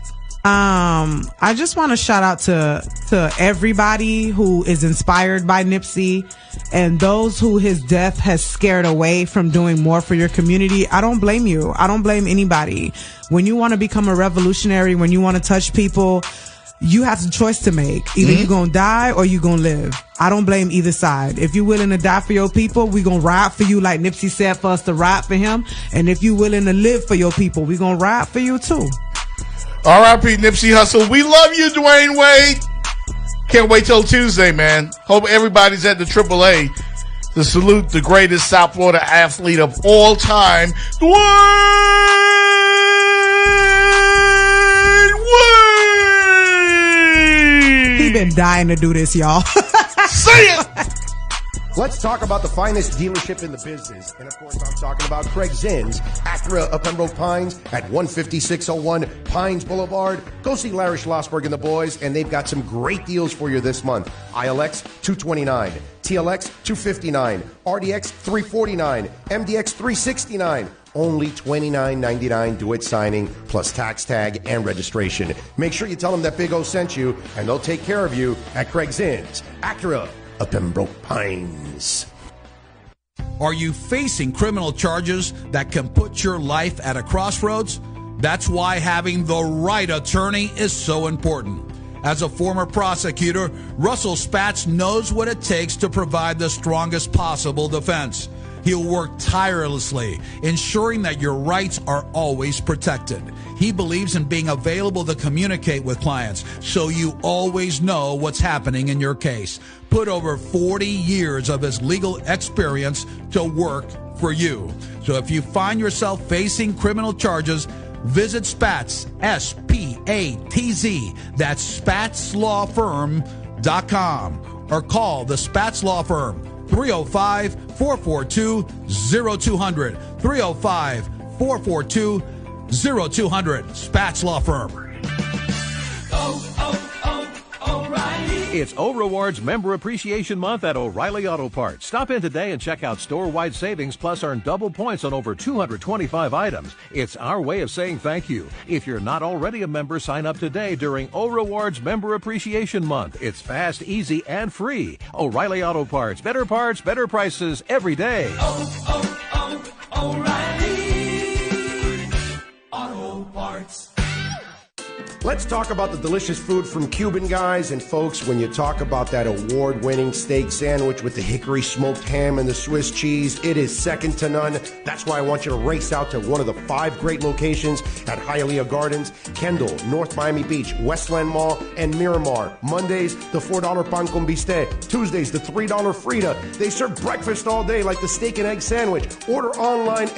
I just want to shout out to everybody who is inspired by Nipsey and those who his death has scared away from doing more for your community. I don't blame you. I don't blame anybody. When you want to become a revolutionary, when you want to touch people, you have a choice to make. Either you're going to die or you're going to live. I don't blame either side. If you're willing to die for your people, we're going to ride for you like Nipsey said for us to ride for him. And if you're willing to live for your people, we're going to ride for you too. R.I.P. Nipsey Hussle. We love you, Dwayne Wade. Can't wait till Tuesday, man. Hope everybody's at the AAA to salute the greatest South Florida athlete of all time, Dwayne Wade. He been dying to do this, y'all. See it. Let's talk about the finest dealership in the business. And, of course, I'm talking about Craig Zinn's Acura of Pembroke Pines at 15601 Pines Boulevard. Go see Larry Schlossberg and the boys, and they've got some great deals for you this month. ILX, $229. TLX, $259. RDX, $349. MDX, $369. Only $29.99 do-it signing plus tax tag and registration. Make sure you tell them that Big O sent you, and they'll take care of you at Craig Zinn's Acura of Pembroke Pines. Are you facing criminal charges that can put your life at a crossroads? That's why having the right attorney is so important. As a former prosecutor, Russell Spatz knows what it takes to provide the strongest possible defense. He'll work tirelessly, ensuring that your rights are always protected. He believes in being available to communicate with clients, so you always know what's happening in your case. Put over 40 years of his legal experience to work for you. So if you find yourself facing criminal charges, visit Spatz, SPATZ, That's SpatzLawFirm.com. Or call the Spatz Law Firm, 305-442-0200. 305-442-0200. Spatz Law Firm. It's O Rewards Member Appreciation Month at O'Reilly Auto Parts. Stop in today and check out store-wide savings, plus earn double points on over 225 items. It's our way of saying thank you. If you're not already a member, sign up today during O Rewards Member Appreciation Month. It's fast, easy, and free. O'Reilly Auto Parts. Better prices every day. O'Reilly Auto Parts. Let's talk about the delicious food from Cuban Guys. And folks, when you talk about that award-winning steak sandwich with the hickory smoked ham and the Swiss cheese, it is second to none. That's why I want you to race out to one of the 5 great locations at Hialeah Gardens, Kendall, North Miami Beach, Westland Mall, and Miramar. Mondays, the $4 pan con bistec. Tuesdays, the $3 Frita. They serve breakfast all day like the steak and egg sandwich. Order online